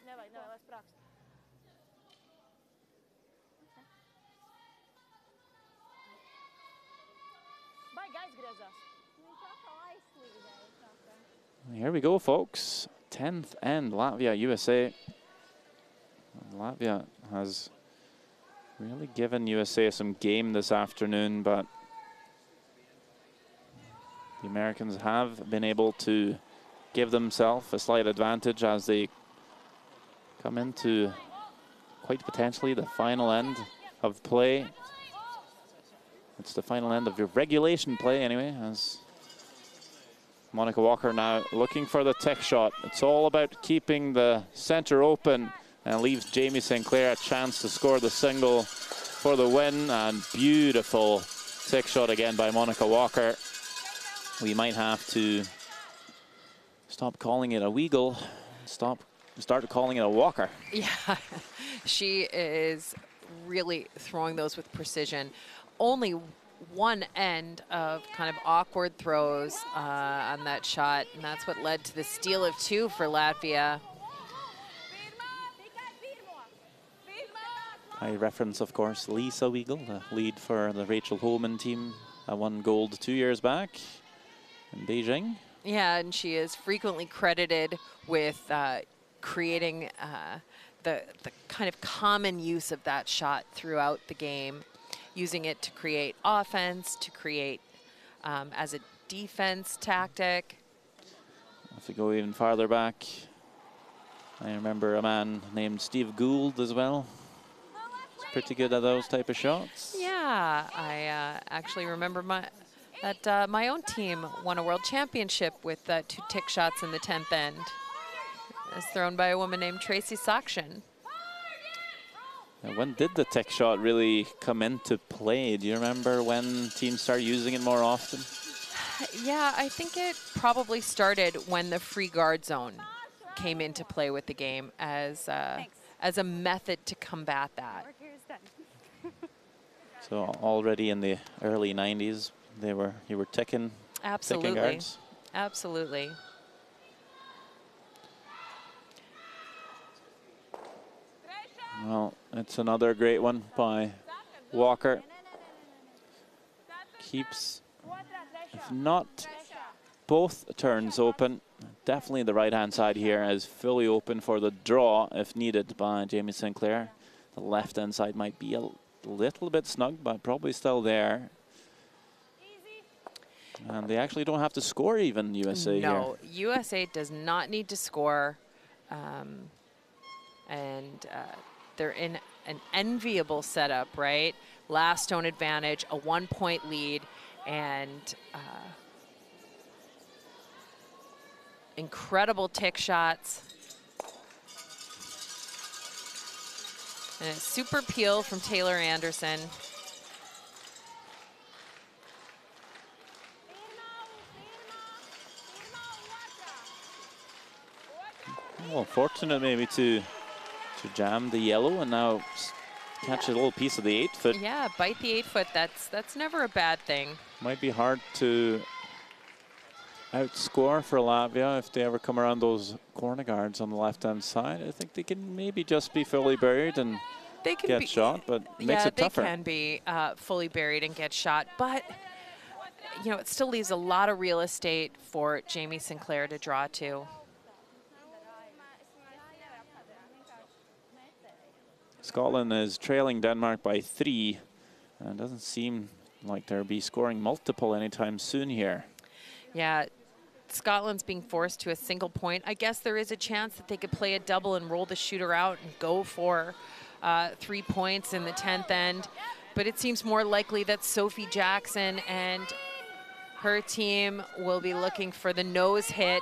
Nevajag, lai sprākst. Baigi aizgriezās. Here we go, folks. 10th end, Latvia, USA. Latvia has really given USA some game this afternoon, but the Americans have been able to give themselves a slight advantage as they come into quite potentially the final end of play. It's the final end of your regulation play anyway, as Monica Walker now looking for the tech shot. It's all about keeping the center open and leaves Jamie Sinclair a chance to score the single for the win. And beautiful tech shot again by Monica Walker. We might have to stop calling it a Weagle, start calling it a Walker. Yeah, she is really throwing those with precision. Only one end of kind of awkward throws on that shot, and that's what led to the steal of 2 for Latvia. I reference, of course, Lisa Weagle, the lead for the Rachel Holman team that won gold 2 years back in Beijing. Yeah, and she is frequently credited with creating the kind of common use of that shot throughout the game, using it to create offense, to create as a defense tactic. If we go even farther back, I remember a man named Steve Gould as well. He's pretty good at those type of shots. Yeah, I actually remember that my own team won a world championship with 2 tick shots in the 10th end. It was thrown by a woman named Tracy Sokshin. When did the tech shot really come into play? Do you remember when teams started using it more often? Yeah, I think it probably started when the free guard zone came into play with the game as a method to combat that. So already in the early 90s, you were ticking guards. Absolutely. Well, it's another great one by Walker. Keeps, if not both turns open, definitely the right-hand side here is fully open for the draw if needed by Jamie Sinclair. The left-hand side might be a little bit snug, but probably still there. And they actually don't have to score even, USA here. No, USA does not need to score. They're in an enviable setup, right? Last stone advantage, a 1-point lead, and incredible tick shots. And a super peel from Taylor Anderson. Well, fortunate maybe to jam the yellow and now catch a little piece of the 8-foot. Yeah, bite the 8-foot. That's never a bad thing. Might be hard to outscore for Latvia if they ever come around those corner guards on the left-hand side. I think they can maybe just be fully buried and get shot, but it makes it tougher. Yeah, they can be fully buried and get shot, but you know, it still leaves a lot of real estate for Jamie Sinclair to draw to. Scotland is trailing Denmark by 3, and it doesn't seem like they'll be scoring multiple anytime soon here. Yeah, Scotland's being forced to a single point. I guess there is a chance that they could play a double and roll the shooter out and go for 3 points in the 10th end. But it seems more likely that Sophie Jackson and her team will be looking for the nose hit.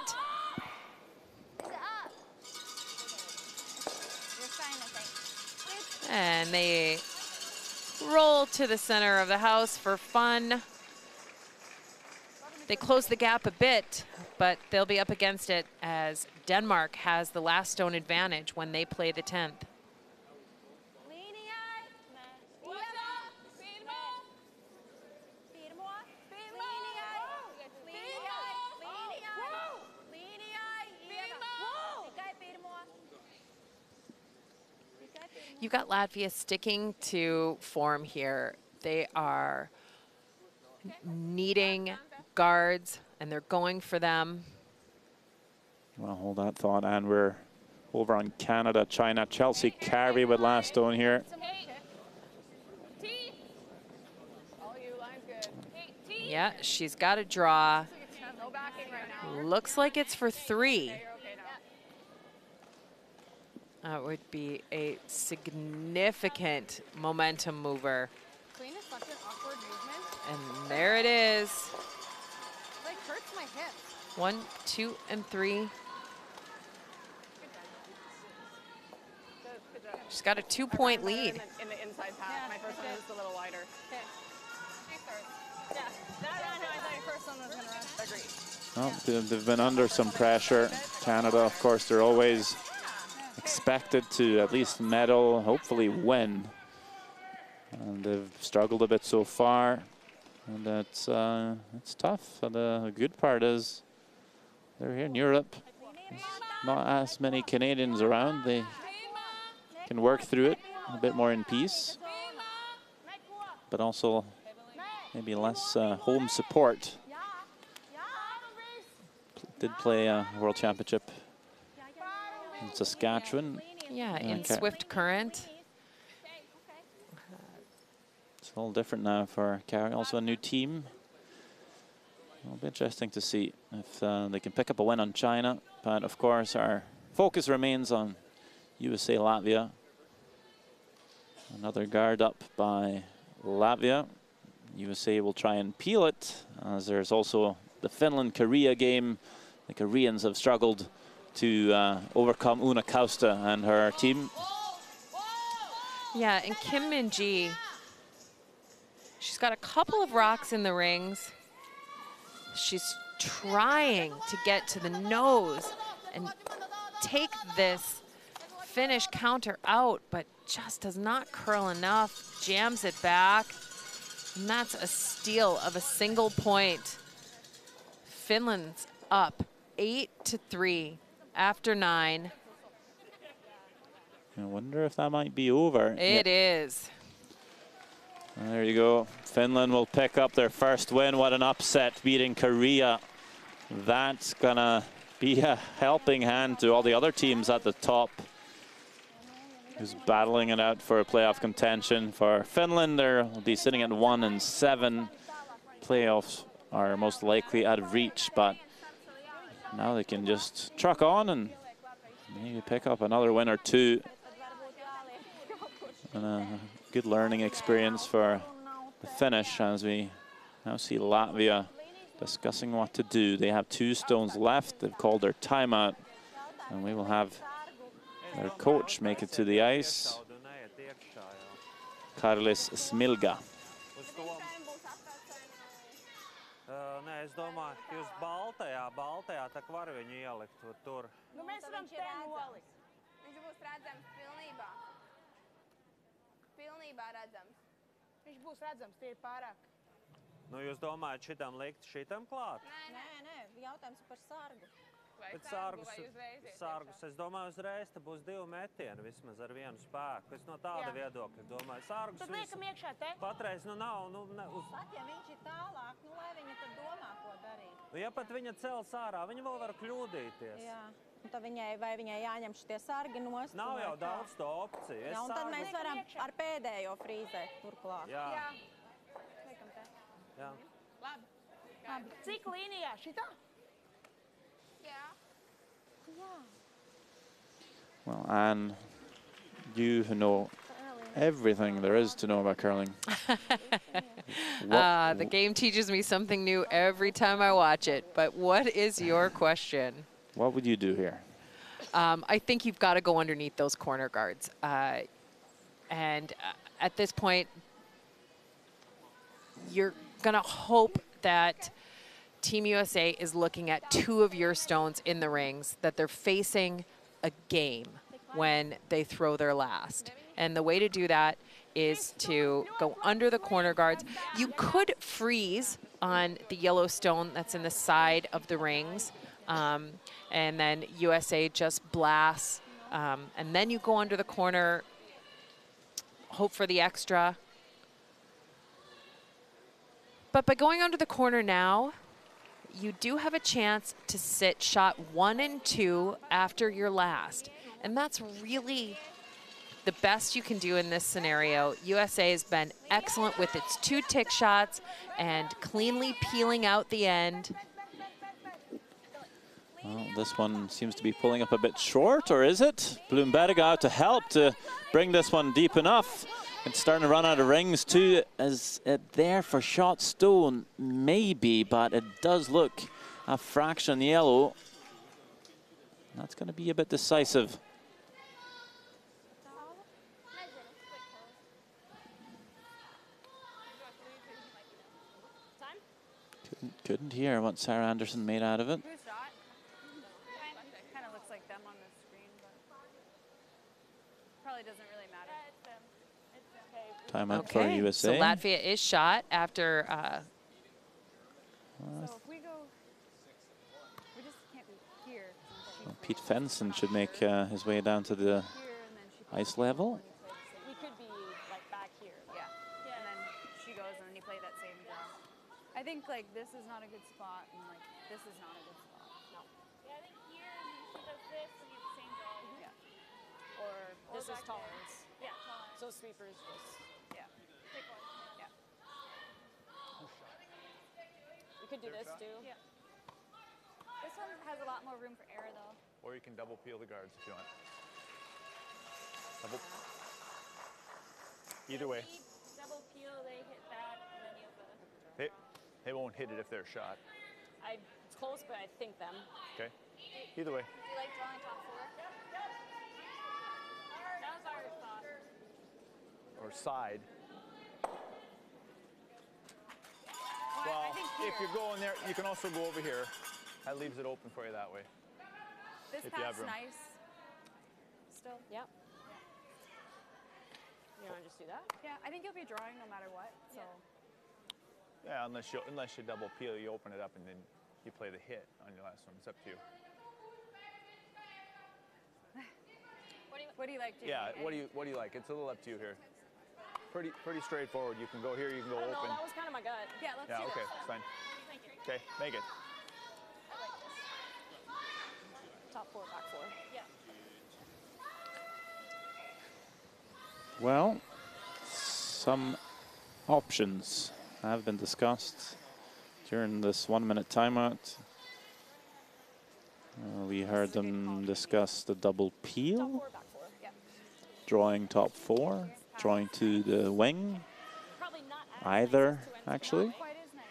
And they roll to the center of the house for fun. They close the gap a bit, but they'll be up against it as Denmark has the last stone advantage when they play the 10th. You've got Latvia sticking to form here. They are needing guards, and they're going for them. Well, hold that thought, and we're over on Canada, China. Chelsea Carey with last stone here. Yeah, she's got a draw. Looks like it's for 3. That would be a significant momentum mover. Clean is such an awkward movement. And there it is. It like hurts my hips. 1, 2, and 3. She's got a 2-point lead. In the inside pass. My first one was just a little wider. Okay. Yeah. I thought your first one was going to run. Agreed. Well, they've been under some pressure. Canada, of course, they're always expected to at least medal, hopefully win. And they've struggled a bit so far. And it's tough. And the good part is they're here in Europe. There's not as many Canadians around. They can work through it a bit more in peace, but also maybe less home support. Did play a World Championship in Saskatchewan. Yeah, in Swift Current. It's a little different now for Carrie. Also a new team. It'll be interesting to see if they can pick up a win on China. But of course, our focus remains on USA, Latvia. Another guard up by Latvia. USA will try and peel it, as there's also the Finland-Korea game. The Koreans have struggled to overcome Una Kausta and her team. Yeah, and Kim Min-ji, she's got a couple of rocks in the rings. She's trying to get to the nose and take this Finnish counter out, but just does not curl enough, jams it back, and that's a steal of a single point. Finland's up 8-3 after 9. I wonder if that might be over. It is. There you go. Finland will pick up their first win. What an upset, beating Korea. That's gonna be a helping hand to all the other teams at the top, who's battling it out for a playoff contention. For Finland, they'll be sitting at 1-7. Playoffs are most likely out of reach, but now they can just truck on and maybe pick up another win or two. And a good learning experience for the Finnish, as we now see Latvia discussing what to do. They have 2 stones left. They've called their timeout, and we will have their coach make it to the ice, Karlis Smilga. Nē, es domāju, jūs Baltajā, tā var viņu ielikt tur. Nu, mēs varam te nolikt. Viņš būs redzams pilnībā. Pilnībā redzams. Viņš būs redzams, tie ir pārāk. Nu, jūs domājat, šitam likt šitam klāt? Nē, jautājums par sargu. Bet sargus, es domāju, uzreiz te būs 2 metieni vismaz ar vienu spēku. Es no tāda viedokļa domāju, sargus Tad liekam iekšā te. Patreiz, nu nav, Pat, ja viņš ir tālāk, nu lai viņa tad domā, ko darīt. Ja pat viņa cels ārā, viņa vēl var kļūdīties. Jā, un tad viņai jāņem šitie sargi nost. Nav jau daudz to opciju. Jā, un tad mēs varam ar pēdējo frīzēt turklāt. Jā. Liekam te. Jā. Labi. Cik līnijā? Šitā? Well, Anne, you who know everything there is to know about curling. The game teaches me something new every time I watch it. But what is your question? What would you do here? I think you've got to go underneath those corner guards. And at this point, you're going to hope that Team USA is looking at 2 of your stones in the rings, that they're facing a game when they throw their last. And the way to do that is to go under the corner guards. You could freeze on the yellow stone that's in the side of the rings, and then USA just blasts, and then you go under the corner, hope for the extra. But by going under the corner now, you do have a chance to sit shot 1 and 2 after your last. And that's really the best you can do in this scenario. USA has been excellent with its 2 tick shots and cleanly peeling out the end. Well, this one seems to be pulling up a bit short, or is it? Bloomberg out to help to bring this one deep enough. It's starting to run out of rings too. Is it there for shot stone? Maybe, but it does look a fraction yellow. That's going to be a bit decisive. Couldn't hear what Sarah Anderson made out of it. Who's shot? Kind of looks like them on the screen, but probably doesn't really matter. Yeah, it's them. It's them. Timeout for USA. So Latvia is shot after. So if we go, we just can't be here. Well, Pete Fenson should make his way down to the ice level. We could be like back here. Yeah. And then she goes and then you play that same draw. I think like this is not a good spot and like this is not a good spot. No. Yeah, I think here and then she does this and you have the same draw. Yeah. Or this is back there. tolerance. Yeah, tolerance. So sweepers just. Yeah. Pick one. Yeah. We could do this too. Yeah. This one has a lot more room for error though. Or you can double peel the guards if you want. Double. Either way. Double peel, they hit that, and then you have a... They won't hit it if they're shot. It's close, but I think them. Okay. Either way. Do you like drawing top four? That was our thought. Or side. Well, Well, I think if you're going there, you can also go over here. That leaves it open for you that way. this if you have path's room. nice. Still. Yep. You want to just do that? Yeah, I think you'll be drawing no matter what. So. Yeah, unless you double peel, you open it up and then you play the hit on your last one. It's up to you. What do you like, Jamie? Yeah, what do you like? It's a little up to you here. Pretty straightforward. You can go here, you can go I don't open. know, that was kind of my gut. Yeah, let's Yeah, do okay, this. it's fine. Okay, make it. Top four, back four. Yeah. Well, some options have been discussed during this 1 minute timeout. We heard them discuss the double Top peel, four, back four. Yeah. drawing top four, drawing to the wing, Probably not as either nice as two ends. actually. Not quite as nice,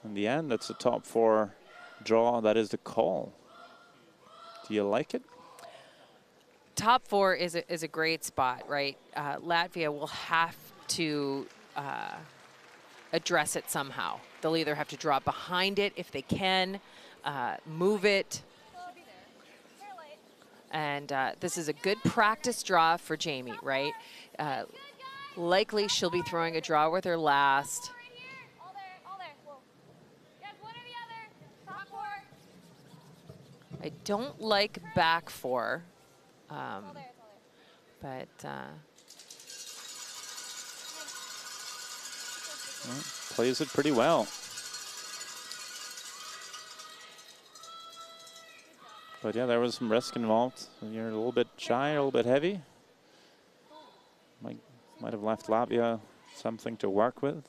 no. In the end, it's a top four draw. That is the call. Do you like it? Top four is a great spot, right? Latvia will have to address it somehow. They'll either have to draw behind it if they can, move it. And this is a good practice draw for Jamie, right? Likely she'll be throwing a draw with her last. Right here. All there. All there. Whoa. Yes, one or the other. Top four. I don't like back four, All there. It's all there. but Well, plays it pretty well. But yeah, there was some risk involved. You're a little bit shy, a little bit heavy. Might have left Latvia something to work with.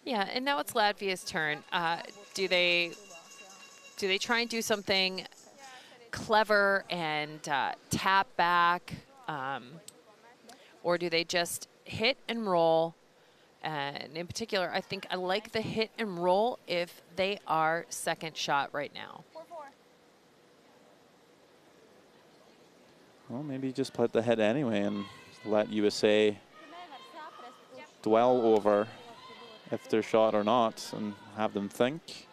yeah. And now it's Latvia's turn. Do they try and do something clever and tap back, or do they just hit and roll? And in particular, I think I like the hit and roll if they are second shot right now. 4-4. Well, maybe just put the head anyway and let USA dwell over if they're shot or not and have them think.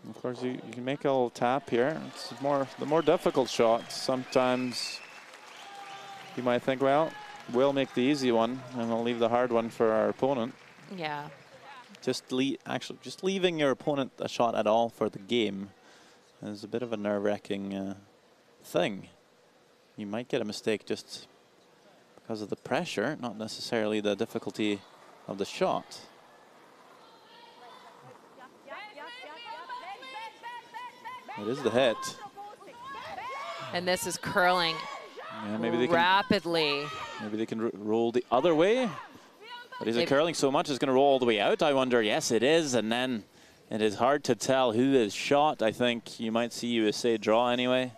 Of course, you can make a little tap here. It's the more difficult shots. Sometimes you might think, well, we'll make the easy one and we'll leave the hard one for our opponent. Yeah. Just leaving your opponent a shot at all for the game is a bit of a nerve-wracking thing. You might get a mistake just because of the pressure, not necessarily the difficulty of the shot. It is the hit. And this is curling Yeah, maybe they can, rapidly. maybe they can roll the other way. But is it curling so much it's going to roll all the way out? I wonder. Yes, it is. And then it is hard to tell who is shot. I think you might see USA draw anyway.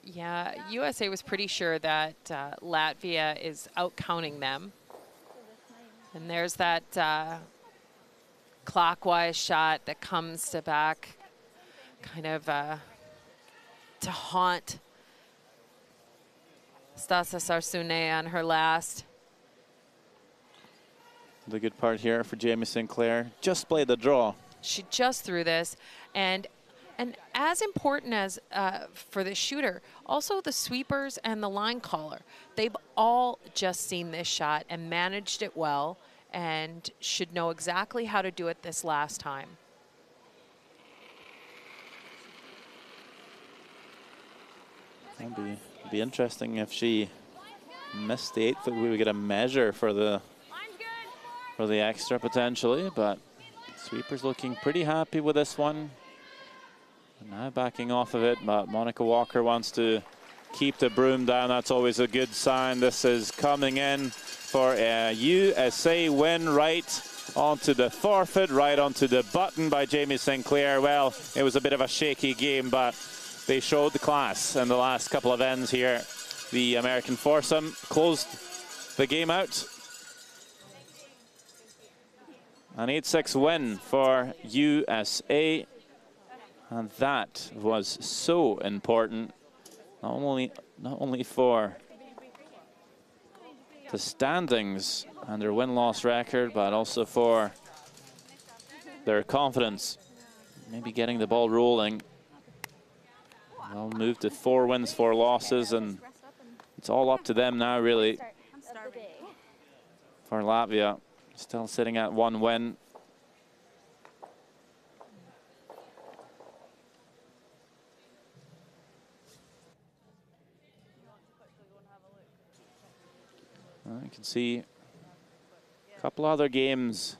Yeah, USA was pretty sure that Latvia is out-counting them. And there's that clockwise shot that comes to back, kind of to haunt Stasa Sarsune on her last. The good part here for Jamie Sinclair, just played the draw. She just threw this, and as important as for the shooter, also the sweepers and the line caller, they've all just seen this shot and managed it well and should know exactly how to do it this last time. It'll be interesting if she missed the 8th, that we would get a measure for the extra potentially, but sweeper's looking pretty happy with this one. Now backing off of it, but Monica Walker wants to keep the broom down. That's always a good sign. This is coming in for a USA win, right onto the forfeit, right onto the button by Jamie Sinclair. Well, it was a bit of a shaky game, but they showed the class in the last couple of ends here. The American foursome closed the game out. An 8-6 win for USA. And that was so important, not only for the standings and their win-loss record, but also for their confidence. Maybe getting the ball rolling. They'll move to 4 wins, 4 losses, and it's all up to them now, really. For Latvia, still sitting at 1 win. You can see a couple other games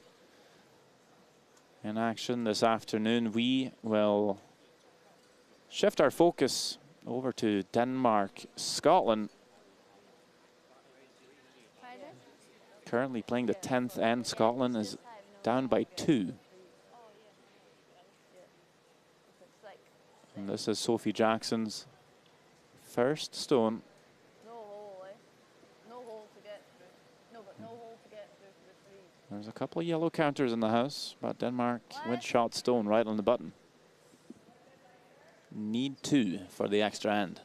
in action this afternoon. We will shift our focus over to Denmark, Scotland. Currently playing the 10th end. Scotland is down by 2. And this is Sophie Jackson's first stone. There's a couple of yellow counters in the house, but Denmark with shot stone right on the button. Need 2 for the extra end.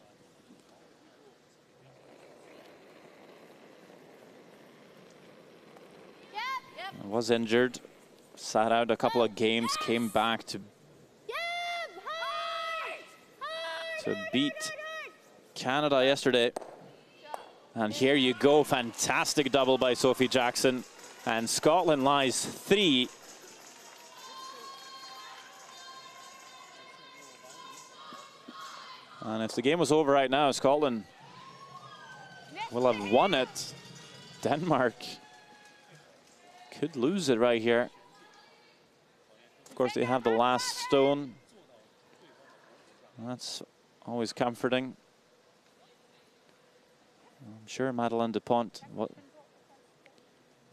Was injured, sat out a couple of games, came back to beat Canada yesterday. And here you go, fantastic double by Sophie Jackson. And Scotland lies 3. And if the game was over right now, Scotland will have won it. Denmark could lose it right here. Of course, they have the last stone. That's always comforting. I'm sure Madeleine Dupont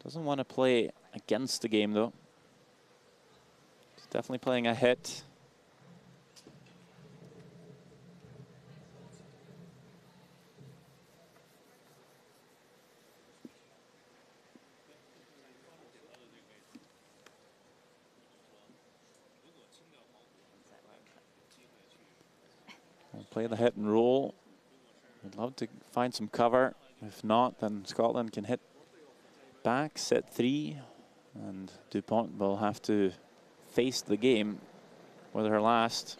doesn't want to play against the game, though. She's definitely playing a hit. We'll play the hit and roll. We'd love to find some cover. If not, then Scotland can hit back, set 3, and Dupont will have to face the game with her last.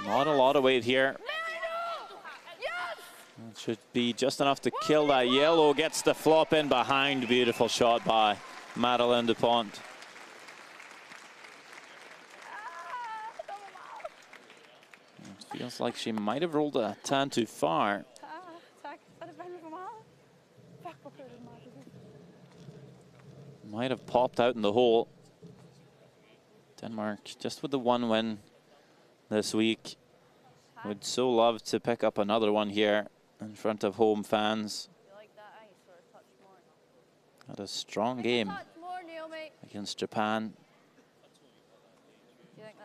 Not a lot of weight here. It should be just enough to kill that yellow. Gets the flop in behind. Beautiful shot by Madeleine Dupont. It feels like she might have rolled a tan too far. Might have popped out in the hole. Denmark just with the 1 win this week. Would so love to pick up another one here in front of home fans. Had a strong game against Japan.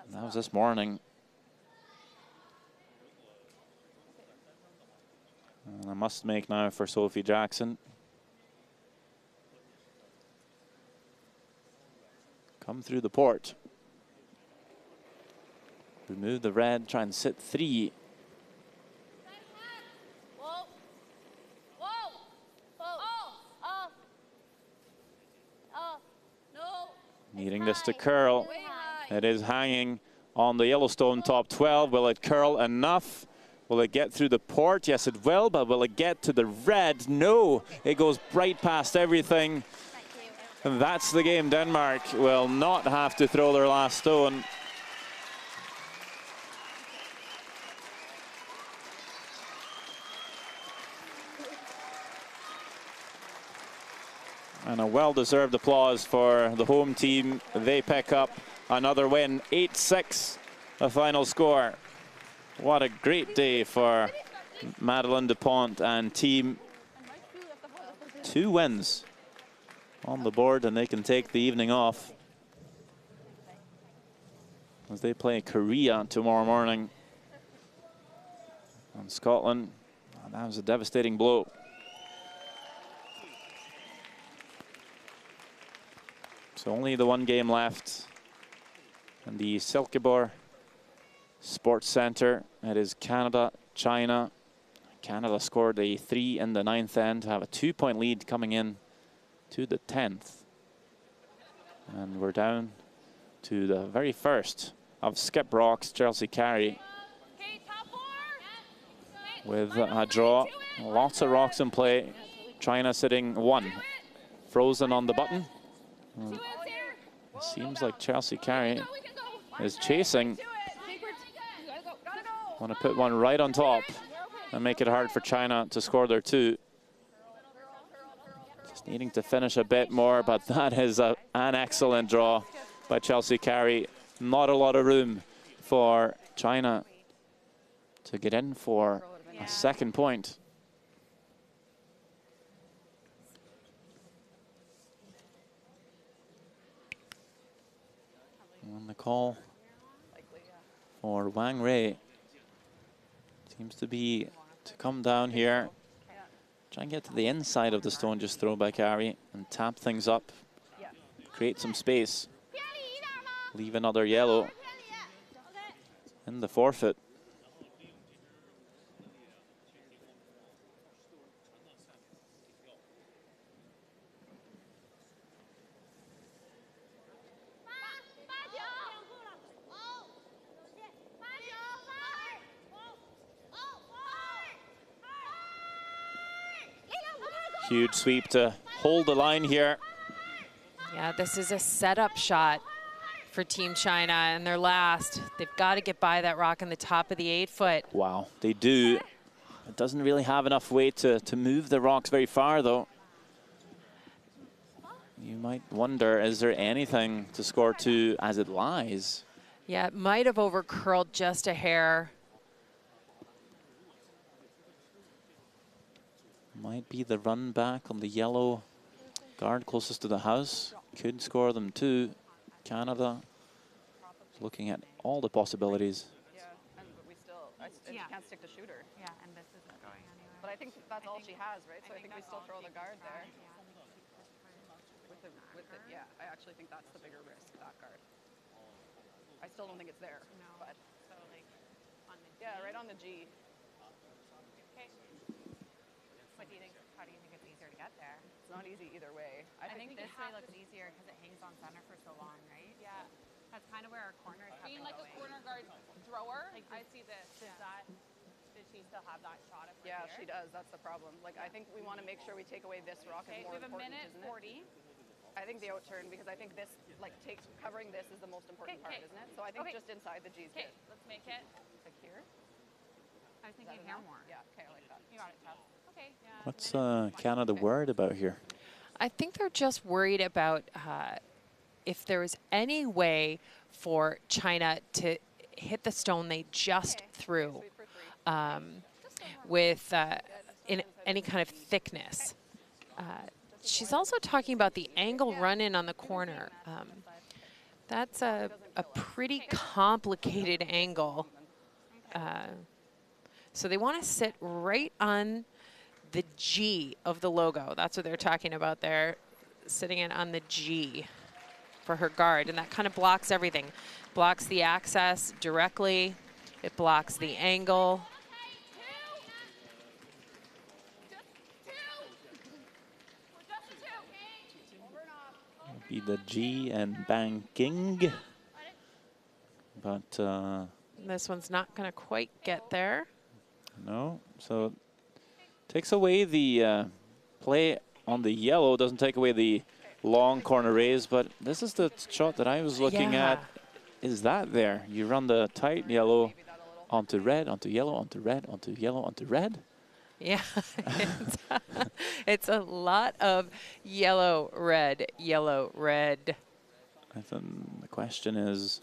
And that was this morning. And a must make now for Sophie Jackson. Come through the port. Remove the red, try and sit 3. Needing this to curl. It is hanging on the Yellowstone top 12. Will it curl enough? Will it get through the port? Yes, it will, but will it get to the red? No, it goes right past everything. And that's the game. Denmark will not have to throw their last stone. And a well-deserved applause for the home team. They pick up another win, 8-6, the final score. What a great day for Madeleine Dupont and team. 2 wins on the board, and they can take the evening off as they play Korea tomorrow morning. And Scotland, that was a devastating blow. So only the 1 game left. And the Silkeborg Sports Center. It is Canada, China. Canada scored a 3 in the 9th end to have a 2-point lead coming in to the 10th. And we're down to the very first of skip rocks, Chelsea Carey. With a draw, lots of rocks in play. China sitting 1, frozen on the button. It seems like Chelsea Carey is chasing. Want to put one right on top and make it hard for China to score their 2. Just needing to finish a bit more, but that is an excellent draw by Chelsea Carey. Not a lot of room for China to get in for a 2nd point. On the call for Wang Rei. Seems to be to come down here. Try and get to the inside of the stone, just throw by Carey and tap things up. Create some space. Leave another yellow in the forfeit. Huge sweep to hold the line here. Yeah, this is a setup shot for Team China, and their last. They've got to get by that rock on the top of the 8-foot. Wow, they do. It doesn't really have enough weight to move the rocks very far, though. You might wonder, is there anything to score 2 as it lies? Yeah, it might have over-curled just a hair. Might be the run back on the yellow guard closest to the house. Could score them 2. Canada looking at all the possibilities. Yeah, and but we still, she can't stick to shooter. Yeah, and this isn't going anywhere. But I think that's all she has, right? So I think we still throw the guard there. With the, yeah, I actually think that's the bigger risk, that guard. I still don't think it's there. No, but so like on the G. Yeah, right on the G. Okay. What do you think? How do you think it's easier to get there? It's not easy either way. I think this way looks easier because it hangs on center for so long, right? Yeah. That's kind of where our corners have been Being like going. a corner guard thrower, Like I see this. Does she still have that shot if we're Yeah, here? she does. That's the problem. Like, I think we want to make sure we take away this rock is Okay, more we have a important, minute isn't 40. it? I think the outturn, because I think this, like, covering this is the most important part, isn't it? So I think just inside the G's Okay, good. let's make it. Like here? I was thinking Is that hair enough? more. Yeah, okay, I like that. You got it, Tess. Okay. Yeah. What's Canada worried about here? I think they're just worried about if there is any way for China to hit the stone they just threw with in any kind of thickness. she's also talking about the angle run-in on the corner. That's a pretty complicated angle. So they want to sit right on the G of the logo. That's what they're talking about there, sitting in on the G for her guard. And that kind of blocks everything. Blocks the access directly. It blocks the angle. Be the G and banking. But this one's not going to quite get there. No, so takes away the play on the yellow, doesn't take away the long corner raise, but this is the shot that I was looking at. Is that there? You run the tight yellow onto red, onto yellow, onto red, onto yellow, onto red. Yeah, it's a lot of yellow, red, yellow, red. And then the question is...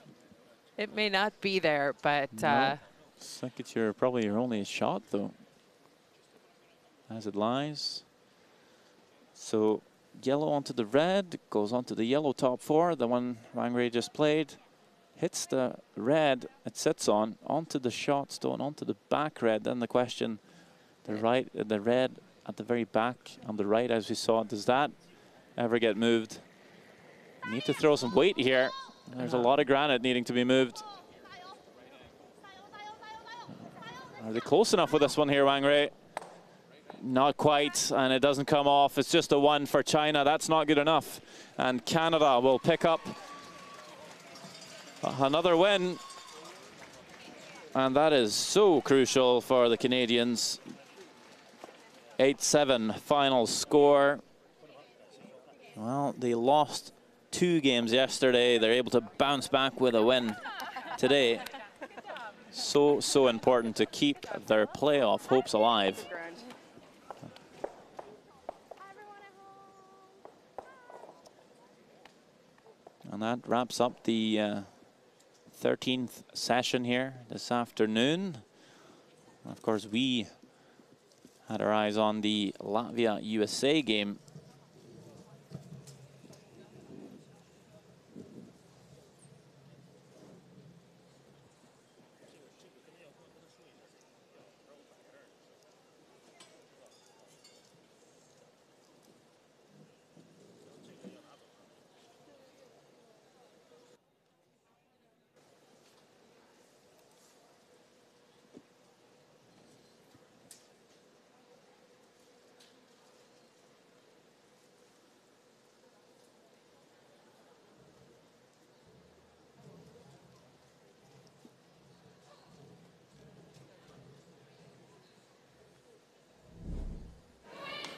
It may not be there, but... No. I think it's probably your only shot, though, as it lies. So yellow onto the red, goes onto the yellow top four, the one Wang Rui just played. Hits the red it sits on, onto the shot stone, onto the back red. Then the question, the red at the very back on the right, as we saw, does that ever get moved? Need to throw some weight here. There's a lot of granite needing to be moved. Are they close enough with this one here, Wang Rui? Not quite, and it doesn't come off. It's just a 1 for China. That's not good enough. And Canada will pick up another win. And that is so crucial for the Canadians. 8-7 final score. Well, they lost 2 games yesterday. They're able to bounce back with a win today. So important to keep their playoff hopes alive. And that wraps up the 13th session here this afternoon. Of course, we had our eyes on the Latvia-USA game.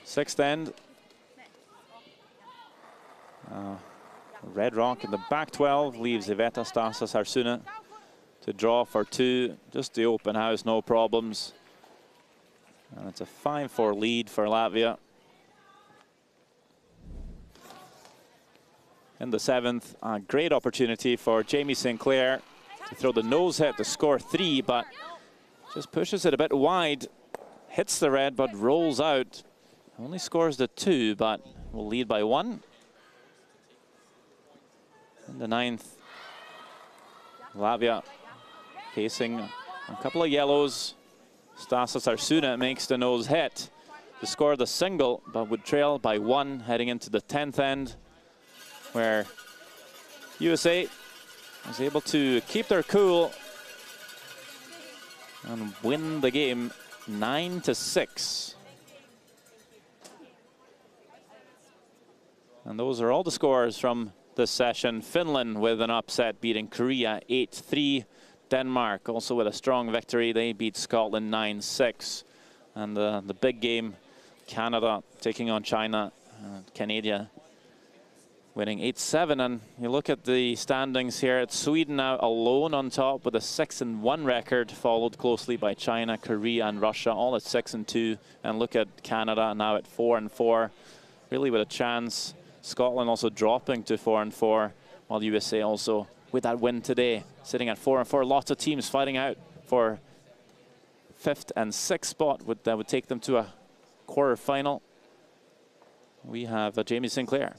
Sixth end. Red Rock in the back 12 leaves Iveta Stasas Arsuna to draw for 2. Just the open house, no problems. And it's a 5-4 lead for Latvia. In the 7th, a great opportunity for Jamie Sinclair to throw the nose hit to score 3, but just pushes it a bit wide. Hits the red, but rolls out. Only scores the 2, but will lead by 1. In the 9th, Latvia facing a couple of yellows. Stasas Arsuna makes the nose hit to score the single, but would trail by 1 heading into the 10th end, where USA was able to keep their cool and win the game 9-6. And those are all the scores from this session. Finland with an upset, beating Korea 8-3. Denmark also with a strong victory. They beat Scotland 9-6. And the big game, Canada taking on China. Canada winning 8-7. And you look at the standings here. It's Sweden now alone on top with a 6-1 record, followed closely by China, Korea, and Russia, all at 6-2. And look at Canada now at 4-4, really with a chance. Scotland also dropping to 4-4, while USA also with that win today, sitting at 4-4. Lots of teams fighting out for 5th and 6th spot. That would take them to a quarter-final. we have Jamie Sinclair.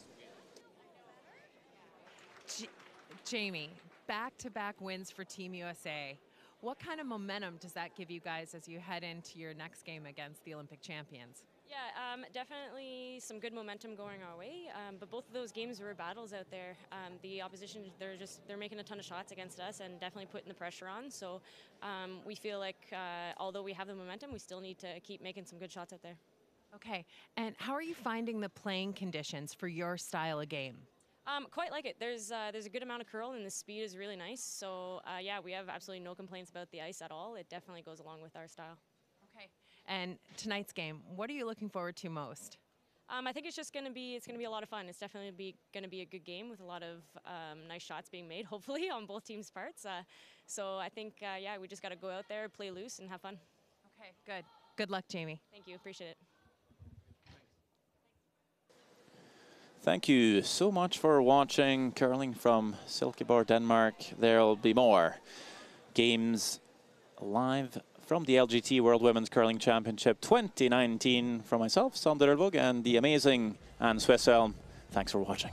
Jamie, back-to-back wins for Team USA. What kind of momentum does that give you guys as you head into your next game against the Olympic champions? Yeah, definitely some good momentum going our way. But both of those games were battles out there. The opposition, they're making a ton of shots against us and definitely putting the pressure on. So we feel like although we have the momentum, we still need to keep making some good shots out there. Okay, and how are you finding the playing conditions for your style of game? Quite like it. There's a good amount of curl and the speed is really nice. So yeah, we have absolutely no complaints about the ice at all. It definitely goes along with our style. Okay. And tonight's game, what are you looking forward to most? I think it's gonna be a lot of fun. It's definitely gonna be a good game with a lot of nice shots being made, hopefully, on both teams' parts. So I think yeah, we just got to go out there, play loose, and have fun. Okay, good. Good luck, Jamie. Thank you. Appreciate it. Thank you so much for watching curling from Silkeborg, Denmark. There'll be more games live from the LGT World Women's Curling Championship 2019 from myself, Sander Elvåg, and the amazing Anne Swisshelm. Thanks for watching.